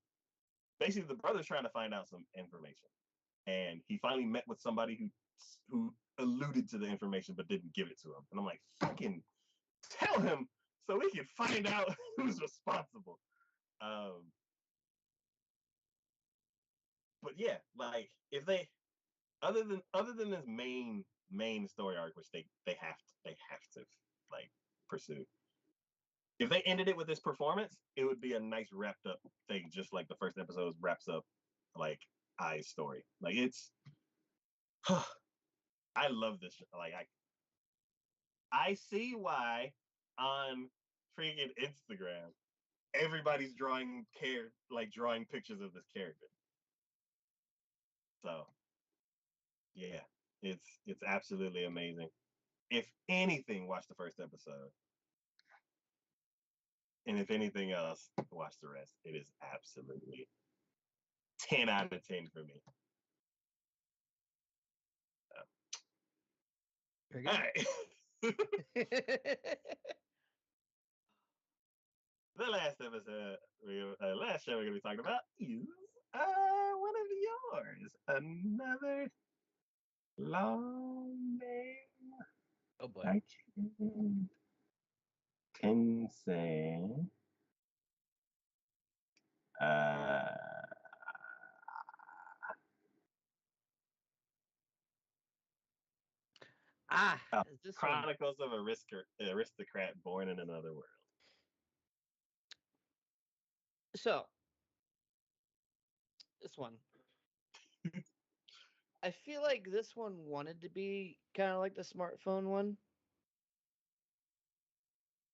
Basically, the brother's trying to find out some information, and he finally met with somebody who alluded to the information but didn't give it to him. And I'm like, fucking tell him so we can find out who's responsible. But yeah, like if they other than this main story arc, which they have to like pursue. If they ended it with this performance, it would be a nice wrapped up thing, just like the first episode wraps up like I's story. Like it's I love this show. Like I see why on freaking Instagram everybody's drawing pictures of this character. So yeah, it's absolutely amazing. If anything, watch the first episode. And if anything else, watch the rest. It is absolutely 10 out of 10 for me. So. Very good. All right. The last episode, last show we're going to be talking about is one of yours. Another long name. Oh boy. I can say. This Chronicles of Aristocrat Born in Another World. So, this one. I feel like this one wanted to be kind of like the smartphone one.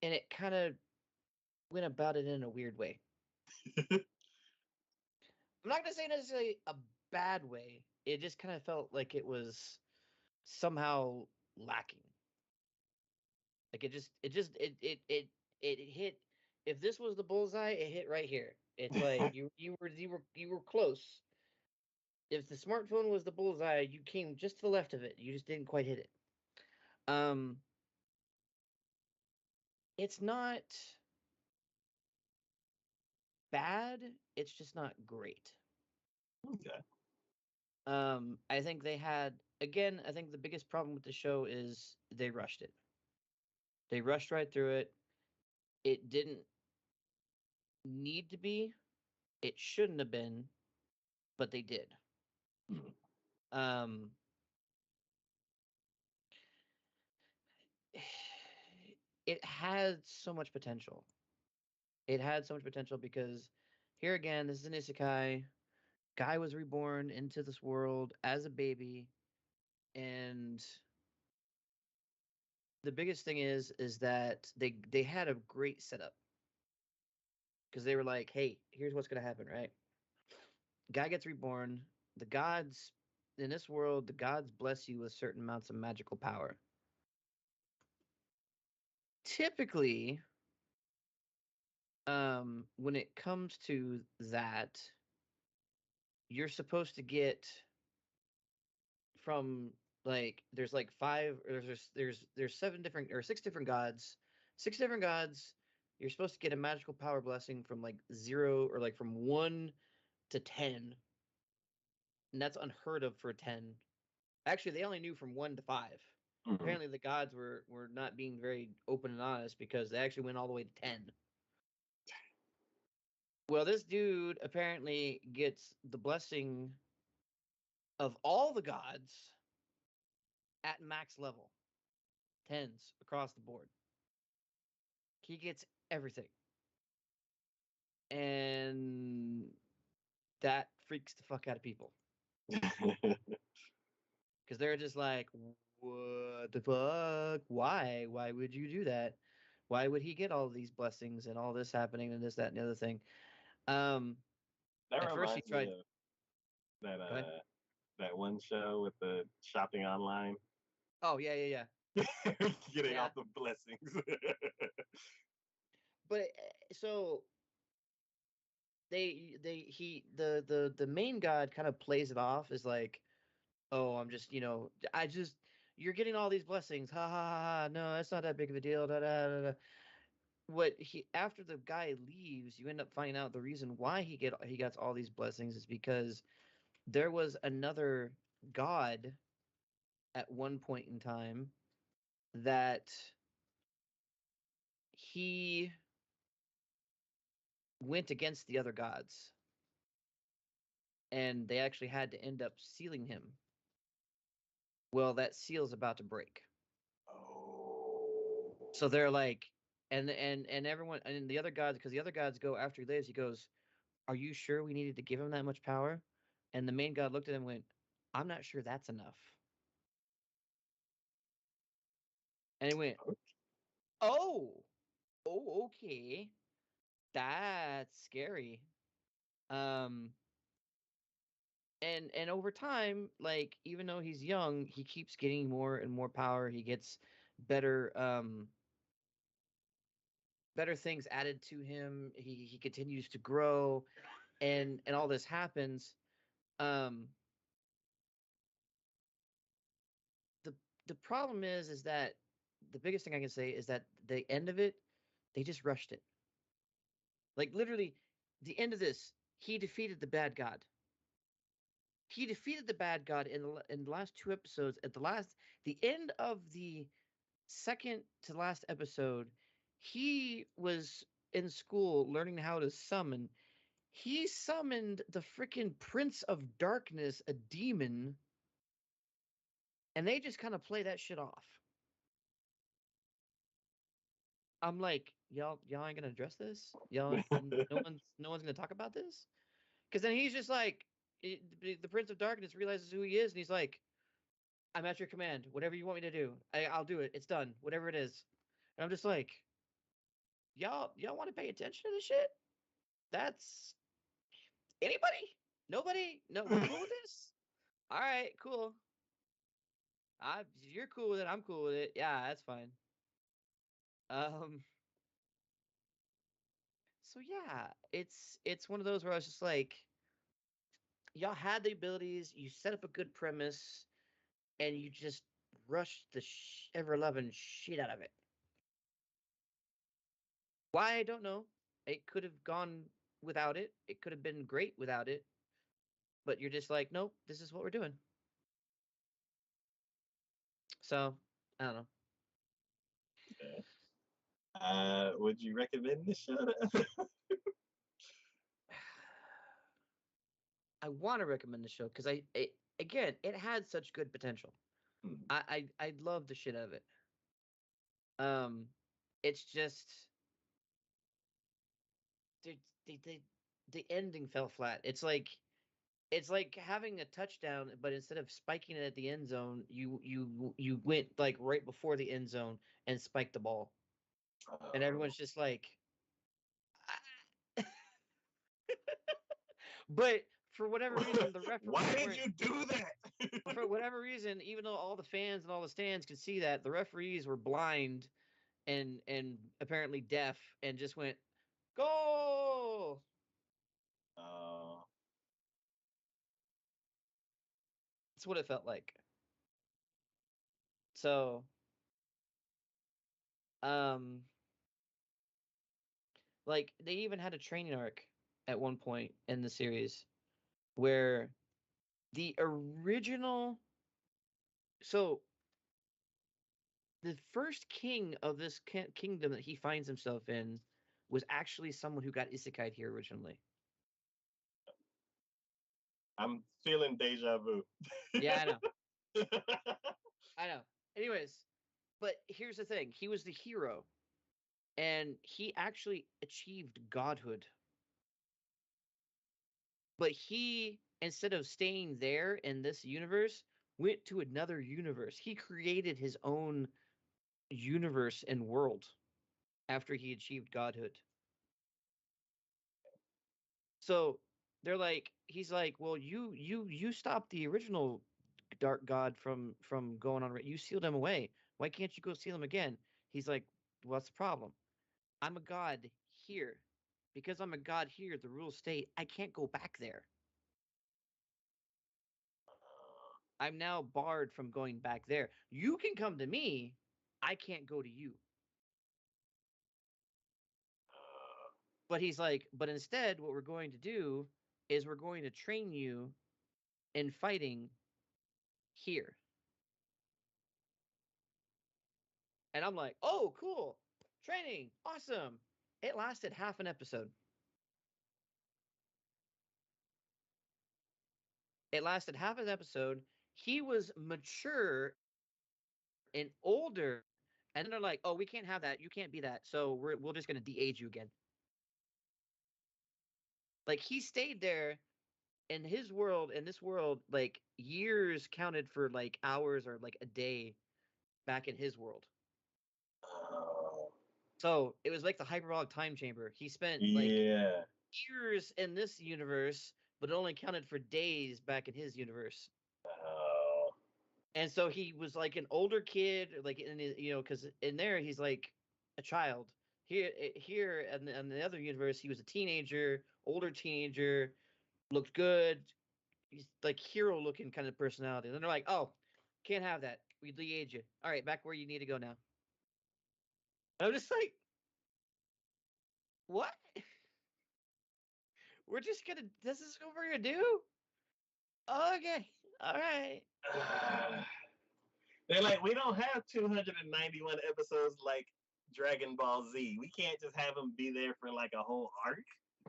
And it kind of went about it in a weird way. I'm not going to say necessarily a bad way. It just kind of felt like it was somehow lacking. Like it hit. If this was the bullseye, it hit right here. It's like you were close. If the smartphone was the bullseye, you came just to the left of it. You just didn't quite hit it. It's not bad. It's just not great. Okay. I think they had again. I think the biggest problem with the show is they rushed it. They rushed right through it. It didn't need to be. It shouldn't have been, but they did. it had so much potential. It had so much potential because here again, this is an isekai. Guy was reborn into this world as a baby, and the biggest thing is that they had a great setup because they were like, "Hey, here's what's gonna happen, right? Guy gets reborn. The gods in this world, the gods bless you with certain amounts of magical power. Typically, when it comes to that, you're supposed to get from like there's like five or there's seven different or six different gods, six different gods. You're supposed to get a magical power blessing from like zero or like from 1 to 10, and that's unheard of for 10. Actually, they only knew from 1 to 5. Mhm. Apparently, the gods were not being very open and honest because they actually went all the way to 10. Well, this dude apparently gets the blessing of all the gods at max level, tens across the board. He gets everything. And that freaks the fuck out of people because they're just like, what the fuck? Why would you do that? Why would he get all these blessings and all this happening and this, that, and the other thing? Um, That at first he reminds me tried. of that Go ahead. that one show with the shopping online, Oh yeah. getting all Yeah. the blessings. But so the main god kind of plays it off as like, oh, I'm just, I just, you're getting all these blessings. Ha ha ha ha. No, that's not that big of a deal. Da, da, da, da. What he after the guy leaves, you end up finding out the reason why he gets all these blessings is because there was another god at one point in time that he went against the other gods, and they actually had to end up sealing him. Well, that seal's about to break. Oh. So they're like, and everyone and the other gods, because the other gods go after he lives. He goes, "Are you sure we needed to give him that much power?" And the main god looked at him and went, "I'm not sure that's enough." And he went, "Oh, oh, okay, that's scary." Um, and over time, like even though he's young, he keeps getting more and more power. He gets better, better things added to him. He continues to grow, and all this happens. Um, the the problem is that the biggest thing I can say is that the end of it, they just rushed it. Like literally, the end of this, he defeated the bad god. He defeated the bad god in the last 2 episodes. At the end of the second to last episode, he was in school learning how to summon. He summoned the freaking Prince of Darkness, a demon, and they just kind of play that shit off. I'm like, y'all ain't gonna address this. Y'all, no one's gonna talk about this. Because then he's just like, the Prince of Darkness realizes who he is, and he's like, I'm at your command. Whatever you want me to do, I'll do it. It's done. Whatever it is. And I'm just like, y'all want to pay attention to this shit? That's anybody? Nobody? No, we're cool with this. All right, cool. You're cool with it. I'm cool with it. Yeah, that's fine. Um. So yeah, it's one of those where I was just like, y'all had the abilities, you set up a good premise, and you just rushed the ever loving shit out of it. Why I don't know. It could have gone without it. It could have been great without it. But you're just like, nope, this is what we're doing. So I don't know. Yeah. Would you recommend this show? I want to recommend the show because again, it had such good potential. Hmm. I love the shit out of it. Um, it's just the ending fell flat. It's like having a touchdown, but instead of spiking it at the end zone, you went like right before the end zone and spiked the ball, and Oh. everyone's just like, ah. But for whatever reason, the Why referees did weren't. you do that? For whatever reason, even though all the fans and all the stands could see that, the referees were blind and apparently deaf and just went goal. Oh. That's what it felt like. So, um, like they even had a training arc at one point in the series where the original, so the first king of this kingdom that he finds himself in was actually someone who got isekai'd here originally. I'm feeling deja vu. Yeah, I know. I know. Anyways, but here's the thing. He was the hero and he actually achieved godhood. But he, instead of staying there in this universe, went to another universe. He created his own universe and world after he achieved godhood. So they're like, he's like, well, you stopped the original dark god from going on. You sealed him away. Why can't you go seal him again? He's like, what's the problem? I'm a god here. Because I'm a god here, the rules state I can't go back there. I'm now barred from going back there. You can come to me. I can't go to you. But he's like, but instead, what we're going to do is we're going to train you in fighting here. And I'm like, oh, cool. Training. Awesome. It lasted half an episode. It lasted half an episode. He was mature and older. And then they're like, oh, we can't have that. You can't be that. So we're just going to de-age you again. Like he stayed there in his world, in this world, like years counted for like hours or like a day back in his world. Oh. So it was like the hyperbolic time chamber. He spent like Yeah. years in this universe, but it only counted for days back in his universe. Oh. And so he was like an older kid, like in his, because in there he's like a child. Here in the other universe, he was a teenager, older teenager, looked good. He's like hero looking kind of personality. And then they're like, oh, can't have that. We de-age you. All right, back where you need to go now. I'm just like, what? We're just gonna. This is what we're gonna do. Okay, all right. They're like, we don't have 291 episodes like Dragon Ball Z. We can't just have them be there for like a whole arc.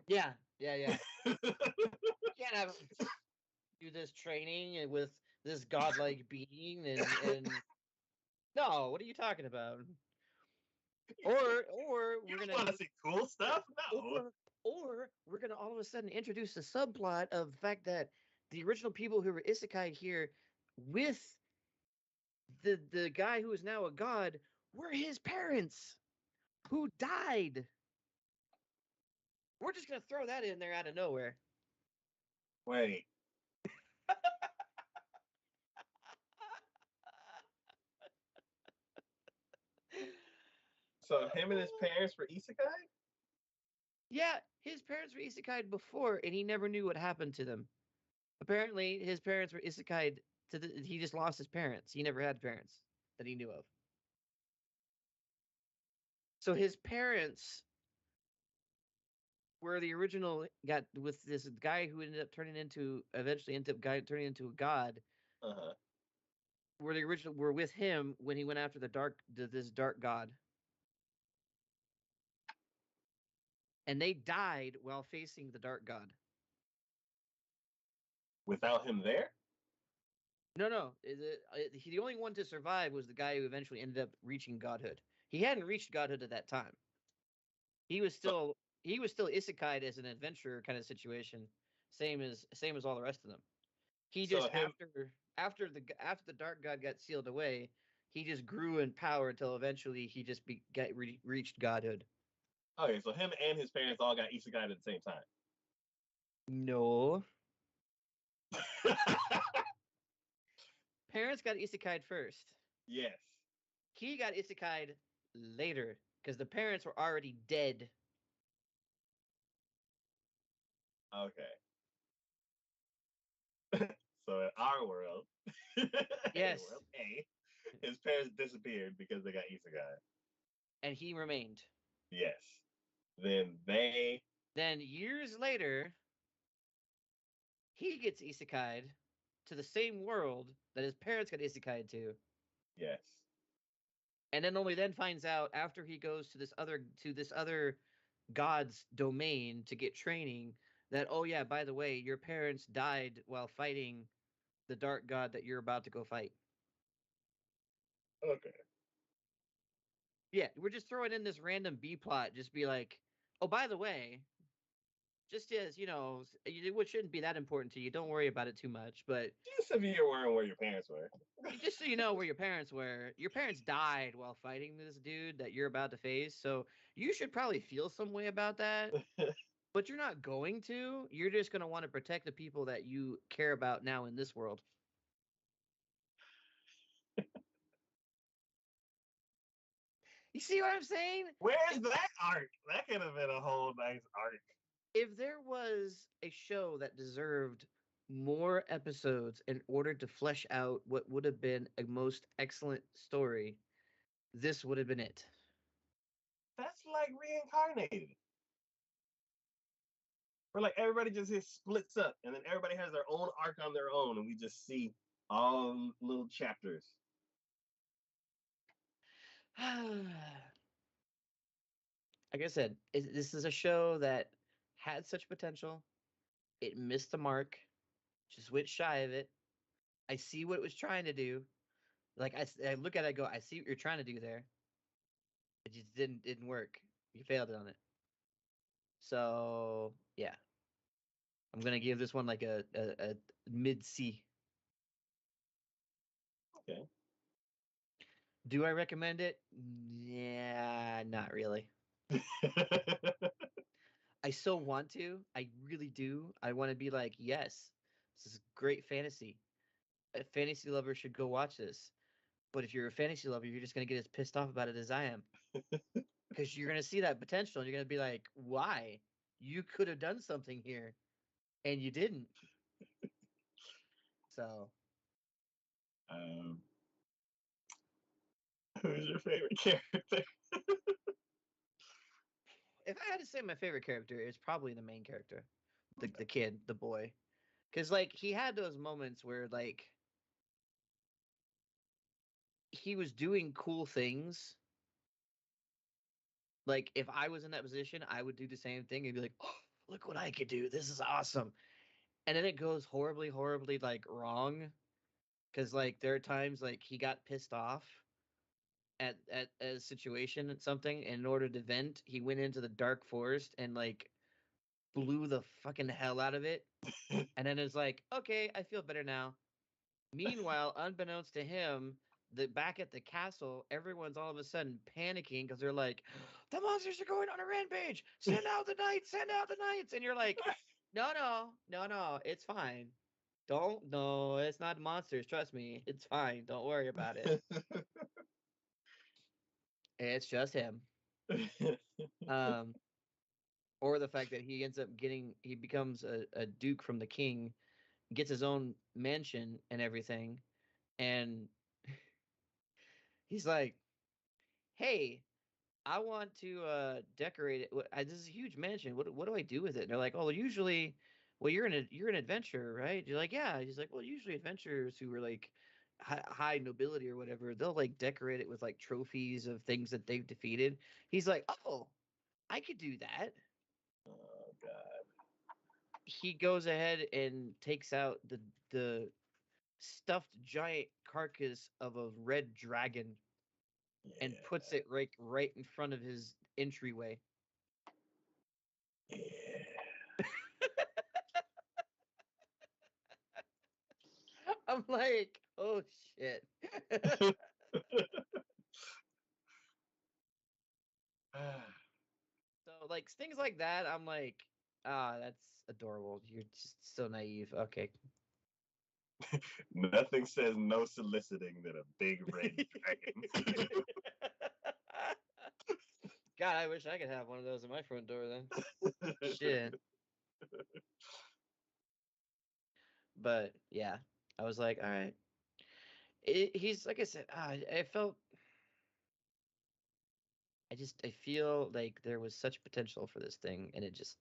Yeah, yeah, yeah. Can't have him do this training with this godlike being and no. What are you talking about? Or You we're don't gonna want to see cool stuff? No. or we're gonna all of a sudden introduce the subplot of the fact that the original people who were isekai here with the guy who is now a god were his parents who died. We're just gonna throw that in there out of nowhere. Wait. So him and his parents were isekai? Yeah, his parents were isekai before, and he never knew what happened to them. Apparently, his parents were isekai he just lost his parents. He never had parents that he knew of. So his parents were the original got with this guy who ended up turning into eventually ended up guy turning into a god. Uh-huh. Were the original were with him when he went after this dark god. And they died while facing the dark god. Without him there? No, the only one to survive was the guy who eventually ended up reaching godhood. He hadn't reached godhood at that time. He was So, still isekai as an adventurer kind of situation, same as all the rest of them. He so just him. after the dark god got sealed away, he just grew in power until eventually he just reached godhood. Okay, so him and his parents all got isekai at the same time. No, parents got isekai'd first. Yes. He got isekai'd later because the parents were already dead. Okay. So in our world, in Yes, world A, his parents disappeared because they got isekai. and he remained. Yes. Then they. Then years later, he gets isekai'd to the same world that his parents got isekai'd to, Yes. and then only then finds out after he goes to this other god's domain to get training that, oh yeah, by the way, your parents died while fighting the dark god that you're about to go fight. Okay. Yeah, we're just throwing in this random B plot, just be like, oh, by the way, just as it shouldn't be that important to you. Don't worry about it too much. But Just if you're wearing where your parents were. just so you know where your parents were, your parents died while fighting this dude that you're about to face. So you should probably feel some way about that. But you're not going to. You're just going to want to protect the people that you care about now in this world. You see what I'm saying? Where's that arc? That could have been a whole nice arc. If there was a show that deserved more episodes in order to flesh out what would have been a most excellent story, this would have been it. That's like reincarnated. Where like everybody just splits up and then everybody has their own arc on their own and we just see all little chapters. Like I said, this is a show that had such potential. It missed the mark, just went shy of it. I see what it was trying to do. Like I look at it, I go, I see what you're trying to do there. It just didn't work. You failed on it. So yeah, I'm gonna give this one like a mid C. Okay. Do I recommend it? Yeah, not really. I so want to. I really do. I want to be like, yes, this is great fantasy. A fantasy lover should go watch this. But if you're a fantasy lover, you're just gonna get as pissed off about it as I am. Because you're gonna see that potential and you're gonna be like, why? You could have done something here and you didn't. So um, who's your favorite character? if I had to say my favorite character, it's probably the main character. The kid, the boy. Cause like he had those moments where like he was doing cool things. Like if I was in that position, I would do the same thing and be like, oh, look what I could do. This is awesome. And then it goes horribly, horribly like wrong. Cause like there are times like he got pissed off at a situation and something, and in order to vent, he went into the dark forest and like blew the fucking hell out of it. And then it's like, okay, I feel better now. Meanwhile, unbeknownst to him, back at the castle, everyone's all of a sudden panicking because they're like, the monsters are going on a rampage. Send out the knights, send out the knights. And you're like, no, no, no, no, it's fine. Don't, no, it's not monsters. Trust me, it's fine. Don't worry about it. It's just him. Um, or the fact that he becomes a duke from the king, gets his own mansion and everything, and he's like, hey, I want to decorate it. This is a huge mansion. What do I do with it? And they're like, oh, usually, well, you're an adventurer, right? You're like, yeah. He's like, well, usually adventurers who are like high nobility or whatever, they'll like decorate it with like trophies of things that they've defeated. He's like, oh, I could do that. Oh god. He goes ahead and takes out the stuffed giant carcass of a red dragon and Yeah. puts it right in front of his entryway. Yeah. I'm like, oh shit. So like things like that, I'm like, that's adorable. You're just so naive. Okay. Nothing says no soliciting than a big red dragon. God, I wish I could have one of those at my front door then. Shit. But yeah, I was like, all right. He's like I said, I feel like there was such potential for this thing, and it just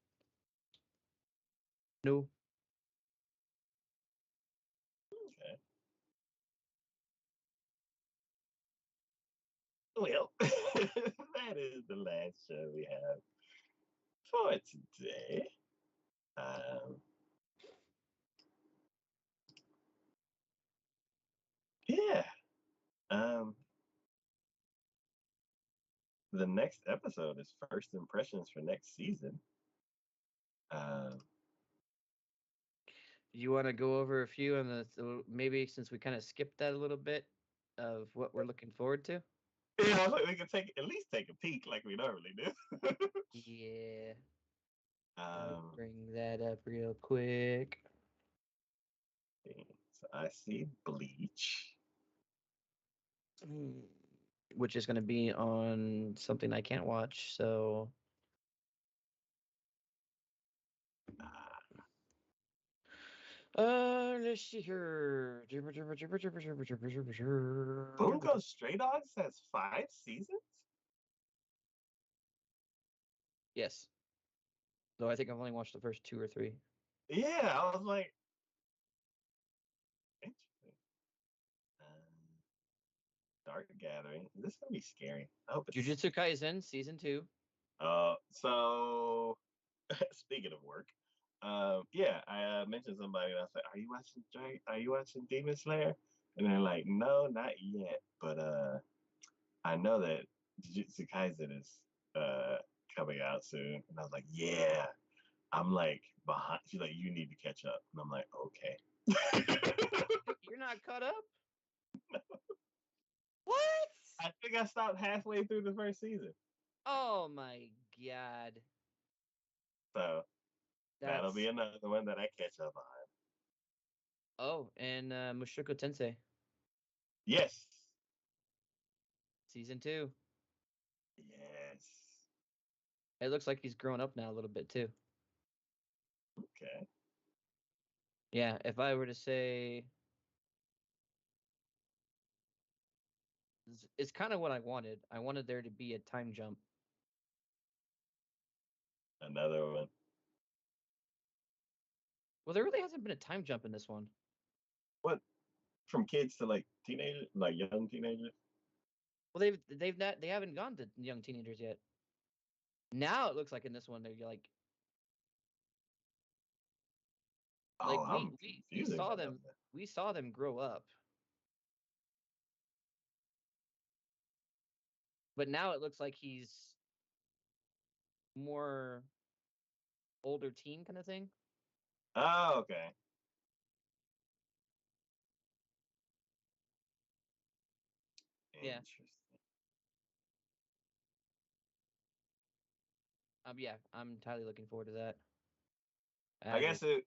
no. Okay. Well, that is the last show we have for today. Um, yeah. Um, the next episode is first impressions for next season. Um, You want to go over a few on the maybe since we kind of skipped that a little bit of what we're looking forward to? yeah, I was like, we can at least take a peek like we normally do. Yeah. Let me um, bring that up real quick. so I see Bleach. Which is going to be on something I can't watch. So, Uh, let's see here. Bungo Stray Dogs has 5 seasons. Yes. Though I think I've only watched the first 2 or 3. Yeah, I was like, interesting. Um, Dark Gathering. This is gonna be scary. I hope it's. Jujutsu Kaisen season 2. So speaking of work, yeah, I mentioned somebody and I was like, Are you watching Demon Slayer? And they're like, no, not yet. But I know that Jujutsu Kaisen is coming out soon. And I was like, yeah. I'm like behind. She's like, you need to catch up. And I'm like, okay. You're not caught up? What? I think I stopped halfway through the first season. Oh my god. So that'll be That's another one that I catch up on. Oh, and Mushoku Tensei Yes. season 2. Yes. It looks like he's grown up now a little bit too. Okay. Yeah, if I were to say it's kind of what I wanted. I wanted there to be a time jump. Another one. Well, there really hasn't been a time jump in this one. What? From kids to like teenagers, like young teenagers? Well, they haven't gone to young teenagers yet. Now it looks like in this one they're Oh, like I'm confusing myself now. we saw them grow up. But now it looks like he's more older teen kind of thing. Oh, okay. Yeah. Interesting. Yeah, I'm entirely looking forward to that. I guess it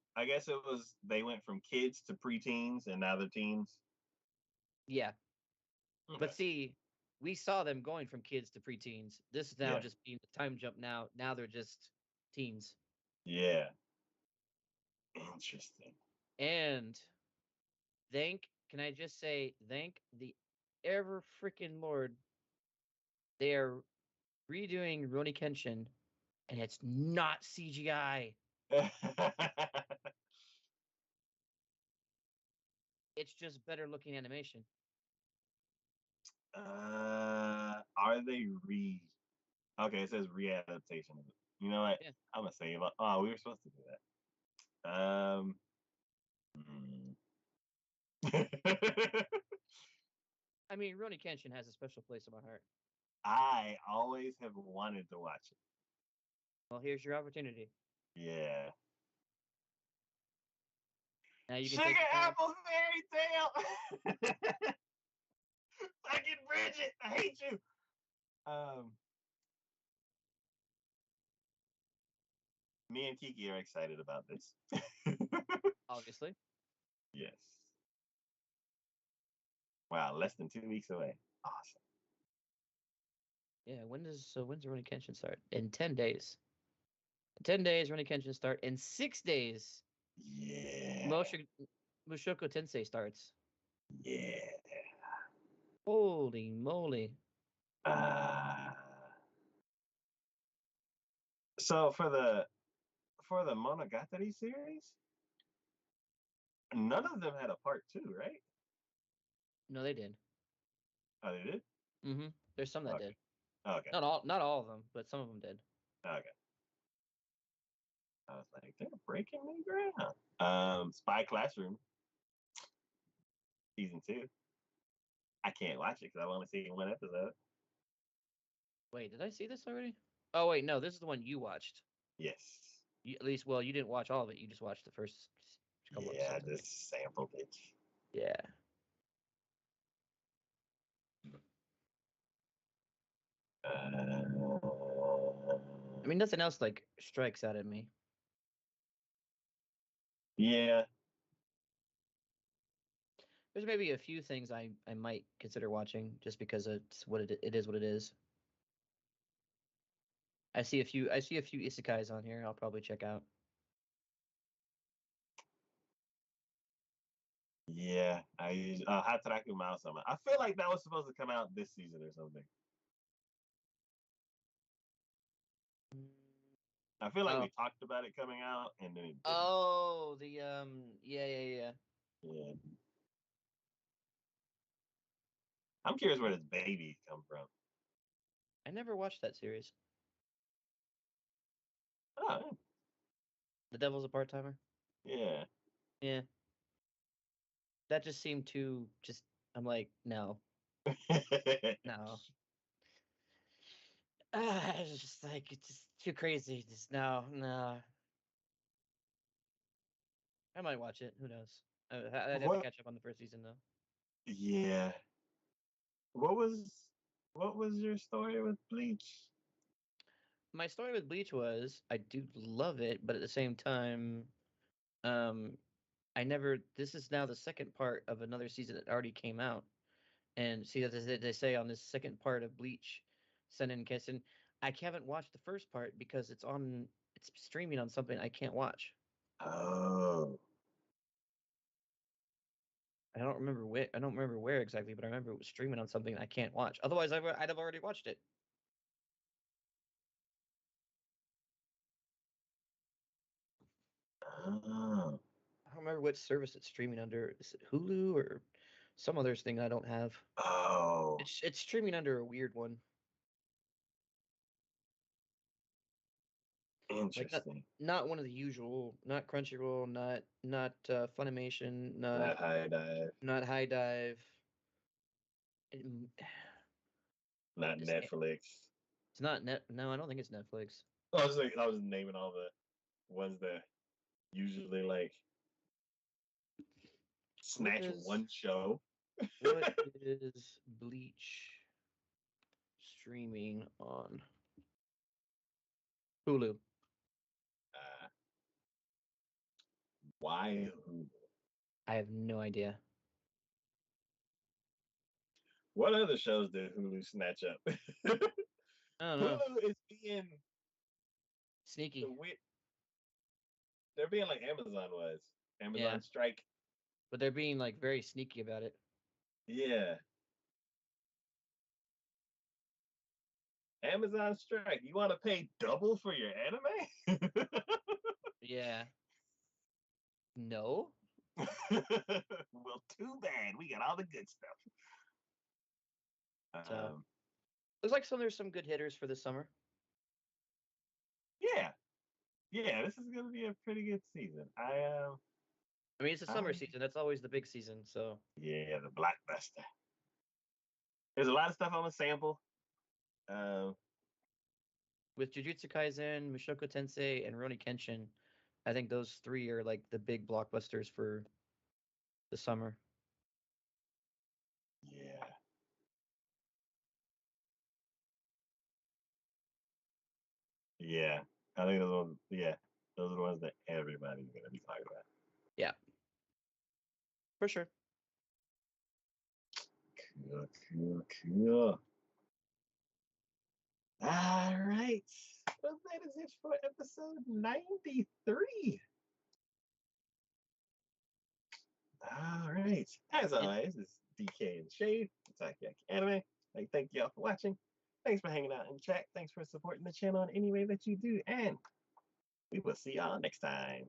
was they went from kids to preteens and now they're teens. Yeah. But Okay. see, we saw them going from kids to preteens. This is now Yeah. just being the time jump now. Now they're just teens. Yeah. Interesting. And can I just say, thank the ever freaking Lord, they are redoing Rurouni Kenshin, and it's not CGI. It's just better looking animation. Are they Okay, it says readaptation. You know what? Yeah. I'm gonna save up. Oh, we were supposed to do that. Hmm. I mean, Rurouni Kenshin has a special place in my heart. I always have wanted to watch it. Well, here's your opportunity. Yeah. Now you can Sugar take your time. apple fairy tale. Fucking Bridget, I hate you. Me and Kiki are excited about this. Obviously. Yes. Wow, less than 2 weeks away. Awesome. Yeah, when's Rurouni Kenshin start? In 10 days. 10 days, Rurouni Kenshin start. In 6 days, Yeah. Mushoku Tensei starts. Yeah. Holy moly. So for the Monogatari series, none of them had a part 2, right? No, they did. Oh, they did? Mm-hmm. There's some that Okay. did. Okay. Not all of them, but some of them did. Okay. I was like, they're breaking new ground. Spy Classroom, season 2. I can't watch it because I've only seen one episode. Wait, did I see this already? Oh, wait, no, this is the one you watched. Yes. At least, well, you didn't watch all of it. You just watched the first couple Yeah, I episodes, I think. just sampled it. Yeah. I mean, nothing else, like, strikes out at me. Yeah. There's maybe a few things I might consider watching just because it's it is what it is. I see a few isekais on here. I'll probably check out. Yeah. I use Hataraku Mouse-sama. I feel like that was supposed to come out this season or something. I feel like Oh, we talked about it coming out and then it didn't. oh, the yeah. Yeah. I'm curious where this baby come from. I never watched that series. Oh, The Devil's a Part-Timer. yeah. Yeah, that just seemed too just. I'm like, no, no. It's just like it's just too crazy. Just no. I might watch it. Who knows? I'd have to What? catch up on the first season though. Yeah. What was your story with Bleach? My story with Bleach was I do love it, but at the same time, um, I never. This is now the second part of another season that already came out, and see that they say on this second part of Bleach, Senin Kessen, I haven't watched the first part because it's streaming on something I can't watch. Oh. I don't remember where exactly, but I remember it was streaming on something I can't watch. Otherwise, I'd have already watched it. Oh. I don't remember what service it's streaming under. Is it Hulu or some other thing I don't have? Oh. It's streaming under a weird one. Like Interesting. not one of the usual, not Crunchyroll, not Funimation, That high dive. not High Dive. It, Not it's Netflix. it's not net. No, I don't think it's Netflix. I was naming all the ones that usually like What snatch is one show. what is Bleach streaming on Hulu? Uh, why? I have no idea. What other shows did Hulu snatch up? I don't know. Hulu is being the Sneaky. wit. They're being like Amazon was. Yeah, Amazon strike. but they're being like very sneaky about it. Yeah. Amazon strike. You want to pay double for your anime? Yeah. No. Well, too bad. We got all the good stuff. So Um, looks like there's some good hitters for this summer. yeah, yeah. This is gonna be a pretty good season. I mean, it's a summer season. That's always the big season. So Yeah, the blockbuster. There's a lot of stuff on the sample. With Jujutsu Kaisen, Mushoku Tensei, and Rurouni Kenshin, I think those three are like the big blockbusters for the summer. Yeah. Yeah. I think those are the ones that everybody's gonna be talking about. Yeah. For sure. Cool. All right. Well, that is it for episode 93. All right. As always, it's DK and Shade. It's TacoYaki Anime. Thank y'all for watching. Thanks for hanging out in chat. Thanks for supporting the channel in any way that you do. And we will see y'all next time.